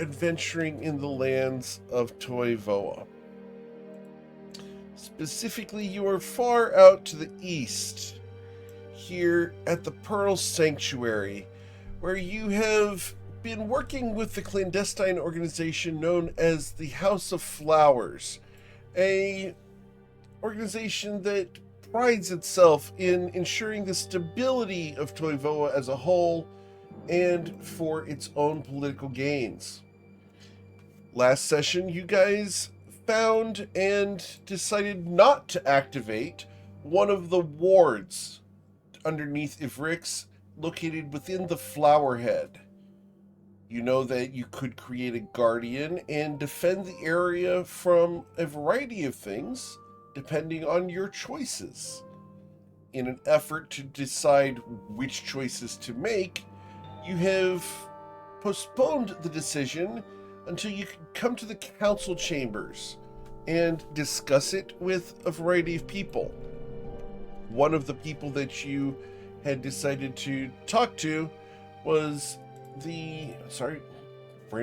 adventuring in the lands of Toivoa. Specifically, you are far out to the east, here at the Pearl Sanctuary, where you have been working with the clandestine organization known as the House of Flowers, a organization that prides itself in ensuring the stability of Toivoa as a whole and for its own political gains. Last session, you guys found and decided not to activate one of the wards underneath Ivrix located within the Flowerhead. You know that you could create a guardian and defend the area from a variety of things, depending on your choices. In an effort to decide which choices to make, you have postponed the decision until you can come to the council chambers and discuss it with a variety of people. One of the people that you had decided to talk to was brain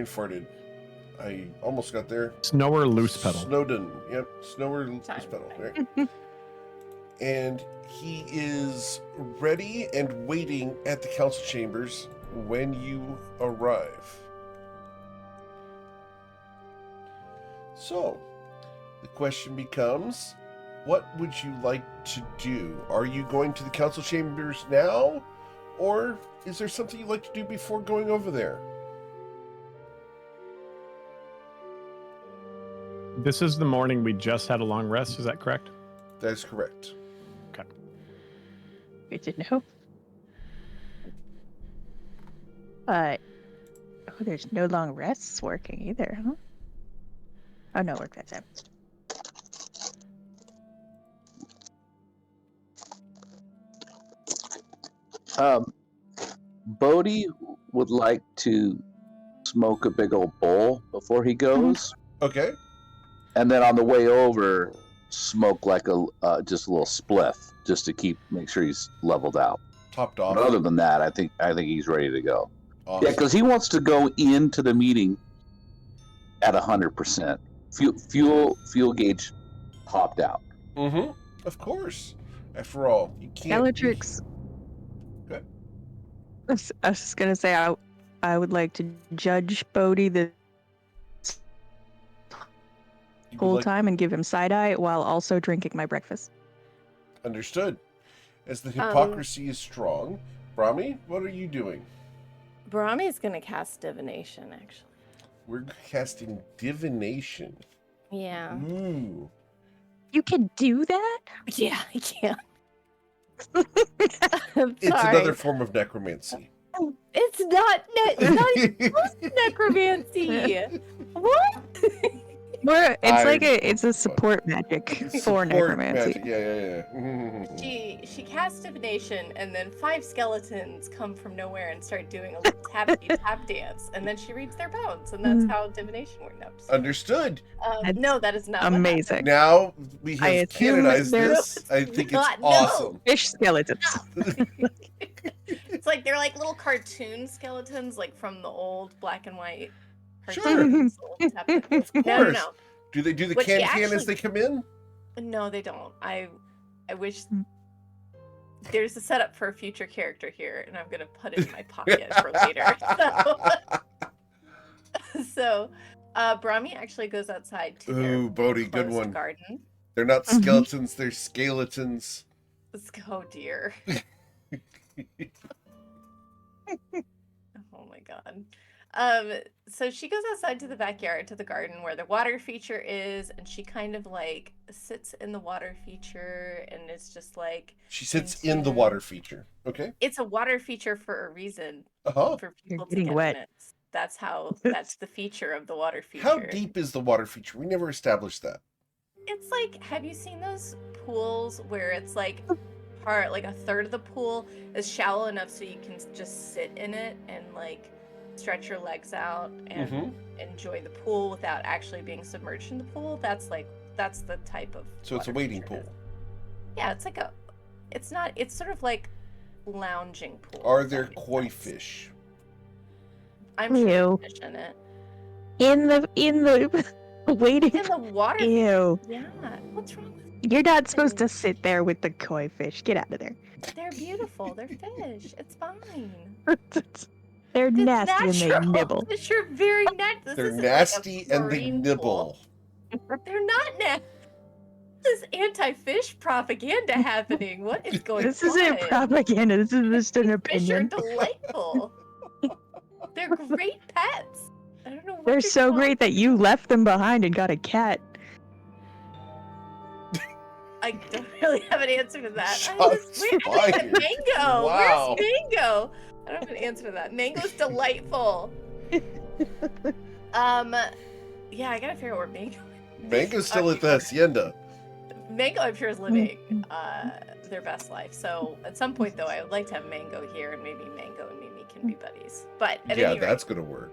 farted. I almost got there. Snower Loose Petal. Snowden. Yep, Snower Loose Petal. Right. And he is ready and waiting at the council chambers when you arrive. So, the question becomes, what would you like to do? Are you going to the council chambers now? Or is there something you'd like to do before going over there? This is the morning we just had a long rest, is that correct? That is correct. Okay. Good to know. But there's no long rests working either, huh? Oh no, work that's it. Bodhi would like to smoke a big old bowl before he goes. Okay. And then on the way over, smoke like just a little spliff, just to make sure he's leveled out. Topped off. But other than that, I think he's ready to go. Awesome. Yeah, because he wants to go into the meeting at 100%. Fuel gauge popped out. Mm-hmm. Of course. After all, you can't. Bellatrix. Good. I was just gonna say I would like to judge Bodhi the whole time and give him side eye while also drinking my breakfast. Understood. As the hypocrisy is strong, Brahmi, what are you doing? Brahmi's gonna cast divination, actually. We're casting divination. Yeah. Ooh. You can do that? Yeah, I can. It's another form of necromancy. It's not even close to necromancy. What? It's a support magic for necromancy. Magic. Yeah. She casts divination, and then 5 skeletons come from nowhere and start doing a little tap dance, and then she reads their bones, and that's how divination works. No, Understood. no, that is not amazing. Now we have canonized this. I think it's awesome. Fish skeletons. It's like they're like little cartoon skeletons, like from the old black and white. Sure. Of course. No. Do they do the What can she as they come in? No, they don't. I wish there's a setup for a future character here, and I'm gonna put it in my pocket for later. So Brahmi actually goes outside to Ooh, Bodhi, good one. Garden. They're not skeletons, they're skeletons. Oh dear. Oh my god. So she goes outside to the backyard, to the garden where the water feature is, and she kind of like sits in the water feature, and it's just like she sits in the water feature. Okay. It's a water feature for a reason. Uh-huh. For people to getting get wet. in it. That's the feature of the water feature. How deep is the water feature? We never established that. It's like, have you seen those pools where it's like part, like a third of the pool is shallow enough so you can just sit in it and like stretch your legs out and enjoy the pool without actually being submerged in the pool? That's the type of. So it's a wading pool. Yeah, it's like it's sort of like lounging pool. Are there koi fish? I'm sure there's fish in it. In the waiting. In the water. Ew. Yeah. What's wrong with You're not supposed to sit there with the koi fish. Get out of there. They're beautiful. They're fish. It's fine. They're It's nasty and they natural. nibble. Fish are very natural. This They're isn't nasty like a and they marine nibble. Pool. They're not nasty. This is anti-fish propaganda happening. What is going on? This isn't propaganda. This is just an Fish are opinion. delightful. They're great pets. I don't know what They're you're so talking- great that you left them behind and got a cat. I don't really have an answer to that. Shots I think fired. Mango. Wow. Where's Mango? I don't have an answer to that. Mango's delightful. Yeah, I gotta figure out where Mango is. Mango's still at the hacienda. Mango, I'm sure, is living their best life. So at some point, though, I would like to have Mango here, and maybe Mango and Mimi can be buddies. But at Yeah, any rate, that's gonna work.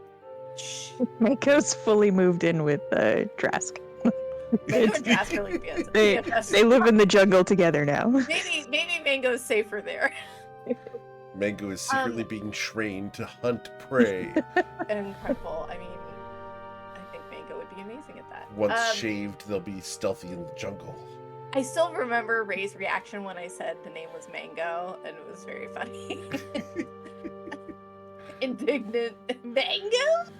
shh. Mako's fully moved in with Drask. Mango and Drask are like fans. They live in the jungle together now. Maybe Mango's safer there. Mango is secretly being trained to hunt prey. Incredible. I mean, I think Mango would be amazing at that. Once shaved, they'll be stealthy in the jungle. I still remember Ray's reaction when I said the name was Mango, and it was very funny. Indignant Mango?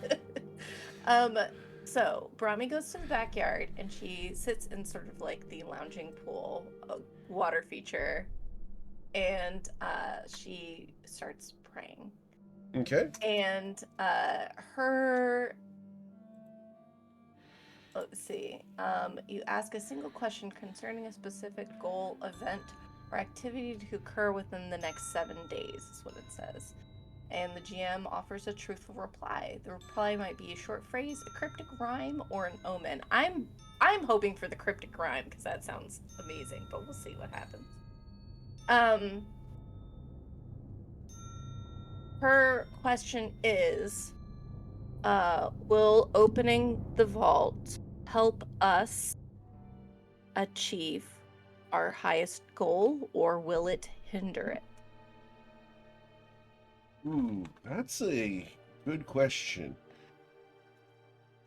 So Brahmi goes to the backyard and she sits in sort of like the lounging pool water feature, and she starts praying. Okay. And let's see. You ask a single question concerning a specific goal, event, or activity to occur within the next 7 days, is what it says. And the GM offers a truthful reply. The reply might be a short phrase, a cryptic rhyme, or an omen. I'm hoping for the cryptic rhyme because that sounds amazing, but we'll see what happens. Her question is, will opening the vault help us achieve our highest goal, or will it hinder it? Ooh, that's a good question.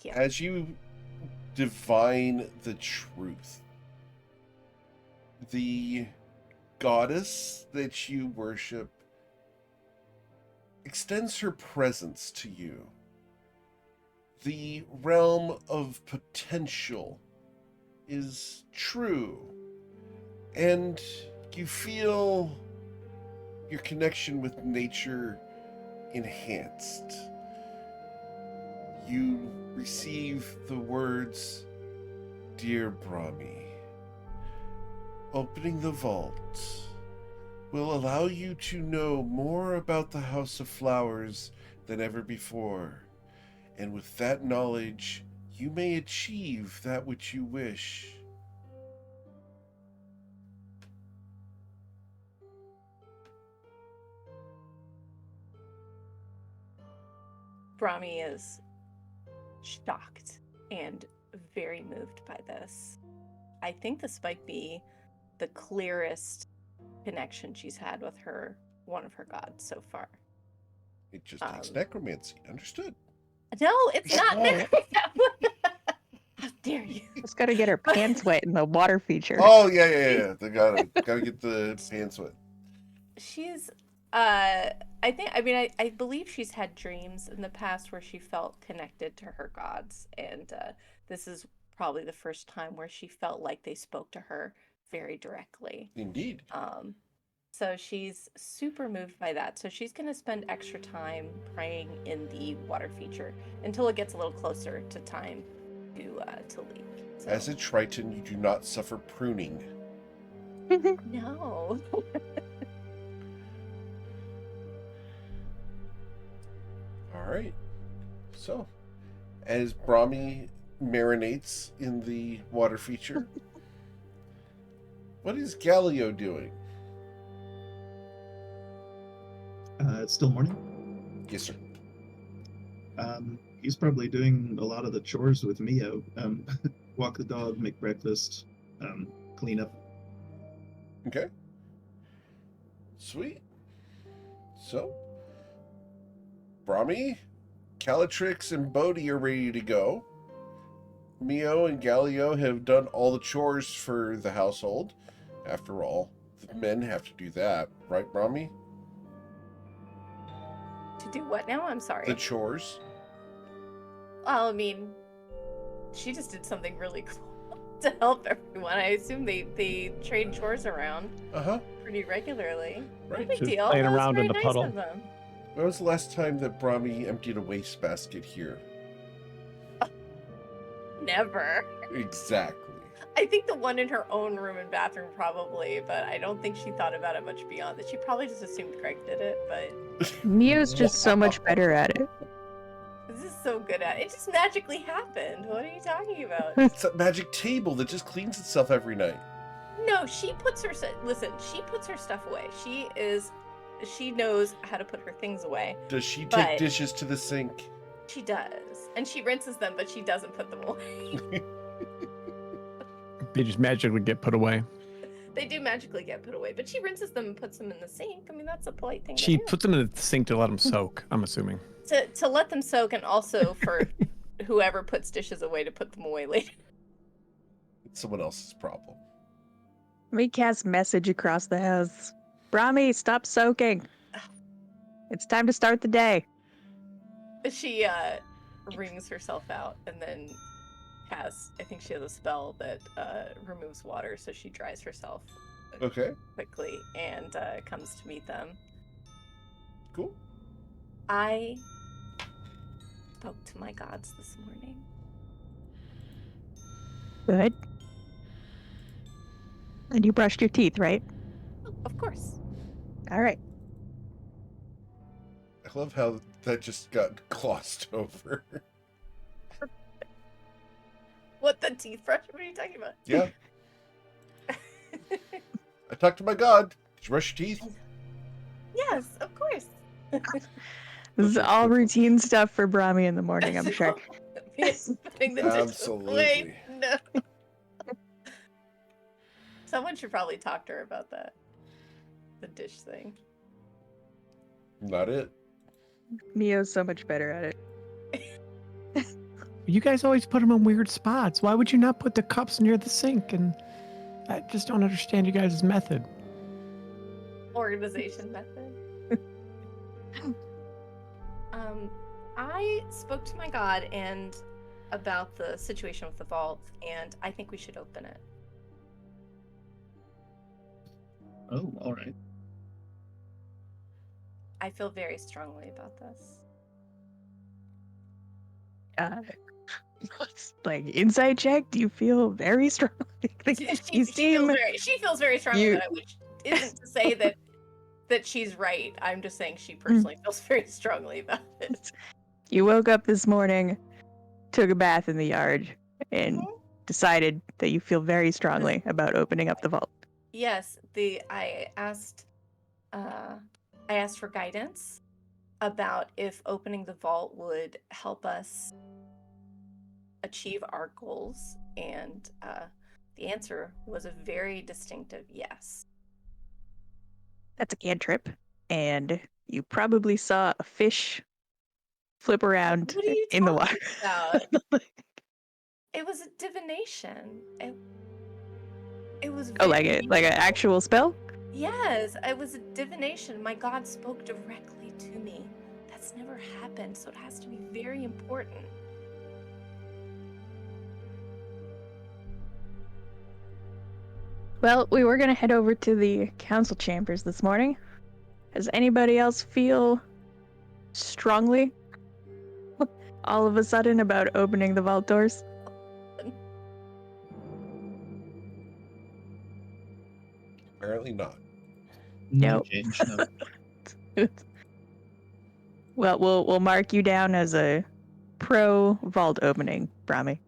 Yeah. As you divine the truth, the goddess that you worship extends her presence to you. The realm of potential is true, and you feel your connection with nature enhanced. You receive the words, "Dear Brahmi, opening the vault will allow you to know more about the House of Flowers than ever before, and with that knowledge, you may achieve that which you wish." Brahmi is shocked and very moved by this. I think this might be the clearest connection she's had with one of her gods so far. It just takes necromancy. Understood. No, it's not there. How dare you? Just gotta get her pants wet in the water feature. Oh yeah. They gotta get the pants wet. She's I believe she's had dreams in the past where she felt connected to her gods, and this is probably the first time where she felt like they spoke to her very directly. Indeed. So she's super moved by that. So she's gonna spend extra time praying in the water feature until it gets a little closer to time to leave. So, As a Triton, you do not suffer pruning. no. All right. So, as Brahmi marinates in the water feature, what is Galileo doing? It's still morning. Yes, sir. He's probably doing a lot of the chores with Mio. Walk the dog, make breakfast, clean up. Okay. Sweet. So, Brahmi, Calatrix and Bodhi are ready to go. Mio and Galileo have done all the chores for the household. After all, the men have to do that, right, Brahmi? To do what now? I'm sorry. The chores. Well, I mean, she just did something really cool to help everyone. I assume they trade chores around pretty regularly. Right. No big Just deal. playing That was around in very the nice puddle. of them. When was the last time that Brahmi emptied a wastebasket here? Never. Exactly. I think the one in her own room and bathroom probably, but I don't think she thought about it much beyond that. She probably just assumed Craig did it, but Mio's just so much better at it. this is so good at it. It just magically happened. What are you talking about? It's a magic table that just cleans itself every night. No, she puts her she puts her stuff away. She knows how to put her things away. Does she take But- dishes to the sink? She does. And she rinses them, but she doesn't put them away. They just magically get put away. They do magically get put away, but she rinses them and puts them in the sink. I mean, that's a polite thing She to do. puts them in the sink to let them soak, I'm assuming. To let them soak, and also for whoever puts dishes away to put them away later. It's someone else's problem. Let me cast message across the house. Brahmi, stop soaking. It's time to start the day. She wrings herself out and then casts, I think she has a spell that removes water, so she dries herself Okay, quickly and comes to meet them. cool. I spoke to my gods this morning. Good. And you brushed your teeth, right? Oh, of course. All right. I love how that just got glossed over. What, the teeth brush? What are you talking about? Yeah, I talked to my god. Did you brush your teeth? Yes, of course. This is all routine stuff for Brahmi in the morning, I'm sure. Putting the dishes away. Absolutely. No. Someone should probably talk to her about that. The dish thing. Not it. Mio's so much better at it. You guys always put them in weird spots. Why would you not put the cups near the sink? And I just don't understand you guys' method. Organization method. I spoke to my god and about the situation with the vault, and I think we should open it. Oh, all right. I feel very strongly about this. Like insight check, do you feel very strong? She feels very strongly about it, which isn't to say that she's right. I'm just saying she personally feels very strongly about it. You woke up this morning, took a bath in the yard, and decided that you feel very strongly about opening up the vault. Yes, I asked for guidance about if opening the vault would help us achieve our goals, and the answer was a very distinctive yes. That's a cantrip, and you probably saw a fish flip around What are you in the water. talking about? It was a divination. It was Oh, like very- an actual spell? Yes, it was a divination. My god spoke directly to me. That's never happened, so it has to be very important. Well, we were gonna head over to the council chambers this morning. Does anybody else feel strongly all of a sudden about opening the vault doors? Apparently not. No Nope. change. No. Well, we'll mark you down as a pro vault opening, Brahmi.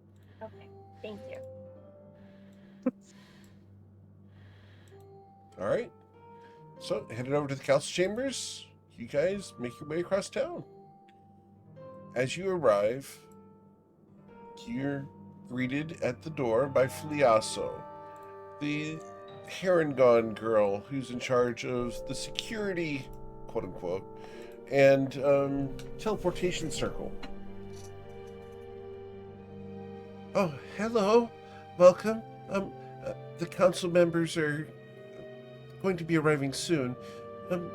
Okay, thank you. All right. So, headed over to the council chambers. You guys make your way across town. As you arrive, you're greeted at the door by Fliasso, the Herongon girl who's in charge of the security, quote unquote, and teleportation circle. Oh, hello. Welcome. The council members are going to be arriving soon.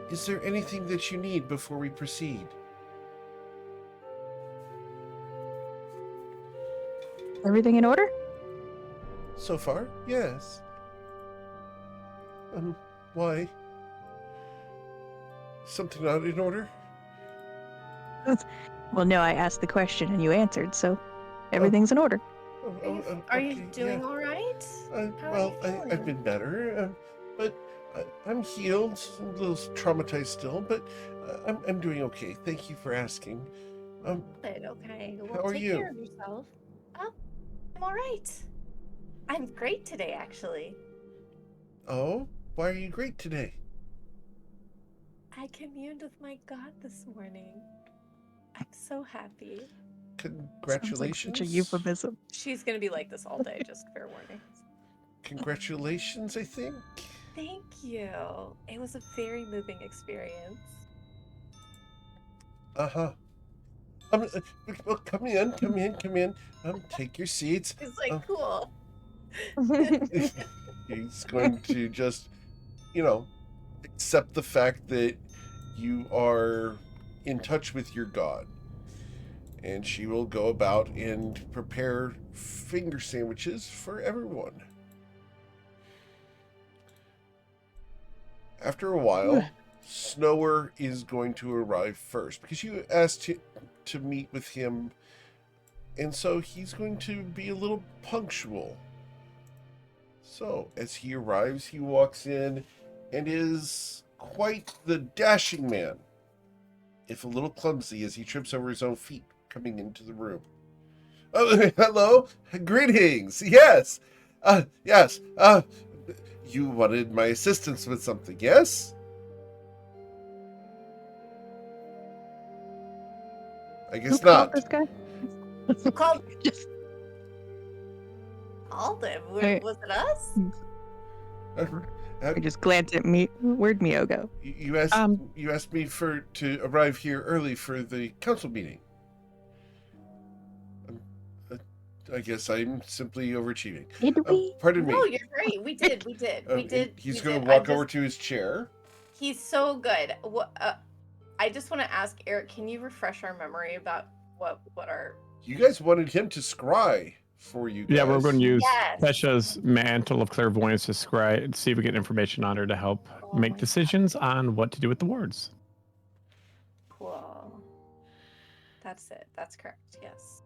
Is there anything that you need before we proceed? Everything in order? So far, yes. Why? Something not in order? Well, no, I asked the question and you answered, so everything's in order. Are you Okay, doing yeah. all right? How are Well, you I've feeling? been better, but I'm healed, a little traumatized still, but I'm doing okay. Thank you for asking. Good, okay. How Well, are take you? care of yourself. Oh, I'm all right. I'm great today, actually. Oh, why are you great today? I communed with my God this morning. I'm so happy. Sounds like such a Congratulations. euphemism. She's gonna be like this all day, just fair warning. Congratulations, I think. Thank you. It was a very moving experience. Uh-huh. Well, come in. Take your seats. It's like Um, cool. He's going to just, accept the fact that you are in touch with your God. And she will go about and prepare finger sandwiches for everyone. After a while, Snower is going to arrive first because you asked him to meet with him, and so he's going to be a little punctual. So, as he arrives, he walks in and is quite the dashing man, if a little clumsy as he trips over his own feet coming into the room. Oh, hello, greetings. Yes, yes. You wanted my assistance with something, yes? I Who guess called not. this guy? Who called Just- him? Hey. Was it us? I just glanced at me. Where'd Mio go? You asked you asked me to arrive here early for the council meeting. I guess I'm simply overachieving. Did we? Pardon me. No, you're great. We did. He's we going did. to walk over to his chair. He's so good. I just want to ask Eric, can you refresh our memory about what our You guys wanted him to scry for you guys. Yeah, we're going to use Yes. Pesha's mantle of clairvoyance to scry and see if we get information on her to help Oh make my decisions on what to do with the wards. Cool. That's it. That's correct. Yes.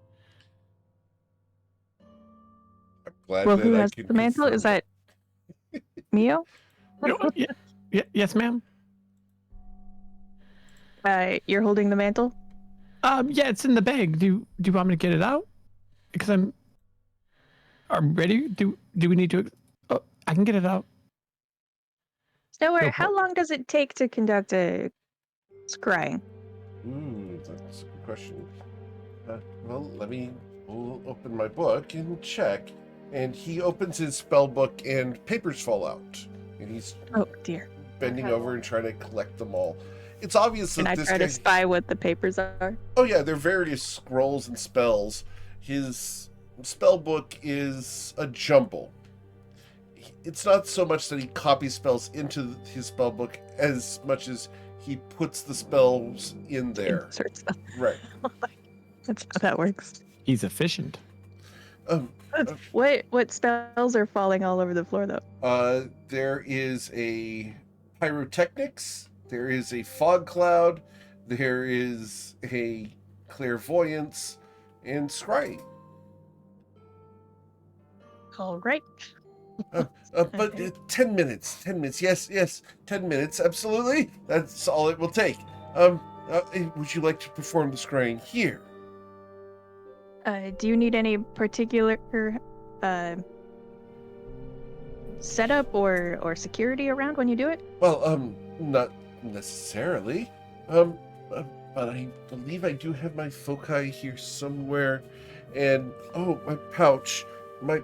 I'm glad Well, that who I has can the mantle? Is confirm that Mio? Yes, ma'am. You're holding the mantle? Yeah, it's in the bag. Do you want me to get it out? Because I'm ready. Do we need to? Oh, I can get it out. Snower, No how long does it take to conduct a scrying? Ooh, that's a good question. Well, let me open my book and check. And he opens his spell book and papers fall out. And he's Oh dear. bending Okay. over and trying to collect them all. It's obvious Can that I this try guy... to spy what the papers are? Oh yeah, there are various scrolls and spells. His spell book is a jumble. It's not so much that he copies spells into his spell book as much as he puts the spells in there. Inserts them. Right. That's how that works. He's efficient. What spells are falling all over the floor though? There is a pyrotechnics, there is a fog cloud, there is a clairvoyance, and scrying. All right. But 10 minutes, yes, 10 minutes, absolutely. That's all it will take. Would you like to perform the scrying here? Do you need any particular setup or security around when you do it? Well, not necessarily. But I believe I do have my foci here somewhere. And, oh, my pouch. My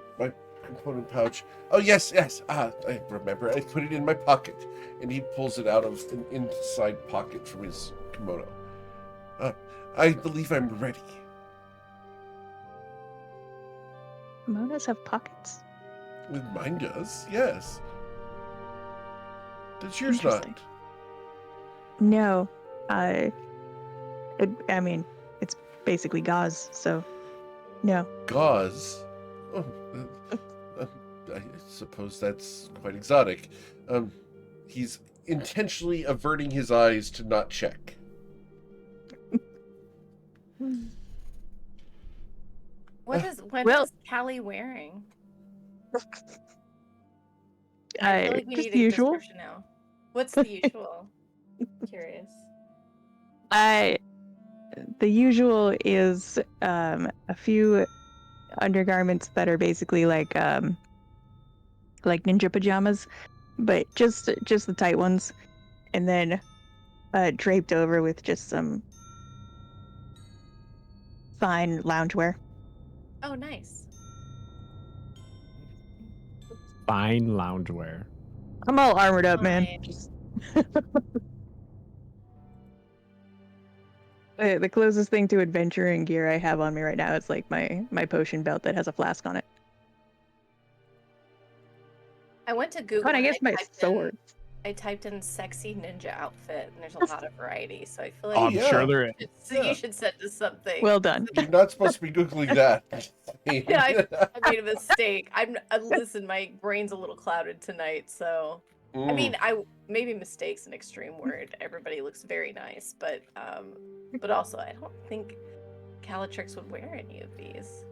component pouch. Oh, yes. I remember. I put it in my pocket. And he pulls it out of an inside pocket from his kimono. I believe I'm ready. Monas have pockets. Mine does, yes. Does yours Interesting. not? No, I mean, it's basically gauze, so no. Gauze? Oh, I suppose that's quite exotic. He's intentionally averting his eyes to not check. What is Callie wearing? I feel like we just need the a usual. description now. What's the usual? Curious. The usual is a few undergarments that are basically like ninja pajamas, but just the tight ones, and then draped over with just some fine loungewear. Oh, nice. Fine loungewear. I'm all armored up, man. Fine. Just the closest thing to adventuring gear I have on me right now is like my potion belt that has a flask on it. I went to Google. But I and guess my sword. I typed in sexy ninja outfit, and there's a lot of variety. So I feel like Oh, I'm sure there is. you should send us something. Well done. You're not supposed to be Googling that. Yeah, I made a mistake. Listen, my brain's a little clouded tonight, so I mean, maybe mistake's an extreme word. Everybody looks very nice, but also I don't think Calatrix would wear any of these.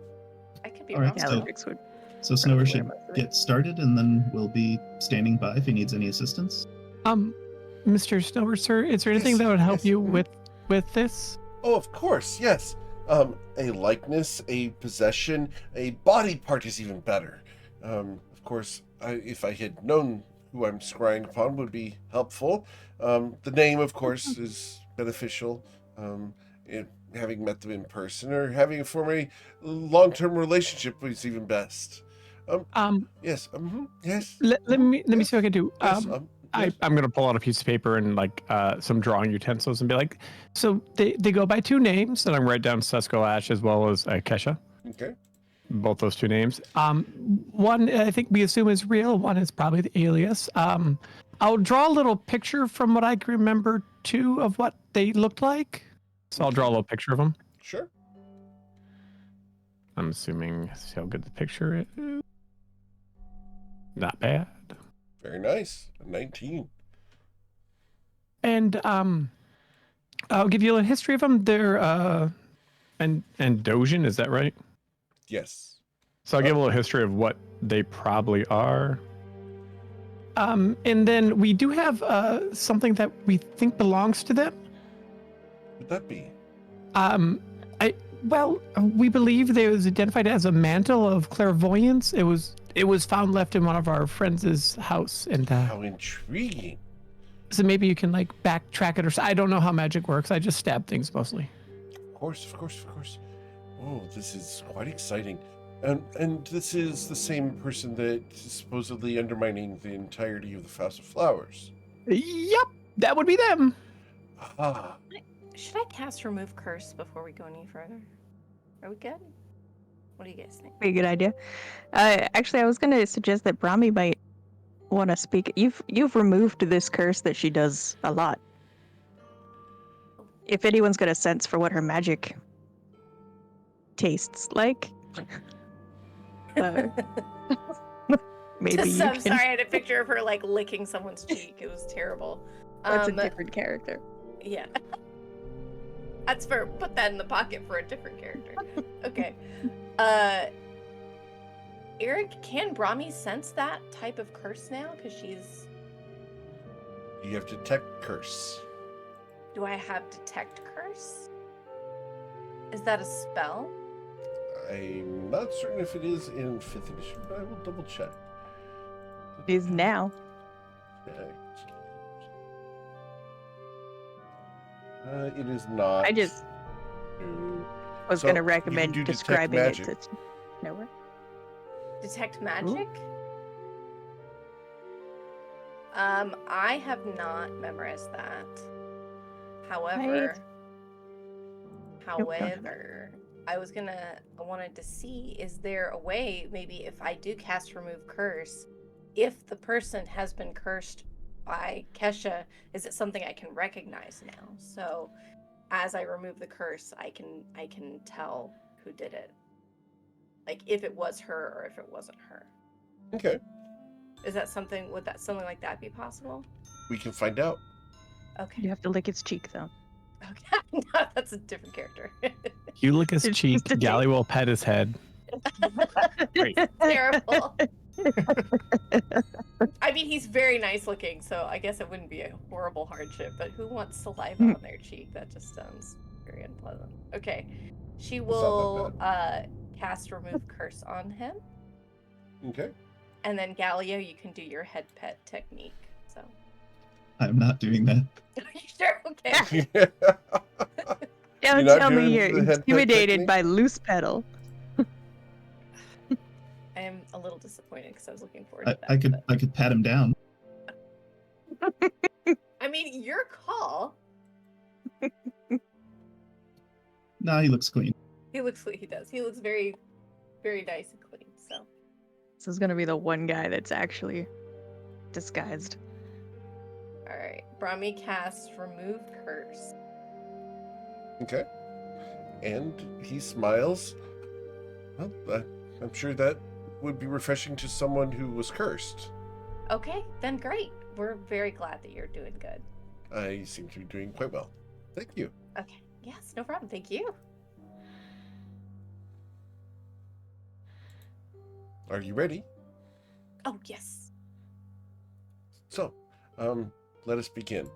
I could be All wrong. right, Calatrix would. So Snower wear should most of it. get started, and then we'll be standing by if he needs any assistance. Mr. Snower, sir, is there anything Yes, that would help yes. you with this? Oh, of course, yes. A likeness, a possession, a body part is even better. Of course, if I had known who I'm scrying upon would be helpful. The name, of course, is beneficial. Having met them in person or having a former long-term relationship was even best. Yes. Yes. Let me see what I can do. Yes. I'm gonna pull out a piece of paper and like some drawing utensils and be like, so they go by two names, and I'm write down Sesko Ash as well as Kesha. Okay. Both those two names. One I think we assume is real. One is probably the alias. I'll draw a little picture from what I can remember too of what they looked like. So I'll draw a little picture of them. Sure. I'm assuming. See how good the picture is. Not bad. Very nice. 19. And I'll give you a history of them. They're and Dojin, is that right? Yes. So I'll give a little history of what they probably are. And then we do have something that we think belongs to them. What would that be? We believe it was identified as a mantle of clairvoyance. It was found left in one of our friends' house, and How intriguing. so maybe you can like backtrack it, or I don't know how magic works. I just stab things mostly. Of course. Oh, this is quite exciting. And this is the same person that is supposedly undermining the entirety of the House of Flowers. Yep, that would be them. Ah. Should I cast Remove Curse before we go any further? Are we good? What do you guys think? Pretty good idea. Actually, I was going to suggest that Brahmi might want to speak. You've removed this curse that she does a lot. If anyone's got a sense for what her magic tastes like, maybe you I'm can. sorry, I had a picture of her like licking someone's cheek. It was terrible. That's a different character. Yeah. Put that in the pocket for a different character. Okay. Eric, can Brahmi sense that type of curse now? Because she's... You have Detect Curse. Do I have Detect Curse? Is that a spell? I'm not certain if it is in 5th edition, but I will double check. It is now. It is not. I just was So, going to you recommend can do Detect describing it Magic. to nowhere. Detect Magic? I have not memorized that. However, However, I wanted to see, is there a way, maybe if I do cast Remove Curse, if the person has been cursed by Kesha, is it something I can recognize now? So as I remove the curse, I can tell who did it. Like if it was her or if it wasn't her. Okay. Would something like that be possible? We can find out. You Okay. have to lick its cheek, though. Okay. No, that's a different character. You lick his It's cheek, just a Gally will pet his head. Great. Terrible. I mean, he's very nice looking, so I guess it wouldn't be a horrible hardship, but who wants saliva on their cheek? That just sounds very unpleasant. Okay. She It's not will that cast Remove Curse on him. Okay. And then Galileo, you can do your head pet technique. So I'm not doing that. are you sure? Okay. Don't not tell me doing you're the head pet intimidated technique? by loose petal. I am a little disappointed because I was looking forward to that. I could pat him down. I mean, your call. Nah, he looks clean. He looks he does. He looks very, very nice and clean. So This is gonna be the one guy that's actually disguised. all right. Brahmi casts Remove Curse. Okay. And he smiles. Well, I'm sure that would be refreshing to someone who was cursed. Okay, then great. We're very glad that you're doing good. I seem to be doing quite well. Thank you. Okay. Yes, no problem. Thank you. Are you ready? Oh, yes. So, let us begin.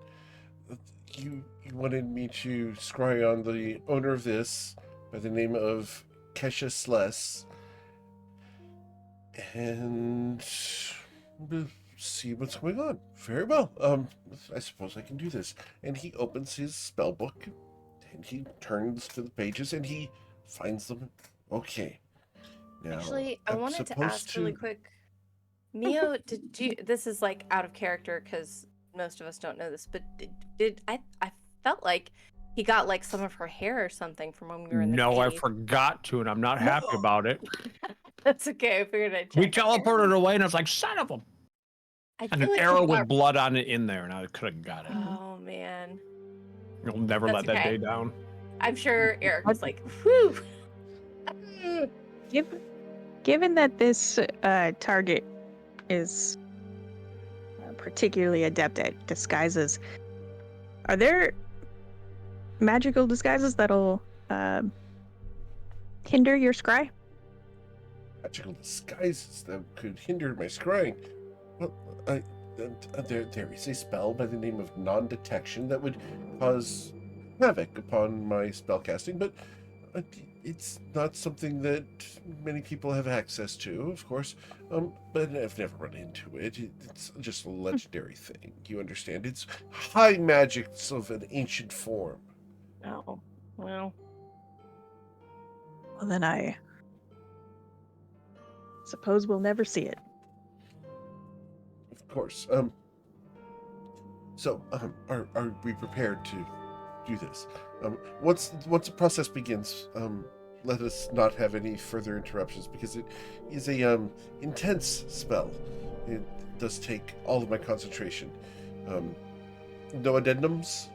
You wanted me to scry on the owner of this by the name of Kesha Sless and see what's going on. Very well. I suppose I can do this. And he opens his spell book and he turns to the pages and he finds them. Okay. Now, Actually, I I'm wanted to supposed ask really quick. Mio, did you? This is like out of character because most of us don't know this, but I felt like he got like some of her hair or something from when we were in the No, I cave. forgot to, and I'm not happy No. about it. That's okay. I figured I'd check. We teleported away, and I was like, son of a... I And feel an like arrow he got... with blood on it in there, and I could have got it. Oh man. You'll never That's let that okay. day down. I'm sure Eric was like, whew. Given that this target is particularly adept at disguises, are there magical disguises that'll hinder your scry? magical disguises that could hinder my scrying. Well, there is a spell by the name of non-detection that would cause havoc upon my spellcasting, but it's not something that many people have access to, of course. But I've never run into it. It's just a legendary thing. You understand? It's high magics of an ancient form. Oh, well. Well, then I suppose we'll never see it. Of course. So, are we prepared to do this? Once the process begins, let us not have any further interruptions because it is a intense spell. It does take all of my concentration. No addendums.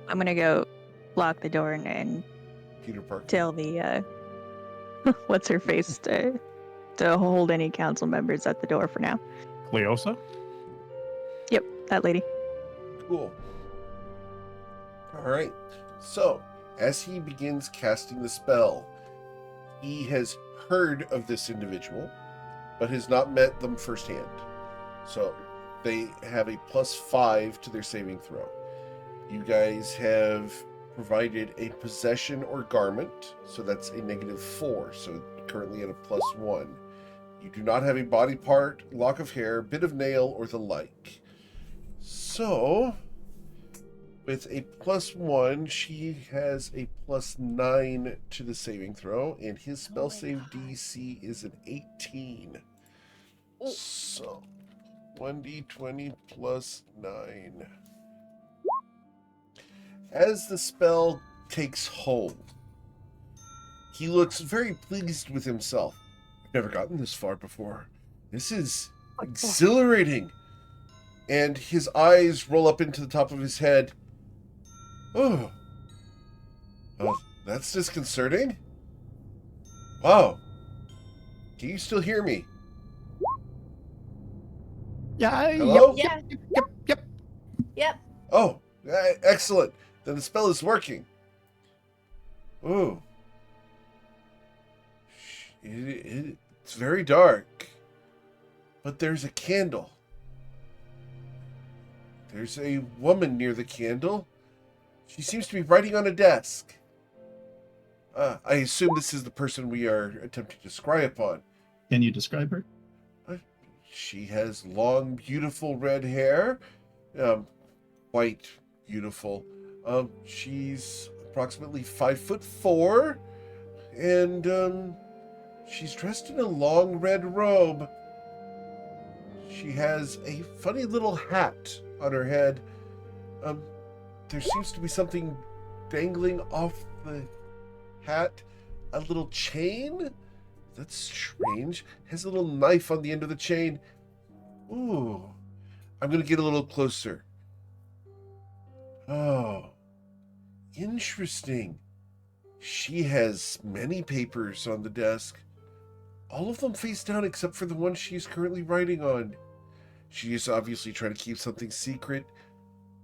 I'm gonna go lock the door and Peter Parker. tell the what's her face to hold any council members at the door for now. Cleosa? Yep, that lady. Cool. All right. So, as he begins casting the spell, he has heard of this individual, but has not met them firsthand. So, they have a +5 to their saving throw. You guys have provided a possession or garment, so that's a -4, so currently at a +1. You do not have a body part, lock of hair, bit of nail, or the like. So, with a +1, she has a +9 to the saving throw, and his spell save DC is an 18. Ooh. So, 1d20 +9. As the spell takes hold. He looks very pleased with himself. I've never gotten this far before. This is exhilarating. And his eyes roll up into the top of his head. Oh, that's disconcerting. Wow. Can you still hear me? Yeah. Hello? Yep. Oh, excellent. Then the spell is working. Ooh. It's very dark. But there's a candle. There's a woman near the candle. She seems to be writing on a desk. I assume this is the person we are attempting to scry upon. Can you describe her? She has long, beautiful red hair. White, beautiful. She's approximately 5'4", and she's dressed in a long red robe. She has a funny little hat on her head. There seems to be something dangling off the hat. A little chain? That's strange. Has a little knife on the end of the chain. Ooh. I'm going to get a little closer. Oh. Interesting. She has many papers on the desk. All of them face down except for the one she's currently writing on. She is obviously trying to keep something secret.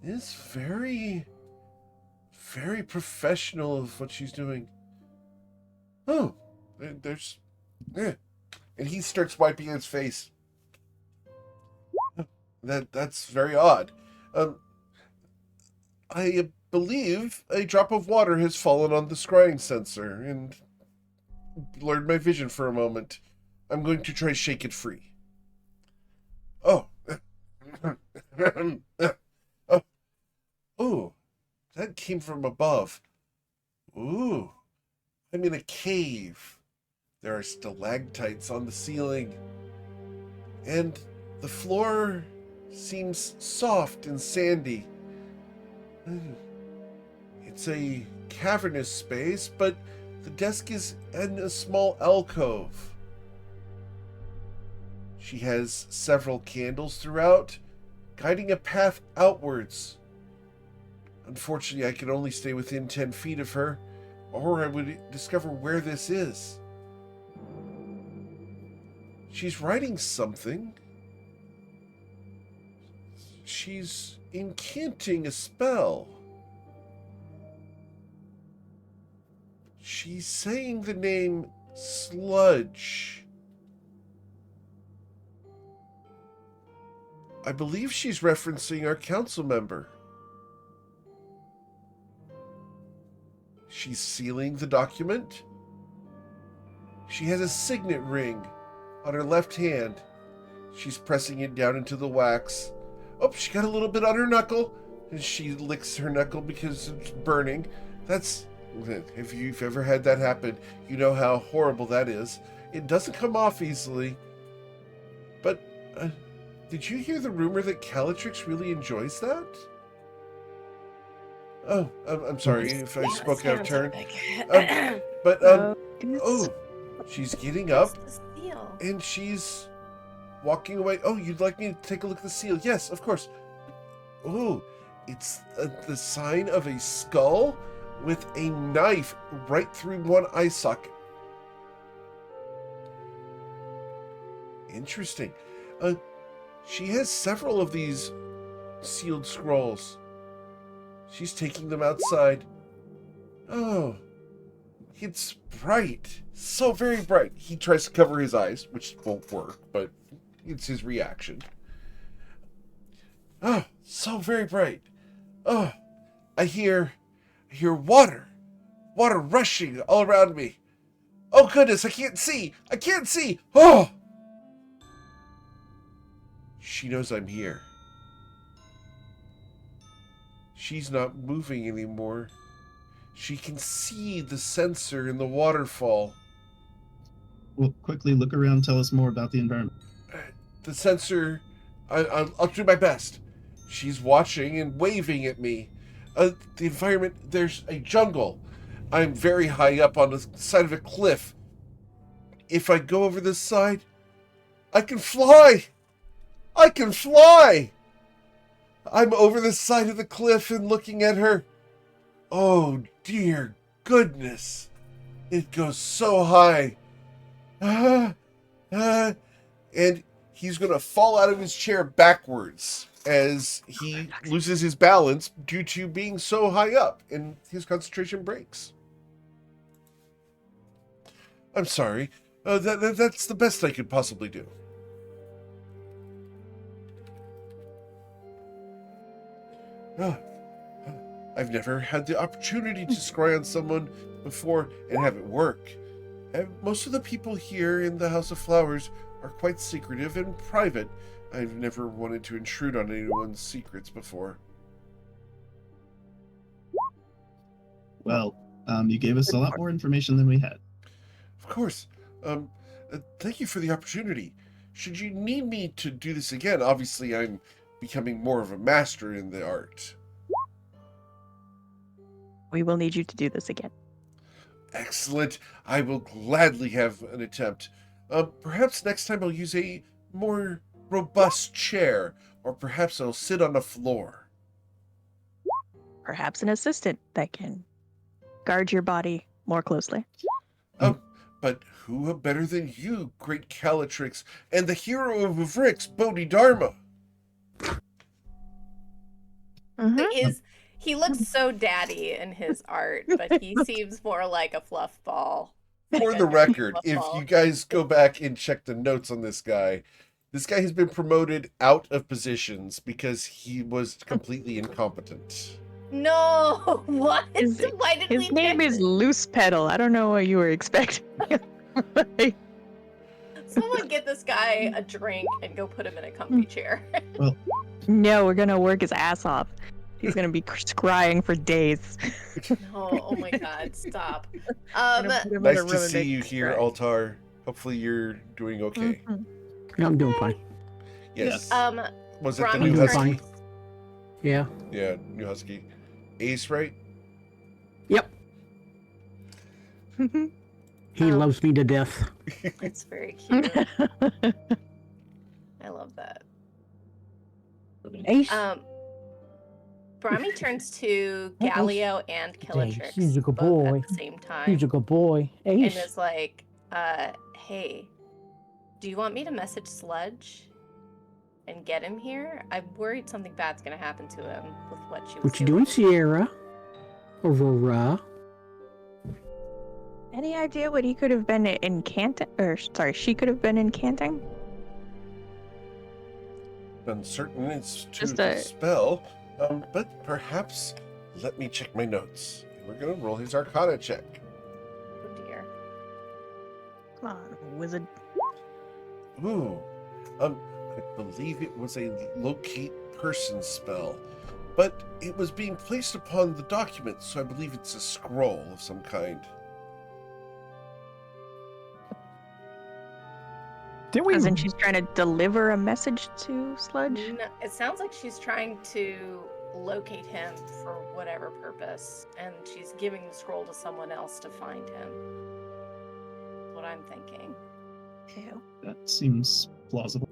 It's very, very professional of what she's doing. Oh, there's... Yeah. And he starts wiping his face. That's very odd. I believe a drop of water has fallen on the scrying sensor and blurred my vision for a moment. I'm going to try to shake it free. Oh. Oh, that came from above. Ooh, I'm in a cave. There are stalactites on the ceiling. And the floor seems soft and sandy. It's a cavernous space, but the desk is in a small alcove. She has several candles throughout, guiding a path outwards. Unfortunately, I can only stay within 10 feet of her, or I would discover where this is. She's writing something. She's incanting a spell. She's saying the name Sludge. I believe she's referencing our council member. She's sealing the document. She has a signet ring on her left hand. She's pressing it down into the wax. Oh, she got a little bit on her knuckle, and she licks her knuckle because it's burning. That's... If you've ever had that happen, you know how horrible that is. It doesn't come off easily. But, did you hear the rumor that Calatrix really enjoys that? Oh, I'm sorry if I spoke out of turn. Oh, she's getting up, and she's walking away. Oh, you'd like me to take a look at the seal? Yes, of course. Oh, it's the sign of a skull with a knife right through one eye socket. Interesting. She has several of these sealed scrolls. She's taking them outside. Oh, it's bright. So very bright. He tries to cover his eyes, which won't work, but it's his reaction. Oh, so very bright. Oh, I hear water. Water rushing all around me. Oh goodness, I can't see. I can't see. Oh! She knows I'm here. She's not moving anymore. She can see the sensor in the waterfall. Well, quickly look around, tell us more about the environment. The sensor, I'll do my best. She's watching and waving at me. The environment, there's a jungle. I'm very high up on the side of a cliff. If I go over this side, I can fly! I can fly! I'm over the side of the cliff and looking at her. Oh, dear goodness. It goes so high. And he's going to fall out of his chair backwards as he loses his balance due to being so high up and his concentration breaks. I'm sorry. That's the best I could possibly do. I've never had the opportunity to scry on someone before and have it work. And most of the people here in the House of Flowers are quite secretive and private. I've never wanted to intrude on anyone's secrets before. Well, you gave us a lot more information than we had. Of course. Thank you for the opportunity. Should you need me to do this again, obviously I'm becoming more of a master in the art. We will need you to do this again. Excellent. I will gladly have an attempt. Perhaps next time I'll use a more robust chair, or perhaps I'll sit on the floor. Perhaps an assistant that can guard your body more closely. But who better than you, great Calatrix, and the hero of Avrix, Bodhidharma? Mm-hmm. He looks so daddy in his art, but he seems more like a fluff ball. For the record, if you guys go back and check the notes on this guy has been promoted out of positions because he was completely incompetent. No, what? Why did His name is Loose Petal. I don't know what you were expecting. Someone get this guy a drink and go put him in a comfy chair. Well, No, we're gonna work his ass off. He's gonna be crying for days. No, oh my god, stop. Nice to see you here, Altar. Hopefully you're doing okay. Mhm. Yeah, I'm doing fine. Yes. Was it the Brahmi new doing Husky? fine. Yeah. Yeah, new Husky. Ace, right? Yep. He Um, loves me to death. It's very cute. I love that. Ace. Brahmi turns to Galileo and Killatrix He's a good both boy. at the same time He's a good boy. and Ace. is like, hey, do you want me to message Sludge and get him here? I'm worried something bad's gonna happen to him with what she was What you doing, Sierra? Aurora? Any idea what he could have been incanting? Or sorry, she could have been incanting? Uncertain it's to Just a- spell, but perhaps let me check my notes. We're gonna roll his Arcana check. Oh dear. Come on, wizard. Ooh, I believe it was a locate person spell, but it was being placed upon the document, so I believe it's a scroll of some kind. Did we? As in she's trying to deliver a message to Sludge? No, it sounds like she's trying to locate him for whatever purpose, and she's giving the scroll to someone else to find him. That's what I'm thinking. Ew. that seems plausible.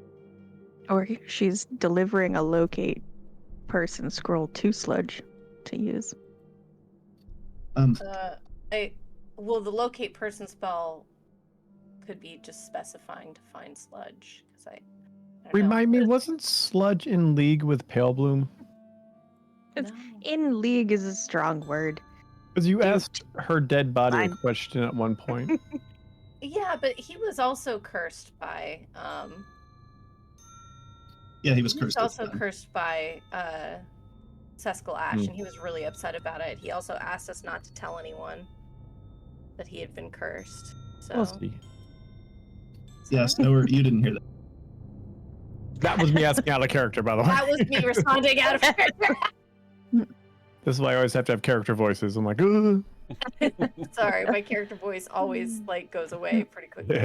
Or she's delivering a locate person scroll to Sludge to use. Well, the locate person spell could be just specifying to find Sludge. Because I don't Remind know. me, wasn't Sludge in league with Pale Bloom? It's- No. In league is a strong word. Because you Dude, asked her dead body a I'm- question at one point. Yeah, but he was also cursed by. Yeah, he was He cursed. was at also the time. cursed by Sescal Ash, and he was really upset about it. He also asked us not to tell anyone that he had been cursed. So We'll see. Yes, no, you didn't hear that. That was me asking out of character, by the way. that was me responding out of character. This is why I always have to have character voices. I'm like, ugh. Sorry, my character voice always like goes away pretty quickly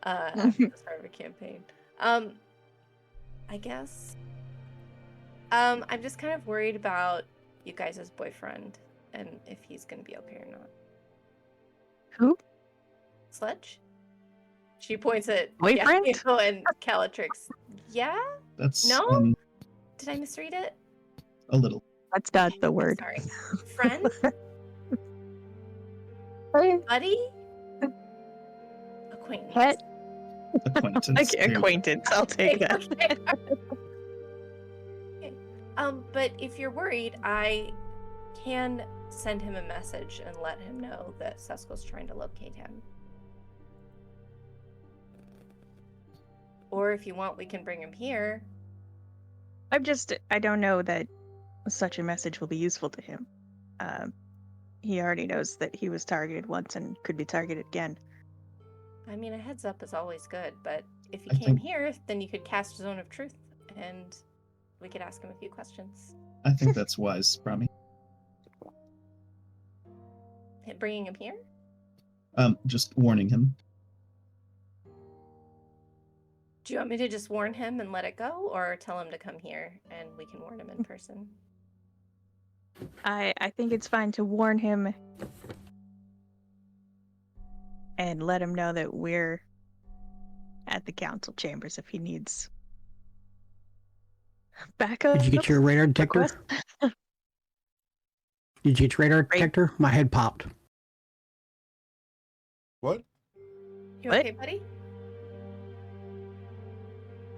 after the start of a campaign. I guess. I'm just kind of worried about you guys' boyfriend and if he's gonna be okay or not. Who? Sledge? She points at Boyfriend? Galio and Calatrix. Yeah? That's No? Did I misread it? a little. That's not the word. Sorry. Friend? Hey, Buddy? Acquaintance. Pet? Acquaintance. There you go. Acquaintance. I'll take that. Okay. Okay. But if you're worried, I can send him a message and let him know that Sesko's trying to locate him. Or if you want, we can bring him here. I don't know that such a message will be useful to him. He already knows that he was targeted once and could be targeted again. I mean, a heads up is always good, but if he I came think- here, then you could cast Zone of Truth and we could ask him a few questions. I think that's wise, Brahmi. Bringing him here? Just warning him. Do you want me to just warn him and let it go, or tell him to come here and we can warn him in person? I think it's fine to warn him and let him know that we're at the council chambers if he needs backup. Did you get your radar detector? request. Did you get your radar Right. detector? My head popped. What? You What? okay, buddy?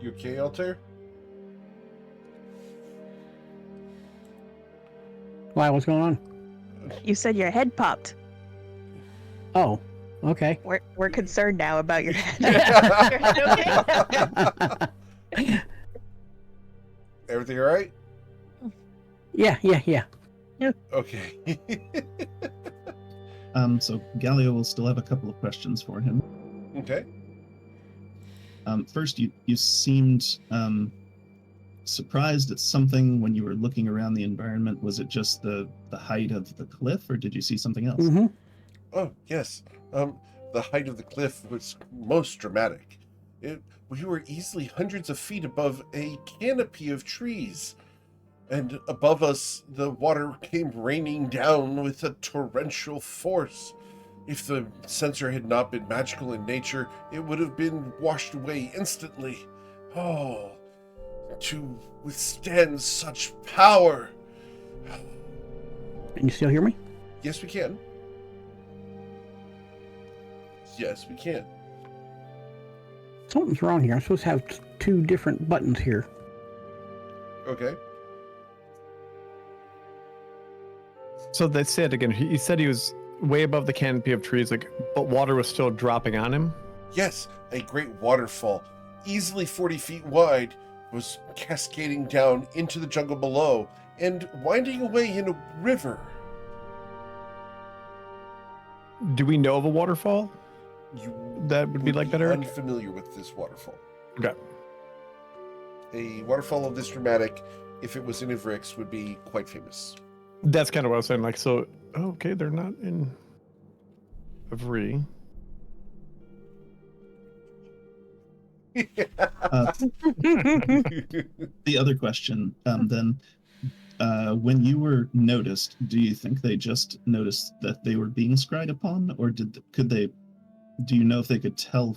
You okay, Altair? Why? What's going on? You said your head popped. Oh, okay. We're concerned now about your head. Your head okay? Everything all right? Yeah. Okay. So Galio will still have a couple of questions for him. Okay. First, you seemed surprised at something when you were looking around the environment. Was it just the height of the cliff, or did you see something else? Mm-hmm. Oh, yes. The height of the cliff was most dramatic. We were easily hundreds of feet above a canopy of trees. And above us, the water came raining down with a torrential force. If the sensor had not been magical in nature, it would have been washed away instantly. Oh, to withstand such power. Can you still hear me? Yes, we can. Yes, we can. Something's wrong here. I'm supposed to have two different buttons here. Okay. So that's it again. He said he was way above the canopy of trees, like, but water was still dropping on him. Yes, a great waterfall, easily 40 feet wide, was cascading down into the jungle below and winding away in a river. Do we know of a waterfall You that would be like that, Eric? unfamiliar with this waterfall. Okay. A waterfall of this dramatic, if it was in Ivrix, would be quite famous. That's kind of what I was saying. Like, so, okay, they're not in Ivry. The other question, then, when you were noticed, do you think they just noticed that they were being scryed upon, or do you know if they could tell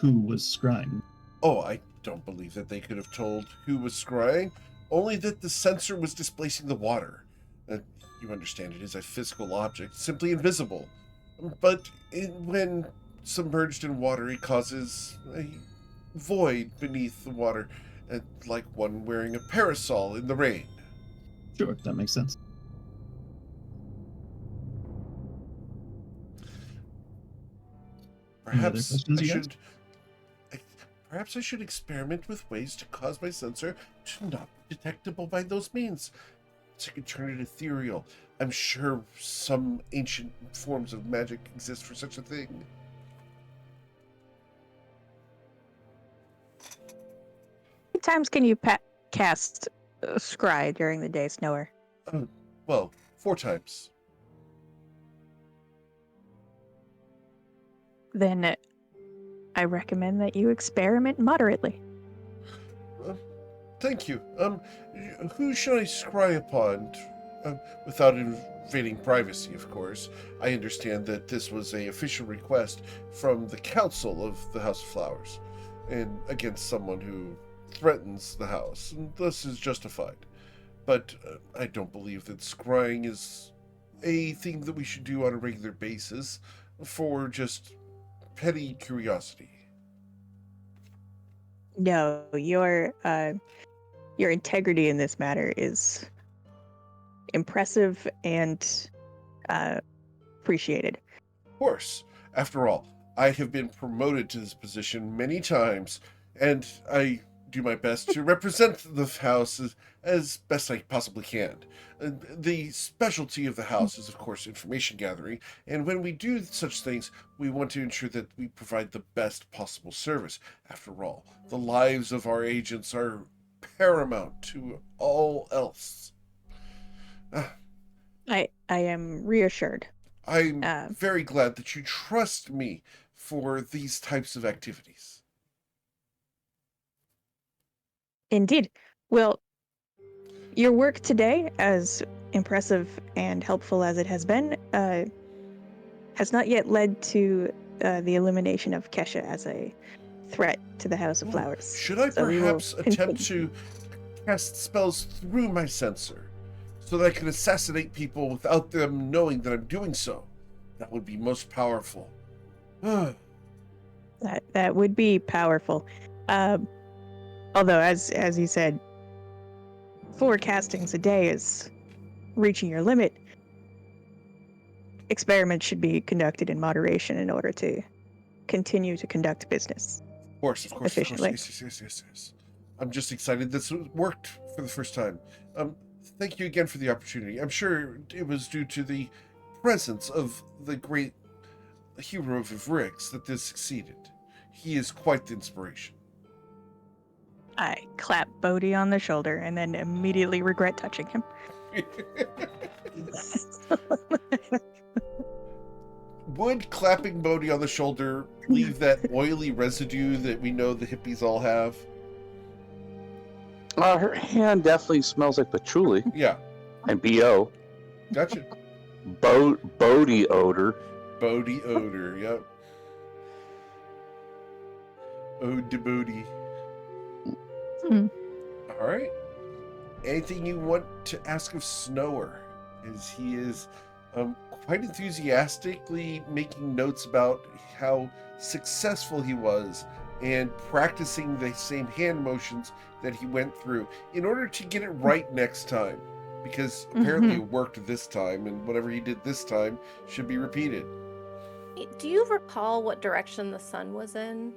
who was scrying? Oh, I don't believe that they could have told who was scrying, only that the sensor was displacing the water. You understand, it is a physical object, simply invisible. But when submerged in water, it causes a void beneath the water, like one wearing a parasol in the rain. Sure, that makes sense. Perhaps questions, I you guys? should. Perhaps I should experiment with ways to cause my sensor to not be detectable by those means. So I can turn it ethereal. I'm sure some ancient forms of magic exist for such a thing. How many times can you cast Scry during the day, Snower? Well, 4 times. Then I recommend that you experiment moderately. Thank you. Who should I scry upon? without invading privacy, of course. I understand that this was an official request from the Council of the House of Flowers, and against someone who threatens the house, and thus is justified. But I don't believe that scrying is a thing that we should do on a regular basis for just petty curiosity. No, your integrity in this matter is impressive and appreciated. Of course, after all, I have been promoted to this position many times, and I do my best to represent the house as best I possibly can. The specialty of the house is, of course, information gathering, and when we do such things, we want to ensure that we provide the best possible service. After all, the lives of our agents are paramount to all else. I am reassured. I'm very glad that you trust me for these types of activities. Indeed. Well, your work today, as impressive and helpful as it has been, has not yet led to the elimination of Kesha as a threat to the House of Flowers. Should I So we will perhaps attempt to cast spells through my sensor so that I can assassinate people without them knowing that I'm doing so? That would be most powerful. That would be powerful. Although, as you said, 4 castings a day is reaching your limit. Experiments should be conducted in moderation in order to continue to conduct business. Of course, Efficiently. Yes. I'm just excited this worked for the first time. Thank you again for the opportunity. I'm sure it was due to the presence of the great hero of Ivrix that this succeeded. He is quite the inspiration. I clap Bodhi on the shoulder and then immediately regret touching him. Would clapping Bodhi on the shoulder leave that oily residue that we know the hippies all have? Her hand definitely smells like patchouli Yeah, and BO. gotcha. Bodhi odor. Bodhi odor, yep. Ode to Bodhi. Hmm. All right. Anything you want to ask of Snower? As he is quite enthusiastically making notes about how successful he was and practicing the same hand motions that he went through in order to get it right next time. Because apparently it worked this time, and whatever he did this time should be repeated. Do you recall what direction the sun was in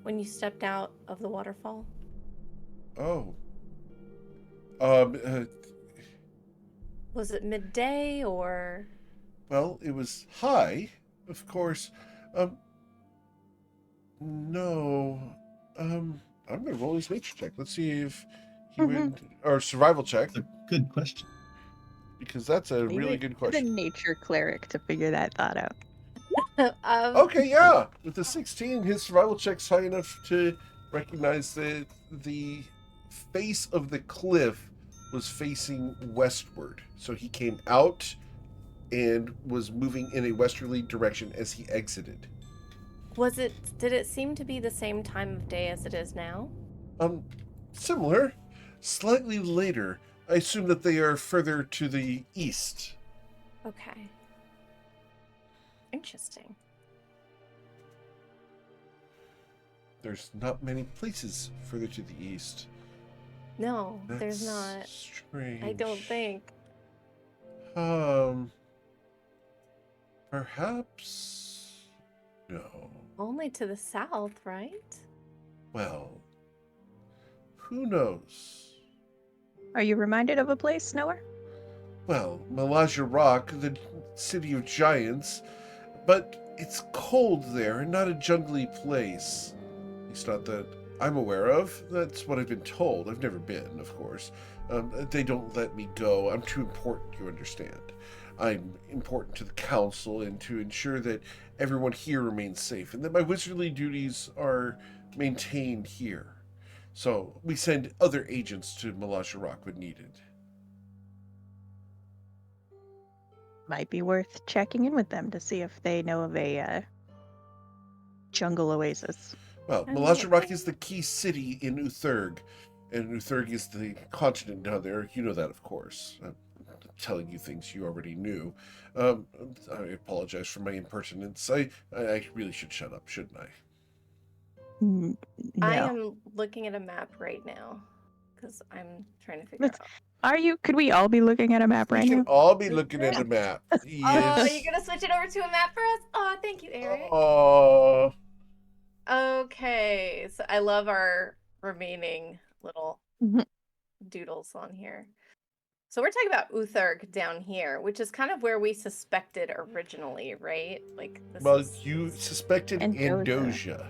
when you stepped out of the waterfall? Oh. Was it midday or? Well, it was high, of course. No. I'm gonna roll his nature check. Let's see if he would, or survival check, That's a good question. because that's a really good The question. nature cleric to figure that thought out. Okay, yeah. With the 16, his survival check's high enough to recognize that the face of the cliff was facing westward. So he came out and was moving in a westerly direction as he exited. Did it seem to be the same time of day as it is now? Similar. Slightly later. I assume that they are further to the east. Okay. Interesting. There's not many places further to the east. No, there's That's not. strange. I don't think. Perhaps. No. Only to the south, right? Well, who knows? Are you reminded of a place, Snower? Well, Malaja Rock, the city of giants, but it's cold there and not a jungly place. At least not that I'm aware of. That's what I've been told. I've never been, of course. They don't let me go. I'm too important, you understand. I'm important to the council and to ensure that everyone here remains safe and that my wizardly duties are maintained here. So we send other agents to Malaja Rock when needed. might be worth checking in with them to see if they know of a jungle oasis. Well, Malazharak is the key city in Utherg, and Utherg is the continent down there. You know that, of course. I'm telling you things you already knew. I apologize for my impertinence. I really should shut up, shouldn't I? No. I am looking at a map right now because I'm trying to figure Let's- out. Could we all be looking at a map We right can now? all be looking at a map. Oh, Yes. you're gonna switch it over to a map for us? Oh, thank you, Eric. Oh. Okay, so I love our remaining little Mhm. doodles on here. So we're talking about Utherg down here, which is kind of where we suspected originally, right? Like this Well, is you suspected Andoja. Andoja.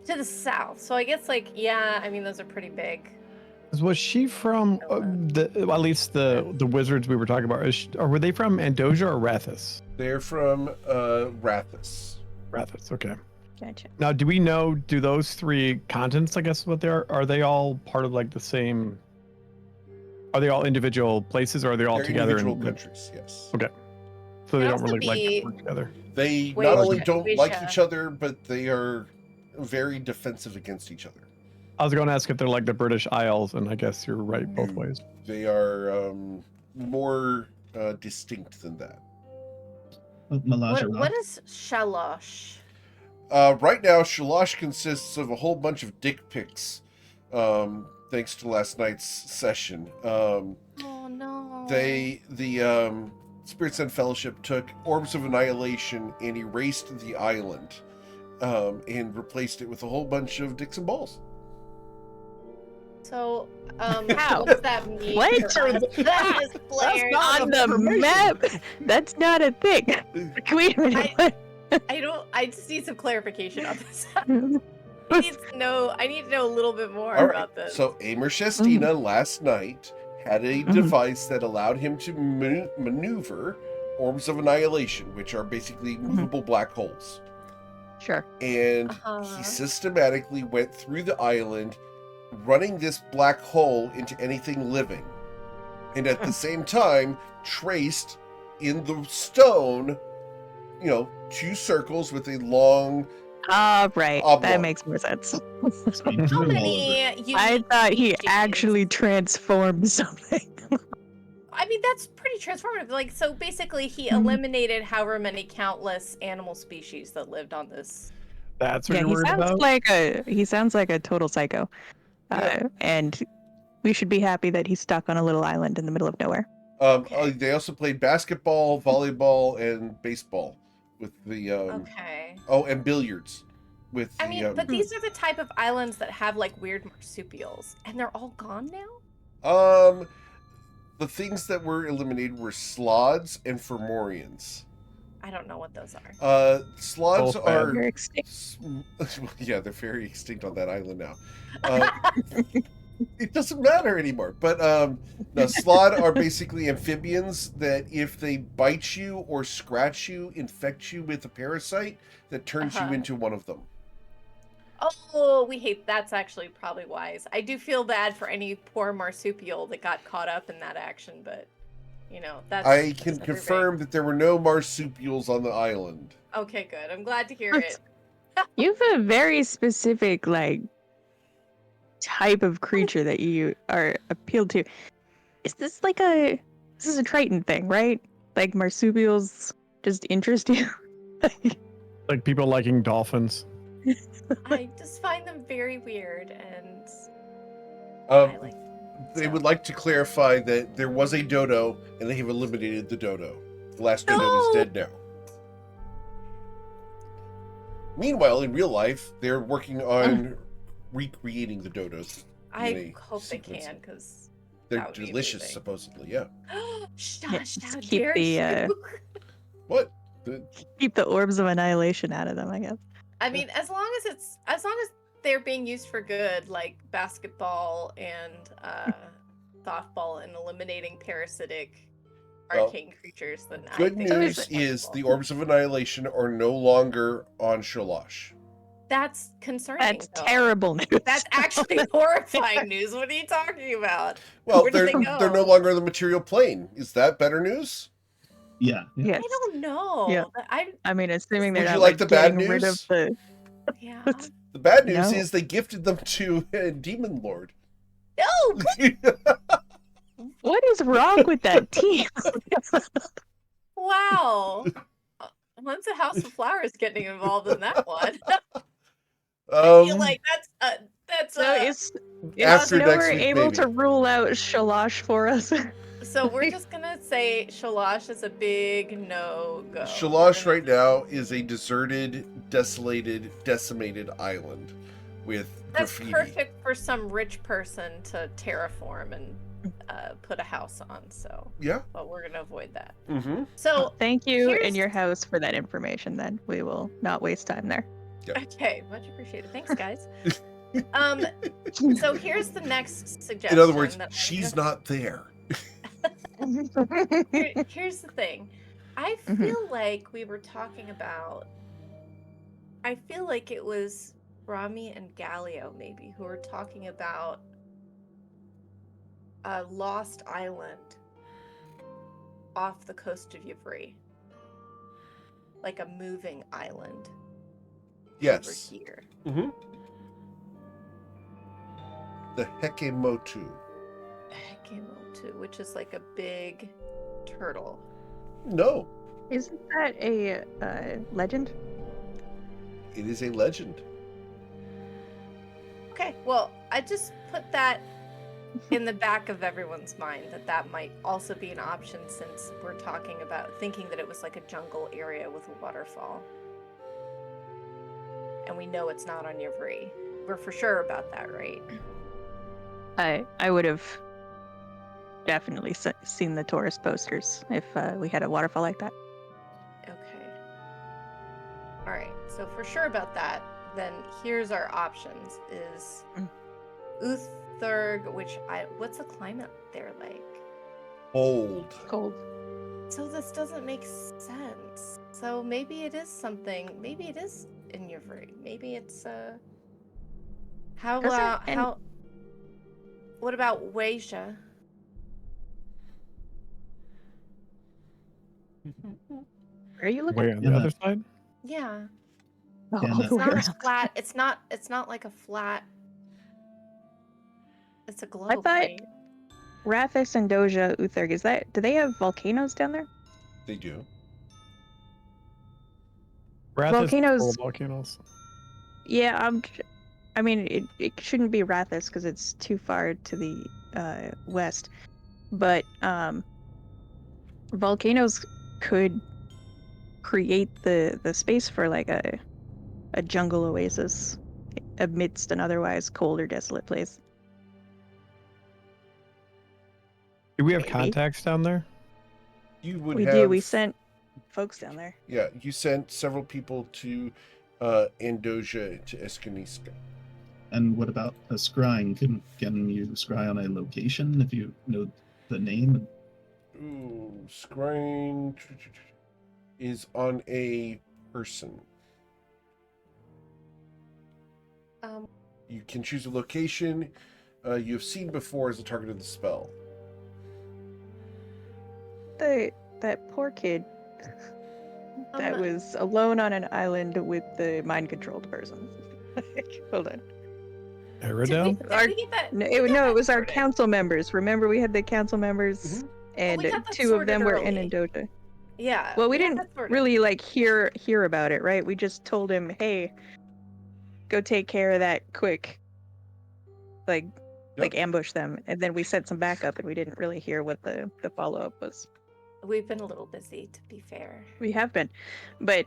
to the south. So I guess like yeah, I mean those are pretty big. Was she from at least the wizards we were talking about? Or were they from Andoja or Rathus? They're from Rathus. Rathus, okay. Gotcha. Now, do we know? Do those three continents, I guess, what they are? Are they all part of like the same? Are they all individual places, or are they all They're together? individual countries, yes. Okay. So they Could don't also really like be- to work together. They Wait, not only wait, don't wait, like yeah. each other, but they are very defensive against each other. I was going to ask if they're like the British Isles, and I guess you're right both ways. They are more distinct than that. Malazharak. What is Shalosh? Right now, Shalosh consists of a whole bunch of dick pics, thanks to last night's session. Oh no. The Spirits and Fellowship took Orbs of Annihilation and erased the island, and replaced it with a whole bunch of dicks and balls. So, How? what does that mean? What? for us? That is Blair. On the map? That's not a thing. Wait a minute. I just need some clarification on this. I need to know a little bit more All about right. this. So Amor Shestina last night had a device that allowed him to maneuver Orbs of Annihilation, which are basically movable black holes. Sure. And he systematically went through the island, running this black hole into anything living. And at the same time, traced in the stone, two circles with a long... Right. Oblong. That makes more sense. How many? I thought he species? actually transformed something. I mean, that's pretty transformative. Like, so basically, he eliminated however many countless animal species that lived on this. That's what Yeah, you're he worried sounds about? he sounds like a total psycho. Yeah. And we should be happy that he's stuck on a little island in the middle of nowhere. They also played basketball, volleyball, and baseball with the... Okay. Oh, and billiards. With I mean, but these are the type of islands that have like weird marsupials, and they're all gone now. The things that were eliminated were sloths and Fomorians. I don't know what those are. Sloths Both bad. are... They're extinct. Yeah, they're very extinct on that island now. It doesn't matter anymore. But no, sloth are basically amphibians that if they bite you or scratch you, infect you with a parasite that turns you into one of them. Oh, we hate. That's actually probably wise. I do feel bad for any poor marsupial that got caught up in that action, but that's. I can that's confirm that there were no marsupials on the island. Okay, good. I'm glad to hear it. You have a very specific type of creature that you are appealed to. Is this this is a Triton thing, right? Like marsupials just interest you? Like people liking dolphins. I just find them very weird, and Um, I like. They So- would like to clarify that there was a dodo, and they have eliminated the dodo. The last dodo is dead now. Meanwhile, in real life, they're working on recreating the dodos. I a hope they sequence. can, because They're That would be delicious, amazing. supposedly. Yeah. Shush! just How keep dare the, you? What? Keep the orbs of annihilation out of them, I guess. I mean, as long as they're being used for good, like basketball and softball, and eliminating parasitic Well, arcane creatures, then I Good think news it's is the wonderful. Orbs of Annihilation are no longer on Shalosh. That's concerning. That's though. terrible news. That's actually horrifying news. What are you talking about? Well, Where did they go? they're no longer in the material plane. Is that better news? Yeah. Yes. I don't know. Yeah. I I mean, assuming they're Would you not like the bad getting rid of news? the. yeah. The bad news No. is they gifted them to Demon Lord. No. What is wrong with that team? Wow. When's the House of Flowers getting involved in that one? I feel like that's So is After next Nowhere week, able maybe. to rule out Shalosh for us? so we're just gonna say Shalosh is a big no-go. Shalosh right now is a deserted, desolated, decimated island with That's graffiti. perfect for some rich person to terraform and put a house on. So Yeah. but we're gonna avoid that. Mm-hmm. So Thank you here's- and your house for that information. Then we will not waste time there. okay, much appreciated. Thanks, guys. So here's the next suggestion. In other words, that I'm she's gonna- not there. Here's the thing. I Mhm. feel like we were talking about. I feel like it was Rami and Galio, maybe, who were talking about a lost island off the coast of Yvri. Like a moving island. Yes. Over here. Mm-hmm. The Hekemotu. Hekemotu, which is like a big turtle. No, Isn't that a legend? it is a legend. Okay, well, I just put that in the back of everyone's mind that might also be an option since we're talking about thinking that it was like a jungle area with a waterfall. And we know it's not on Yvri. We're for sure about that, right? I would have definitely seen the tourist posters if we had a waterfall like that. Okay. All right. So for sure about that, then here's our options: is Uthurg, what's the climate there like? Old. Cold. So this doesn't make sense. So maybe it is something. Maybe it is in Yvri. Maybe it's how Doesn't how. What about Weija? Where are you looking? Way on Yeah, the that- other side. Yeah. Oh, Yeah, all that- the It's way not around. flat. It's not like a flat. It's a globe. I thought right? Rathis and Doja Uthurg, do they have volcanoes down there? They do. Wrath Volcanoes- is full of volcanoes. Yeah, I mean, it shouldn't be Rathis because it's too far to the west. But volcanoes could create the space for like a jungle oasis amidst an otherwise cold or desolate place. Do we have Maybe. contacts down there? You would We have. do. We sent folks down there. Yeah, you sent several people to Andoja to Eskaniska. And what about a scrying? Can you scry on a location if you know the name? Ooh, scrying is on a person. You can choose a location you have seen before as the target of the spell. That poor kid that was alone on an island with the mind-controlled person. Hold on. Aerodel? Did we get that? No, we got it that was our sorted. council members. Remember, we had the council members, Mhm. and we got that two of them were sorted in early. Andoja. Yeah. Well, we got didn't that sorted. really like hear about it, right? We just told him, "Hey, go take care of that quick." Like ambush them, and then we sent some backup, and we didn't really hear what the follow up was. We've been a little busy, to be fair. We have been, but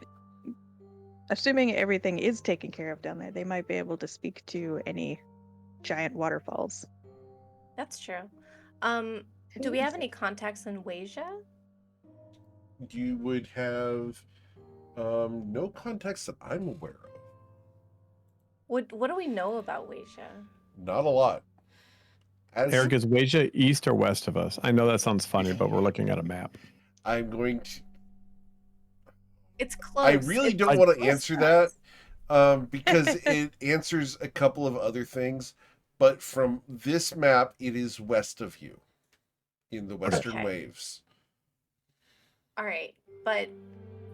assuming everything is taken care of down there, they might be able to speak to any giant waterfalls. That's true. Do we have any contacts in Weija? You would have no contacts that I'm aware of. What do we know about Weija? Not a lot. As Eric, is Weija east or west of us? I know that sounds funny, but we're looking at a map. I'm going to. It's close. I really It's don't want to close answer to that. us. because it answers a couple of other things. But from this map, it is west of you, in the Western Okay. Waves. All right, but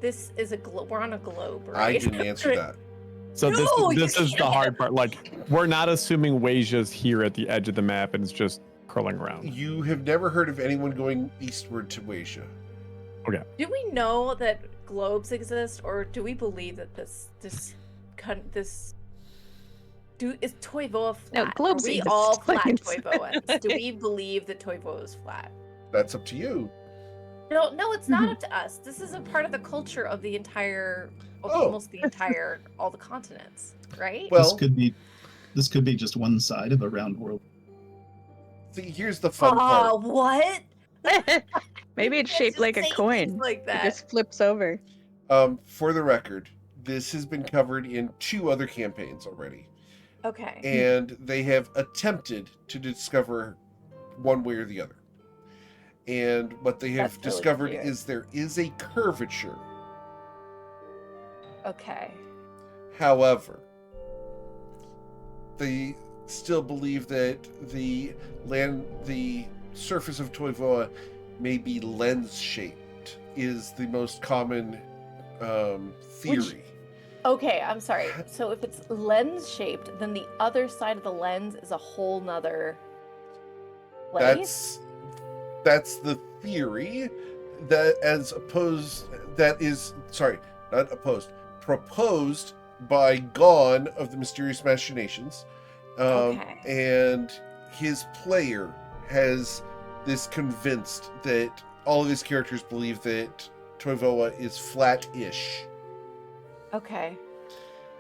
this is a globe. We're on a globe, I right? didn't answer that. So No, you this is the can't. hard part. Like, we're not assuming Wasia's here at the edge of the map and it's just curling around. You have never heard of anyone going eastward to Wasia. Do we know that globes exist, or do we believe that is Toivoa flat? No, globes Are we exist. all flat Toivoans? Do we believe that Toivoa is flat? That's up to you. No, it's not up to us. This is a part of the culture of the entire, Oh. almost the entire, all the continents, right? Well, This could be just one side of a round world. see, here's the fun part. What? Maybe it's You can't shaped just like a say coin. things like It that. just flips over. For the record, this has been covered in 2 other campaigns already, Okay. and they have attempted to discover one way or the other. And what they have That's really discovered cute. is there is a curvature. Okay. However, they still believe that the surface of Toivoa may be lens-shaped, is the most common theory. Okay, I'm sorry. So if it's lens shaped, then the other side of the lens is a whole nother place? That's the theory proposed by Gon of the Mysterious Machinations. Okay. And his player has this convinced that all of his characters believe that Toivoa is flat-ish. Okay.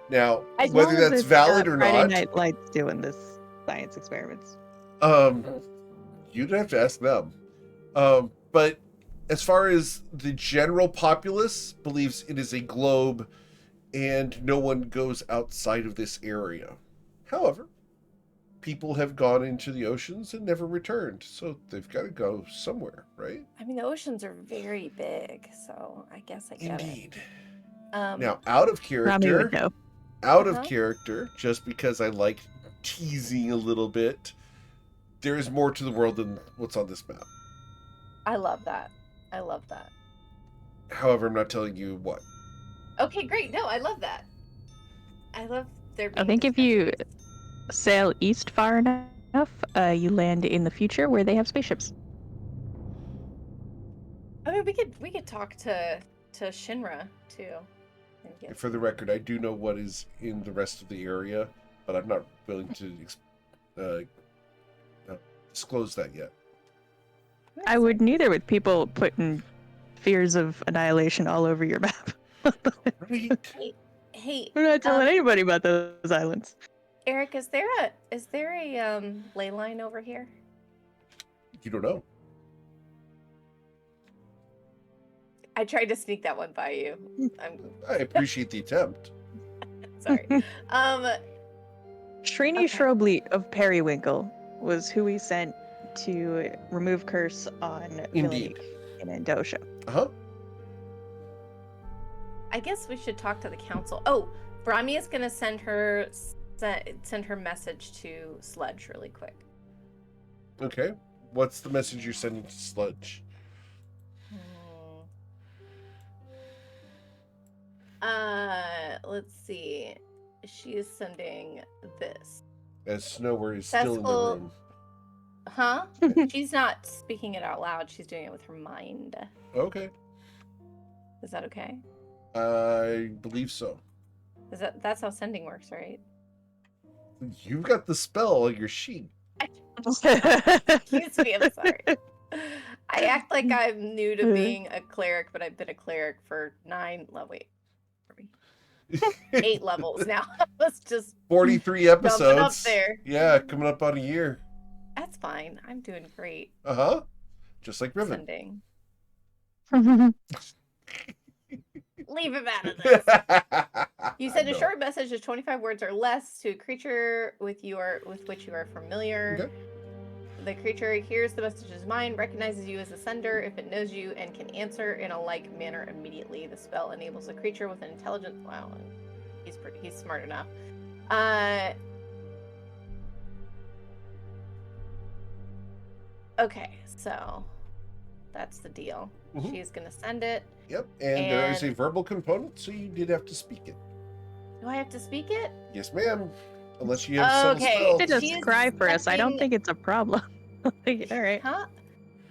Now, As whether long as that's it's, valid or Friday not, Night Lights doing this science experiments. you'd have to ask them. But as far as the general populace believes it is a globe and no one goes outside of this area. However, people have gone into the oceans and never returned, so they've got to go somewhere, right? I mean, the oceans are very big, so I guess I get Indeed. it. Now, out of Rami would character, know. just because I like teasing a little bit, there is more to the world than what's on this map. I love that. I love that. However, I'm not telling you what. Okay, great. No, I love that. I love there being I think if you discussions. sail east far enough, you land in the future where they have spaceships. I mean, we could talk to Shinra too. And get- For the record, I do know what is in the rest of the area, but I'm not willing to disclose that yet. I would neither with people putting fears of annihilation all over your map. Right? Hey, We're not telling anybody about those islands. Eric, is there a ley line over here? You don't know. I tried to sneak that one by you. I'm I appreciate the attempt. sorry. Srini Okay. Shrobleet of Periwinkle was who we sent to remove curse on Indeed. Villanique in Andosha. Uh-huh. I guess we should talk to the council. Oh, Brahmi is gonna send her message to Sludge really quick. Okay. What's the message you're sending to Sludge? Let's see. She is sending this. As Snowbird is That's still in the cool. room. Huh? She's not speaking it out loud. She's doing it with her mind. Okay. Is that okay? I believe so. That's how sending works, right? You've got the spell on your sheet. Excuse me, I'm sorry. I act like I'm new to being a cleric, but I've been a cleric for 8 levels now. Let's just 43 jump episodes. it up there. Yeah, coming up on a year. That's fine. I'm doing great. Uh-huh. Just like Riven. Sending. Leave him out of this. You send a No. short message of 25 words or less to a creature with which you are familiar. Okay. The creature hears the message's mind, recognizes you as the sender if it knows you, and can answer in a like manner immediately. The spell enables the creature with an intelligence. Wow. He's smart enough. Okay, so that's the deal. Mhm. She's gonna send it. Yep, and there is a And- verbal component, so you did have to speak it. Do I have to speak it? Yes, ma'am. Unless you have some Okay. spell. To just She's cry for us. I don't sending- think it's a problem. Like, all right. Huh?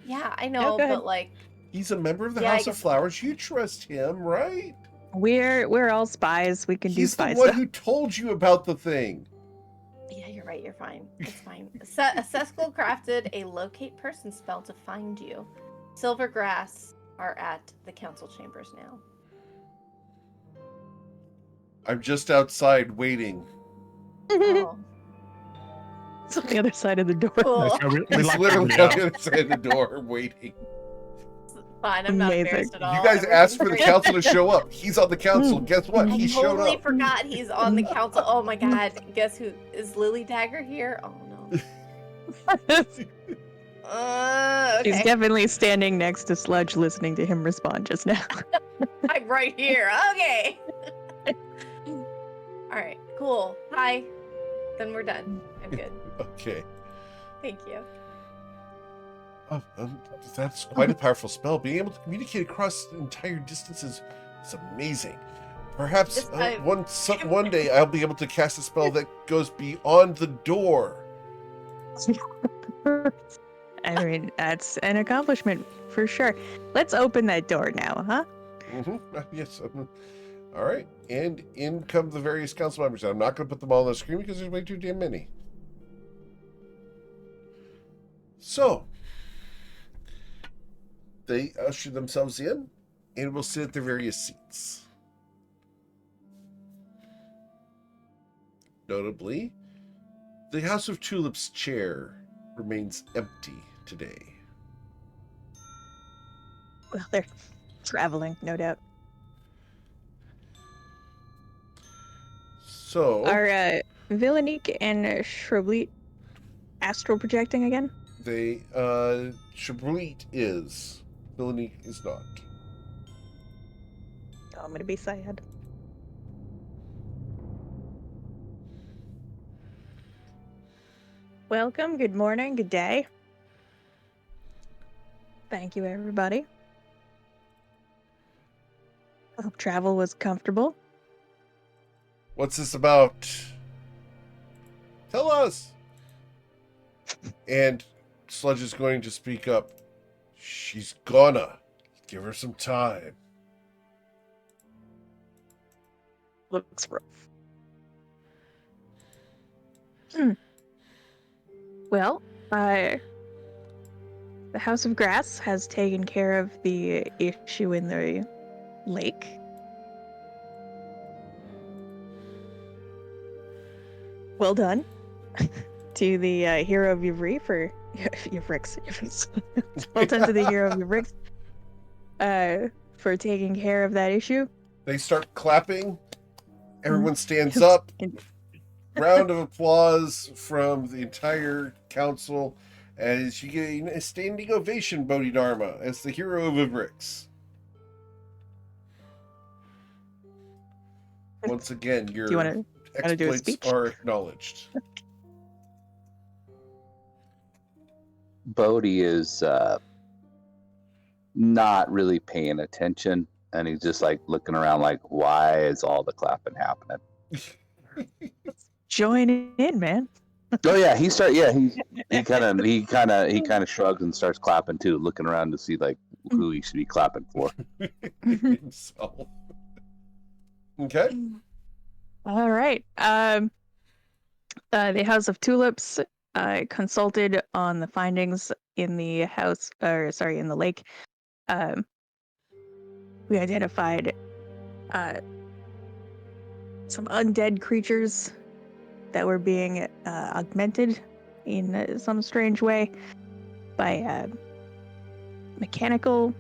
Yeah, I No, know, go ahead. but like, He's a member of the Yeah, I House of guess- Flowers. You trust him, right? We're all spies. We can do He's the spy one stuff. who told you about the thing. yeah, you're right. You're fine. It's fine. Seskel crafted a locate person spell to find you. Silvergrass are at the council chambers now. I'm just outside waiting. Oh, It's on the other side of the door. cool. So we He's locked literally everybody on out. the other side of the door waiting. Fine. I'm not Amazing. embarrassed at all. You guys asked for the Everything's great. council to show up. He's on the council. Guess what? I He showed totally up. forgot he's on the council. Oh my god. Guess who is Lily Dagger here? Oh no. She's Okay. definitely standing next to Sludge listening to him respond just now. I'm right here. Okay. All right. Cool. Hi. Then we're done. I'm good. Okay. Thank you. Oh, that's quite a powerful spell. Being able to communicate across entire distances is amazing. Perhaps This- one day I'll be able to cast a spell that goes beyond the door. I mean, that's an accomplishment for sure. Let's open that door now, huh? Yes. All right. And in come the various council members. I'm not going to put them all on the screen because there's way too damn many. So, they usher themselves in and will sit at their various seats. Notably, the House of Tulips chair remains empty today. Well, they're traveling, no doubt. So, Are Villanique and Shrubleet astral projecting again? they, Chablit is. Villanique is not. Oh, I'm gonna be sad. Welcome, good morning, good day. Thank you, everybody. I hope travel was comfortable. What's this about? Tell us! And Sludge is going to speak up. She's gonna. Give her some time. Looks rough. Well, the House of Grass has taken care of the issue in the lake. Well done to the hero of Yvri for Yvrix. Well done to the hero of Yvrix for taking care of that issue. They start clapping. Everyone stands up. Round of applause from the entire council as you get a standing ovation, Bodhidharma, as the hero of Ivrix. Once again, your Do you want to do a exploits speech? are acknowledged. Bodhi is not really paying attention, and he's just like looking around, like, why is all the clapping happening? join in, man? Oh yeah, he kind of shrugs and starts clapping too, looking around to see like who he should be clapping for. Himself. Okay. All right. The House of Tulips consulted on the findings in the in the lake. We identified some undead creatures that were being augmented in some strange way by mechanical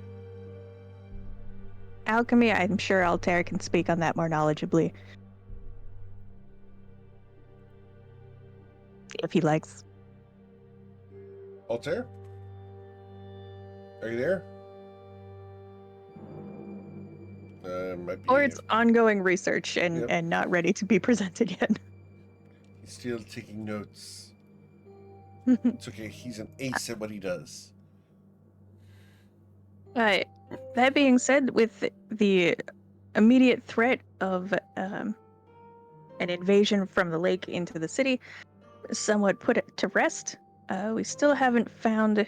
alchemy. I'm sure Altair can speak on that more knowledgeably if he likes. Altair? Are you there? Might be. Or it's ongoing research and, Yep. and not ready to be presented yet. He's still taking notes. It's okay. He's an ace at what he does. That being said, with the immediate threat of an invasion from the lake into the city somewhat put it to rest, we still haven't found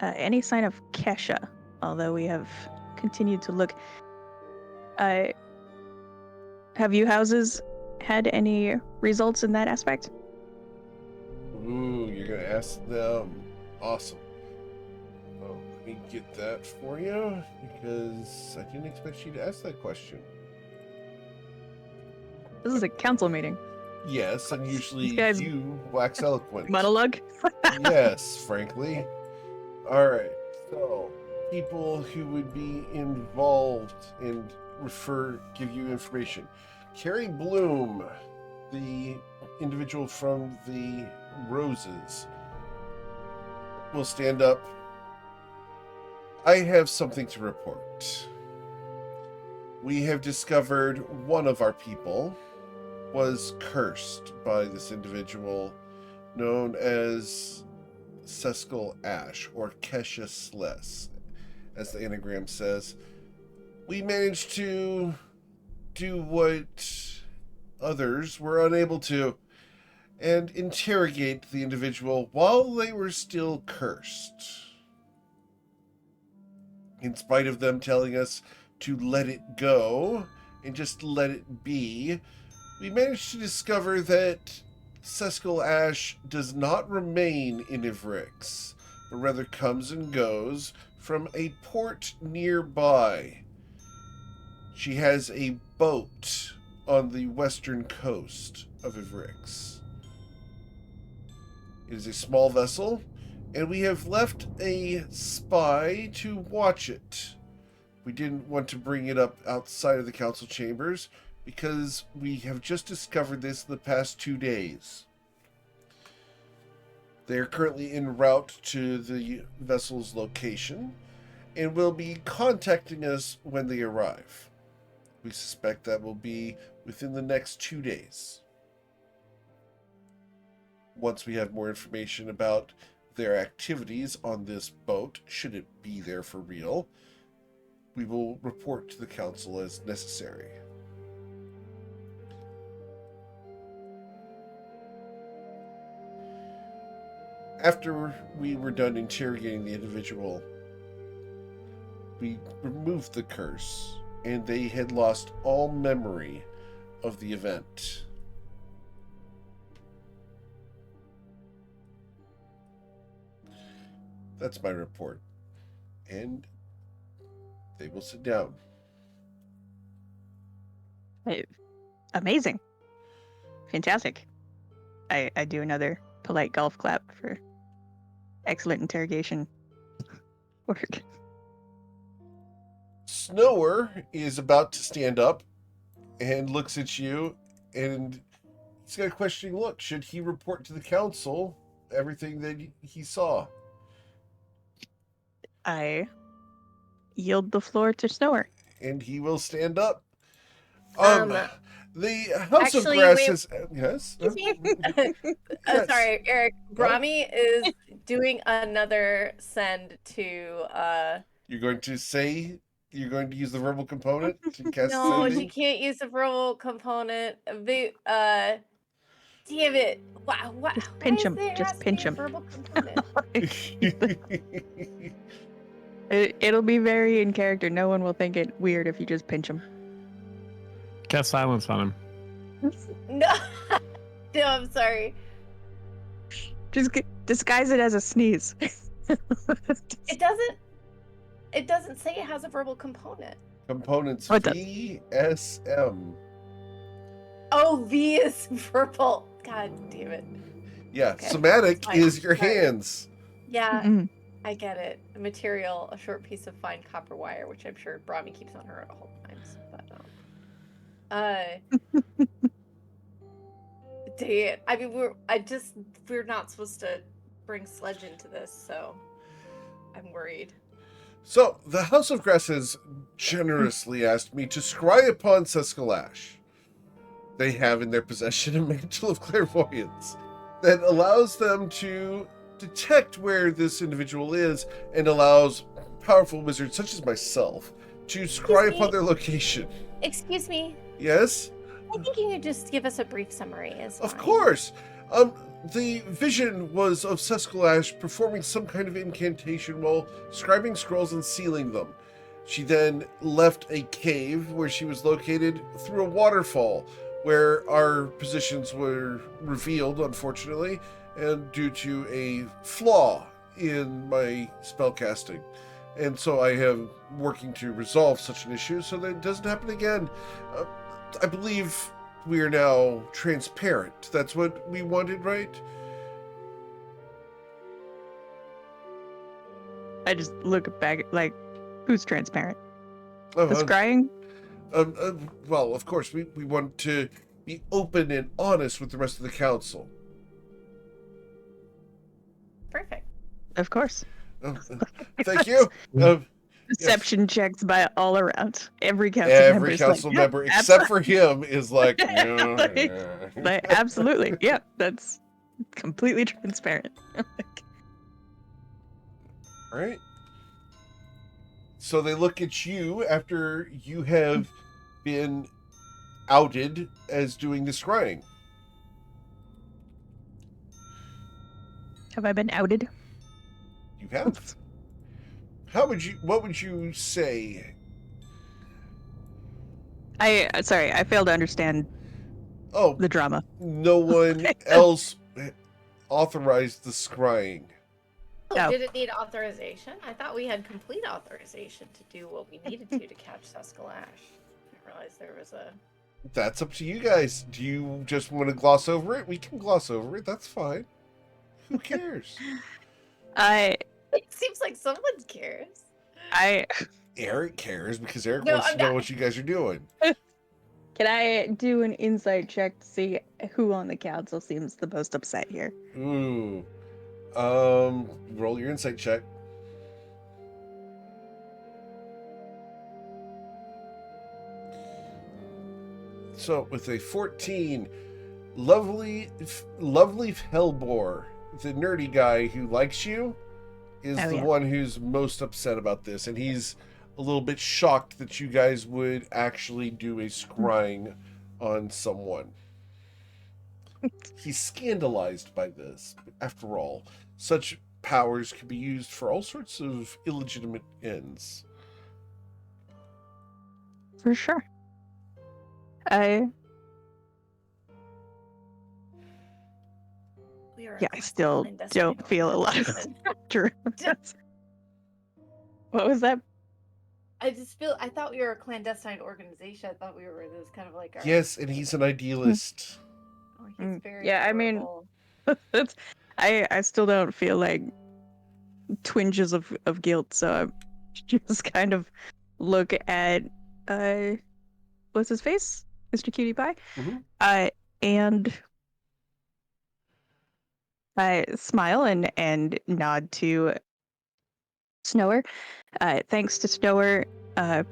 any sign of Kesha, although we have continued to look. Have you houses had any results in that aspect? Ooh, you're gonna ask them. Awesome. Well, let me get that for you because I didn't expect you to ask that question. This is a council meeting. Yes, and usually These guys- you wax eloquent. Monologue? Yes, frankly. Alright, so people who would be involved and give you information. Carrie Bloom, the individual from the Roses, will stand up. I have something to report. We have discovered one of our people was cursed by this individual known as Seskel Ash, or Kesha Sless, as the anagram says. We managed to do what others were unable to, and interrogate the individual while they were still cursed. In spite of them telling us to let it go and just let it be, we managed to discover that Seskel Ash does not remain in Ivrix, but rather comes and goes from a port nearby. She has a boat on the western coast of Ivrix. It is a small vessel, and we have left a spy to watch it. We didn't want to bring it up outside of the council chambers because we have just discovered this in the past 2 days. They are currently en route to the vessel's location and will be contacting us when they arrive. We suspect that will be within the next 2 days. Once we have more information about their activities on this boat, should it be there for real, we will report to the council as necessary. After we were done interrogating the individual, we removed the curse, and they had lost all memory of the event. That's my report. And they will sit down. Amazing. Fantastic. I do another polite golf clap for excellent interrogation work. Snower is about to stand up and looks at you, and he's got a questioning look. Should he report to the council everything that he saw? I yield the floor to Snower. And he will stand up. The House actually, of Grass wait. is... Yes? Yes. Sorry, Eric. Brahmi is doing another send to... You're going to say... You're going to use the verbal component to cast No, sending? she can't use the verbal component. Damn it. Wow. Just pinch him. Just pinch him. Verbal component. It'll be very in character. No one will think it weird if you just pinch him. Cast silence on him. No. No, I'm sorry. Just disguise it as a sneeze. It doesn't say it has a verbal component. Components What does? VSM. Oh, V is verbal. God damn it. Yeah, Okay. somatic Fine. is your Sorry. hands. Yeah, Mm-mm. I get it. Material, a short piece of fine copper wire, which I'm sure Brahmi keeps on her at all times. But dang it. I mean, we're not supposed to bring Sledge into this, so I'm worried. So, the House of Grass has generously asked me to scry upon Seskalash. They have in their possession a mantle of clairvoyance that allows them to detect where this individual is and allows powerful wizards such as myself to scry upon their location. Excuse me. Yes? I think you could just give us a brief summary. Of course. The vision was of Seskalash performing some kind of incantation while scribing scrolls and sealing them. She then left a cave where she was located through a waterfall where our positions were revealed, unfortunately, and due to a flaw in my spellcasting. And so I am working to resolve such an issue so that it doesn't happen again. I believe we are now transparent. That's what we wanted, right? I just look back like, who's transparent? Oh, The scrying? well, of course, we want to be open and honest with the rest of the council. Perfect. Of course. Thank you. Deception checks by all around. Every council member. Every council member, except for him, is like, like, absolutely. Yeah, that's completely transparent. All right. So they look at you after you have been outed as doing the scrying. Have I been outed? You have. What would you say? Sorry, I failed to understand Oh, the drama. no one else authorized the scrying. Oh, did it need authorization? I thought we had complete authorization to do what we needed to catch Seskalash. I didn't realize there was a... That's up to you guys. Do you just want to gloss over it? We can gloss over it. That's fine. Who cares? It seems like someone cares. Eric cares because Eric wants to know what you guys are doing. Can I do an insight check to see who on the council seems the most upset here? Ooh. Roll your insight check. So with a 14, lovely Hellbore, the nerdy guy who likes you, is the one who's most upset about this, and he's a little bit shocked that you guys would actually do a scrying on someone. He's scandalized by this. After all, such powers can be used for all sorts of illegitimate ends. For sure. I still don't feel a lot of true. What was that? I thought we were a clandestine organization. I thought we were this kind of like our... Yes, and he's an idealist. Oh, he's very I mean, I still don't feel like twinges of guilt, so I just kind of look at what's his face? Mr. Cutie Pie? Mm-hmm. And I smile and nod to Snower. Thanks to Snower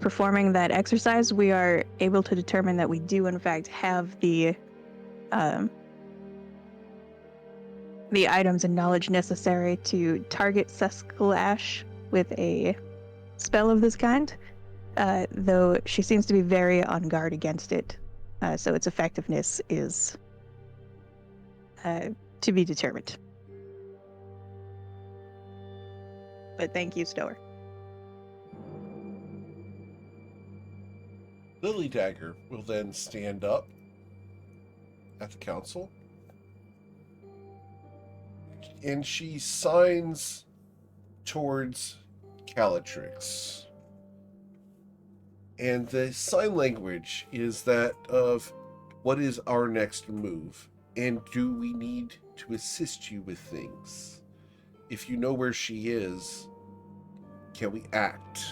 performing that exercise, we are able to determine that we do in fact have the items and knowledge necessary to target Seskalash with a spell of this kind, though she seems to be very on guard against it, so its effectiveness is to be determined. But thank you, Stower. Lily Dagger will then stand up at the council, and she signs towards Calatrix. And the sign language is that of what is our next move, and do we need to assist you with things? If you know where she is, can we act?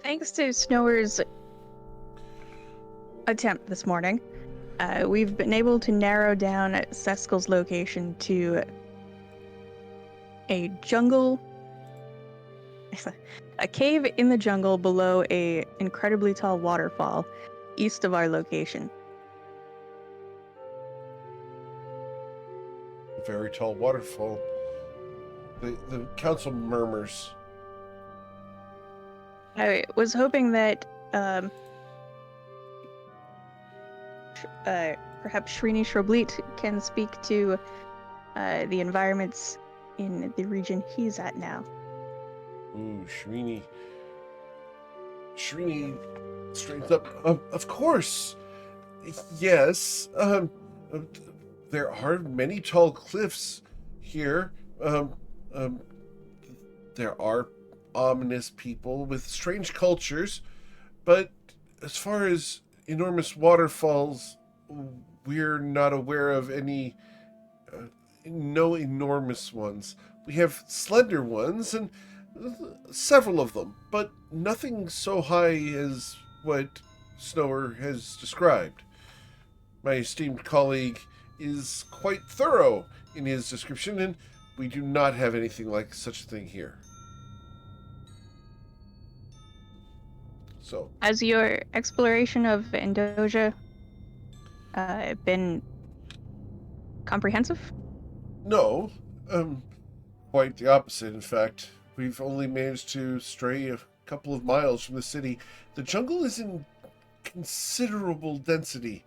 Thanks to Snower's attempt this morning, we've been able to narrow down Seskel's location to a jungle, a cave in the jungle below a incredibly tall waterfall east of our location. Very tall waterfall. The council murmurs. I was hoping that perhaps Shrini Shroblit can speak to the environments in the region he's at now. Ooh, Shrini. Shrini straightens up. Of course. Yes. There are many tall cliffs here. There are ominous people with strange cultures, but as far as enormous waterfalls, we're not aware of any. No enormous ones. We have slender ones and several of them, but nothing so high as what Snower has described. My esteemed colleague is quite thorough in his description, and we do not have anything like such a thing here. So, Has your exploration of Endoja been comprehensive? no, quite the opposite, in fact. We've only managed to stray a couple of miles from the city. The jungle is in considerable density,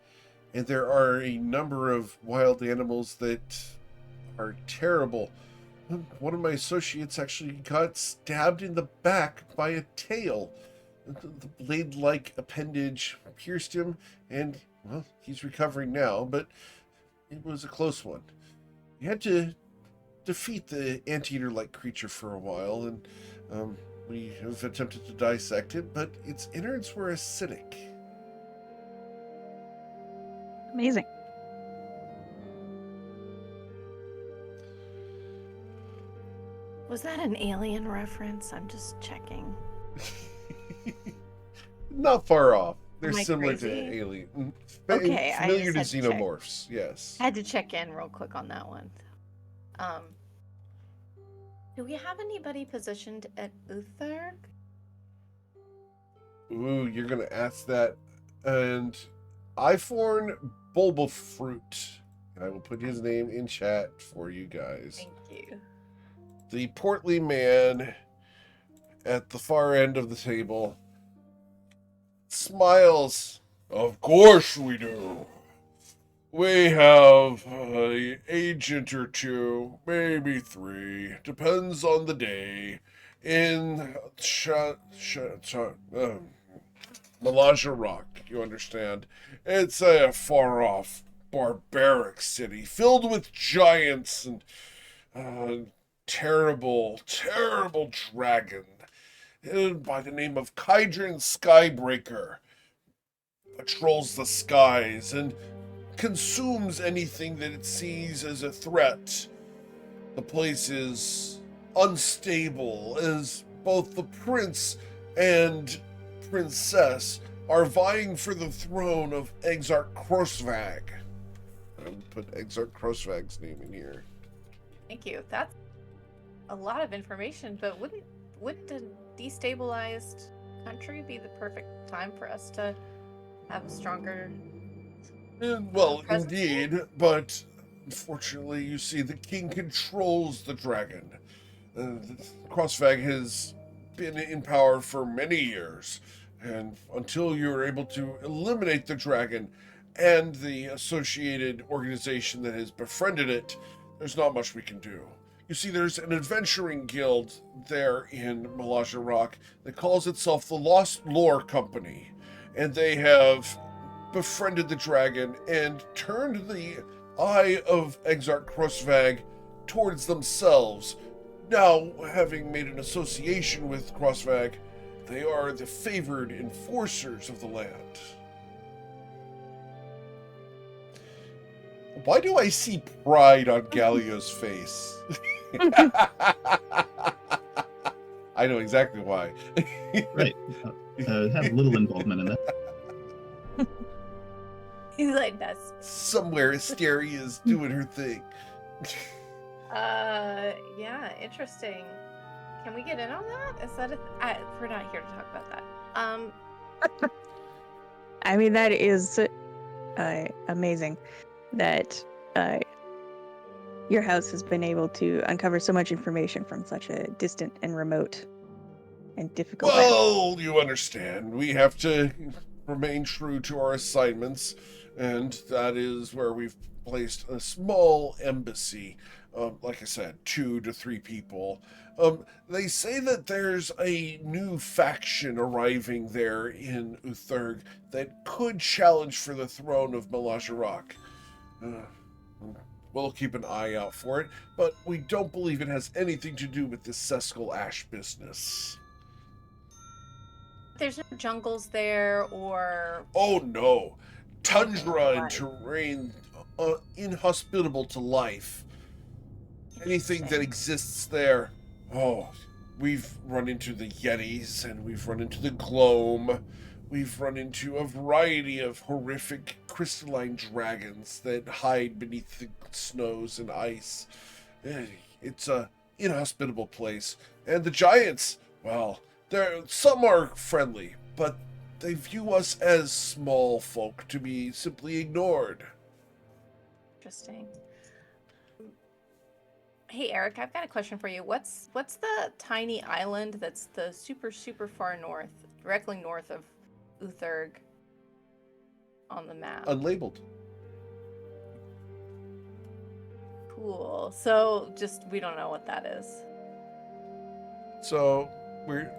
and there are a number of wild animals that are terrible. One of my associates actually got stabbed in the back by a tail. The blade-like appendage pierced him, and, well, he's recovering now, but it was a close one. We had to defeat the anteater-like creature for a while, and we have attempted to dissect it, but its innards were acidic. Amazing. Was that an alien reference? I'm just checking. Not far off. They're Am I similar crazy? to alien. Okay, I familiar to just had to check. xenomorphs, yes. Had to check in real quick on that one. Do we have anybody positioned at Utherg? Ooh, you're gonna ask that. And Iforn Bulbafruit. And I will put his name in chat for you guys. Thank you. The portly man at the far end of the table smiles. Of course we do. We have an agent or two, maybe 3, depends on the day, in Malaja Rock, you understand. It's a far-off, barbaric city filled with giants and terrible, terrible dragon by the name of Kydron Skybreaker. Patrols the skies and consumes anything that it sees as a threat. The place is unstable as both the prince and princess are vying for the throne of Exarch Crossvag. I would put Exarch Crossvag's name in here. Thank you. That's a lot of information, but wouldn't a destabilized country be the perfect time for us to have a stronger Well, presence here? indeed, but unfortunately, you see, the king controls the dragon. Crossvag has been in power for many years, and until you're able to eliminate the dragon and the associated organization that has befriended it, there's not much we can do. You see, there's an adventuring guild there in Malaja Rock that calls itself the Lost Lore Company, and they have befriended the dragon and turned the eye of Exarch Crossvag towards themselves. Now, having made an association with Crossvag, they are the favored enforcers of the land. Why do I see pride on Galio's face? I know exactly why. Right. Have little involvement in that. He's like, that's Somewhere Asteria is doing her thing. Yeah, interesting. Can we get in on that? Is that we're not here to talk about that. I mean, that is amazing that your house has been able to uncover so much information from such a distant and remote and difficult land. Well, you understand. We have to remain true to our assignments, and that is where we've placed a small embassy. Like I said, 2 to 3 people. They say that there's a new faction arriving there in Utherg that could challenge for the throne of Malajarak. We'll keep an eye out for it, but we don't believe it has anything to do with this Sescal Ash business. There's no jungles there or. Oh no, tundra and Right. terrain inhospitable to life. Anything that exists there. Oh, we've run into the Yetis and we've run into the Gloam. We've run into a variety of horrific crystalline dragons that hide beneath the snows and ice. It's a inhospitable place. And the giants, well, some are friendly, but they view us as small folk to be simply ignored. Interesting. Hey Eric, I've got a question for you. What's the tiny island that's the super far north, directly north of Utherg on the map? Unlabeled. Cool. So just we don't know what that is. So we're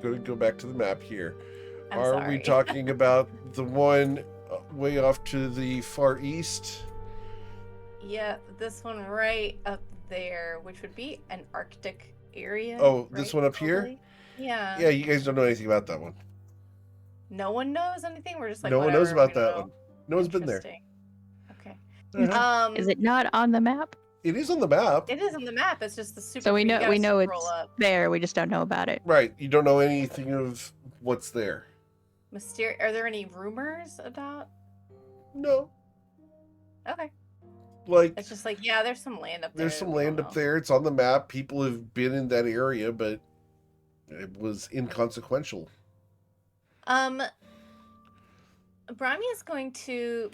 going to go back to the map here. I'm Are sorry. we talking about the one way off to the far east? Yeah, this one right up there, which would be an Arctic area. Oh, this right? one up here? Probably? Yeah. Yeah, you guys don't know anything about that one. No one knows anything. We're just like No one knows whatever, about we don't that know. one. No one's been there. Interesting. Okay. Uh-huh. Is it not on the map? It is on the map. It is on the map. It's just the super. So we you know gotta scroll it's up. there. We just don't know about it. Right. You don't know anything of what's there. Are there any rumors about? No. Okay. Like, It's just like, yeah, there's some land up there. there's some we don't land up know. there. It's on the map. People have been in that area, but it was inconsequential. Brahmi is going to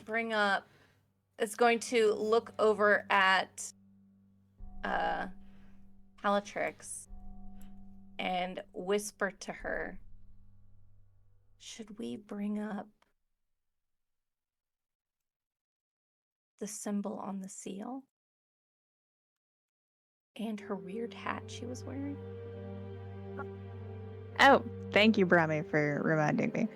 going to look over at Halatrix and whisper to her, should we bring up the symbol on the seal and her weird hat she was wearing? Oh, thank you, Brahmi, for reminding me.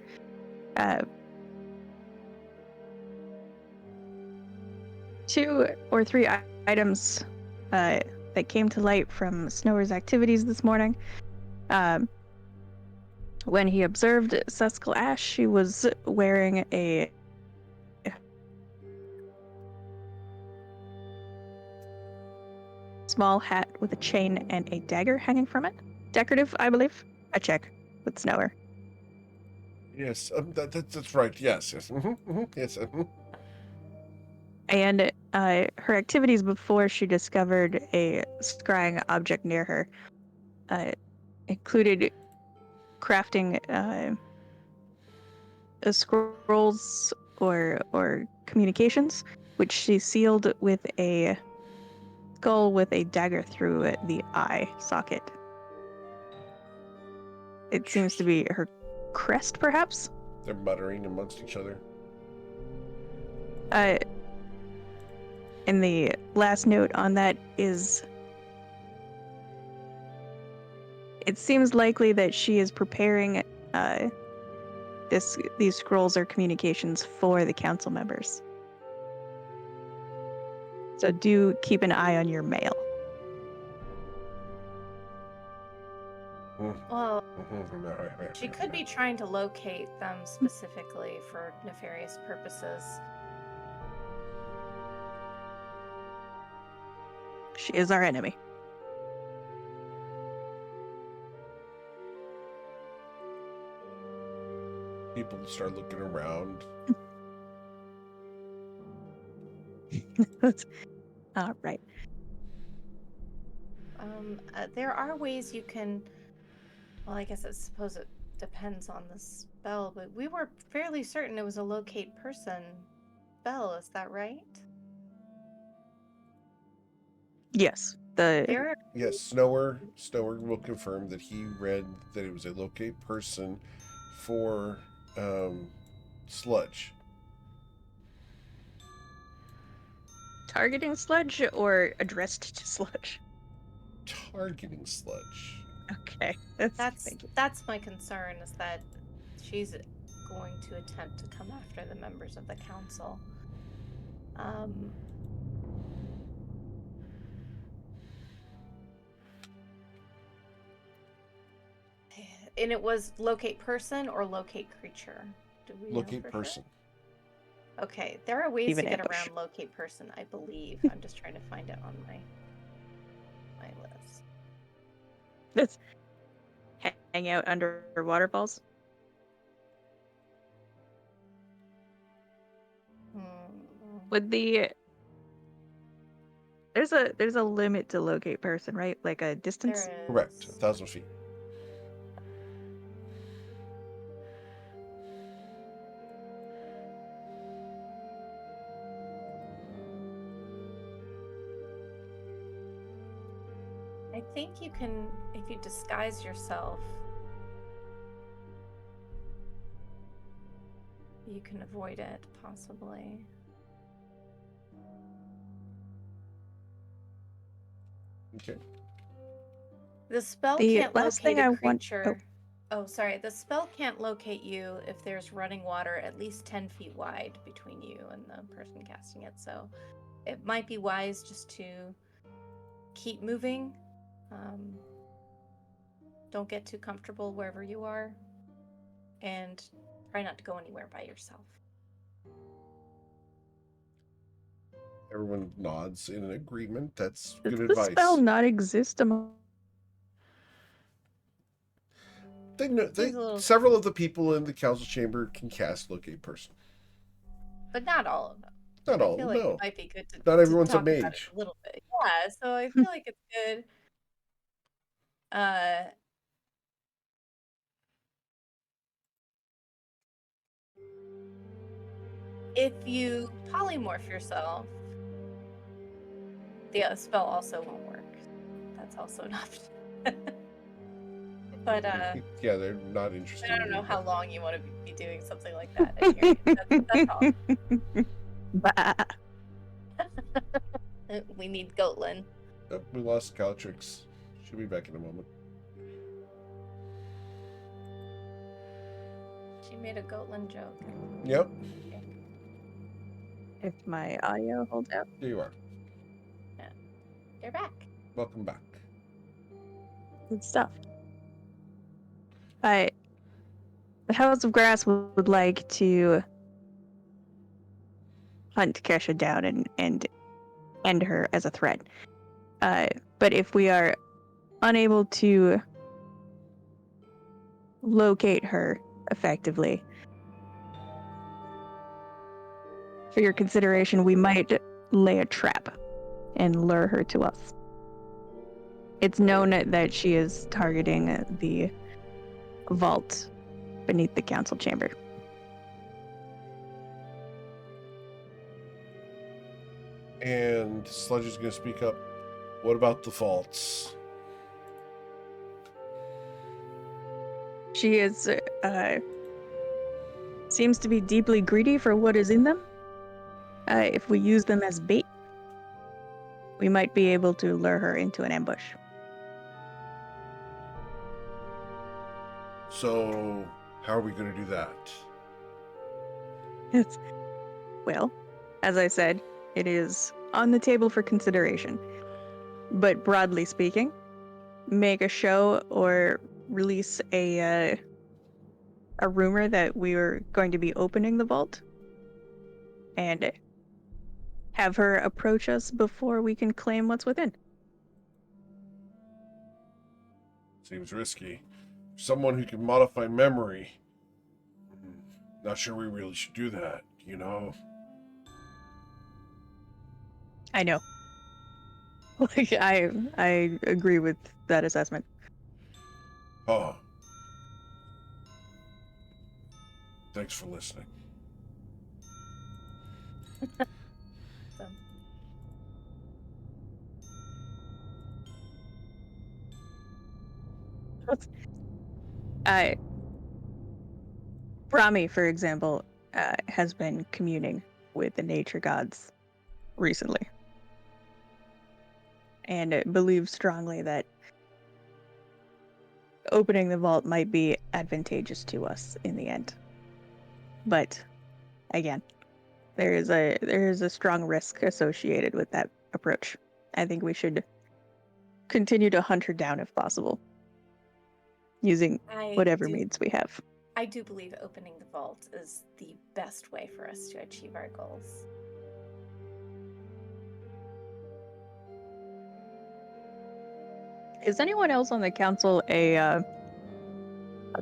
2 or 3 items that came to light from Snower's activities this morning. When he observed Sescal Ash, she was wearing a small hat with a chain and a dagger hanging from it. Decorative, I believe. I check with Snower. Yes, that's right. Yes. Yes. And her activities before she discovered a scrying object near her included crafting scrolls or communications, which she sealed with a skull with a dagger through the eye socket. It seems to be her crest, perhaps? They're muttering amongst each other. And the last note on that is, it seems likely that she is preparing these scrolls or communications for the council members. So do keep an eye on your mail. Well, she could be trying to locate them specifically for nefarious purposes. She is our enemy. People start looking around. All right. There are ways you can. Well, I guess I suppose it depends on the spell, but we were fairly certain it was a locate person spell. Is that right? Yes. The There are. Yes, Snower will confirm that he read that it was a locate person for sludge. targeting sludge or addressed to sludge? Targeting sludge. Okay. Thank you. That's my concern, is that she's going to attempt to come after the members of the council. And it was locate person or locate creature? Do we know Locate for person. Sure? Okay, there are ways Even to get ambush. around locate person, I believe. I'm just trying to find it on my list. Let's hang out under waterfalls. Would the there's a limit to locate person, right? Like a distance? There is. Correct. 1,000 feet. I think you can, if you disguise yourself, you can avoid it, possibly. Okay. The spell The can't last locate thing a I want- creature. Oh, sorry. The spell can't locate you if there's running water at least 10 feet wide between you and the person casting it. So it might be wise just to keep moving. Don't get too comfortable wherever you are. And try not to go anywhere by yourself. Everyone nods in agreement. That's Does good the advice. spell not exist among? Several of the people in the council chamber can cast locate person. But not all of them. Not I all, feel like no. it might be good to, Not to everyone's a talk about it mage. a little bit. Yeah, so I feel like it's good. If you polymorph yourself, the spell also won't work. That's also an option. But Yeah, they're not interested. I don't know in how that. long you want to be doing something like that. Anyway, that's all. Bah. We need Goatlin. Oh, we lost Caltrix. She'll be back in a moment. She made a Goatlin joke. Yep, If my audio holds out. there you are. You're back. Welcome back. Good stuff. The House of Grass would like to hunt Kesha down and end her as a threat. But if we are unable to locate her effectively, for your consideration, we might lay a trap and lure her to us. It's known that she is targeting the vault beneath the council chamber. And Sludge is going to speak up. What about the vaults? She is seems to be deeply greedy for what is in them. If we use them as bait, we might be able to lure her into an ambush. So, how are we going to do that? Well, as I said, it is on the table for consideration. But broadly speaking, make a show or release a rumor that we were going to be opening the vault and have her approach us before we can claim what's within. Seems risky. Someone who can modify memory. Not sure we really should do that, you know? I know. Like I agree with that assessment. Oh. Thanks for listening. So, Brahmi, for example, has been communing with the nature gods recently, and believes strongly that opening the vault might be advantageous to us in the end. But again, there is a strong risk associated with that approach. I think we should continue to hunt her down if possible, using whatever means we have. I do believe opening the vault is the best way for us to achieve our goals. Is anyone else on the council a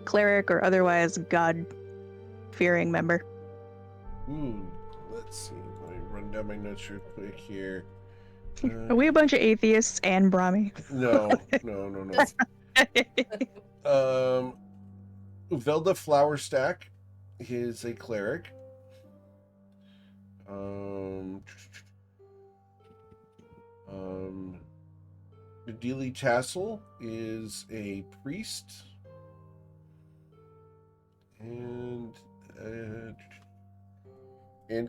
cleric or otherwise God-fearing member? Let's see. Let me run down my notes real quick here. Are we a bunch of atheists and Brahmi? No. Uvelda Flowerstack is a cleric. Nadili Tassel is a priest. And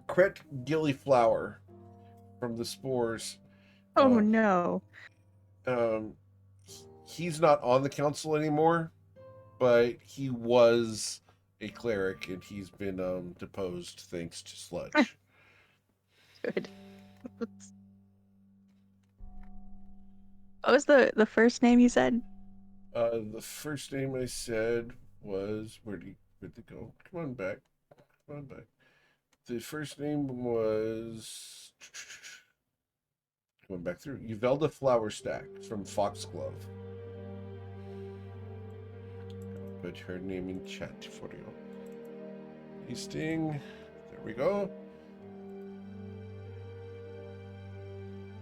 Cret Gillyflower from the Spores. Oh no. He's not on the council anymore, but he was a cleric and he's been deposed thanks to sludge. Good. What was the first name you said? The first name I said was where'd they go? Come on back. The first name was going back through. Uvelda Flowerstack from Foxglove. I'll put her name in chat for you. Pasting. There we go.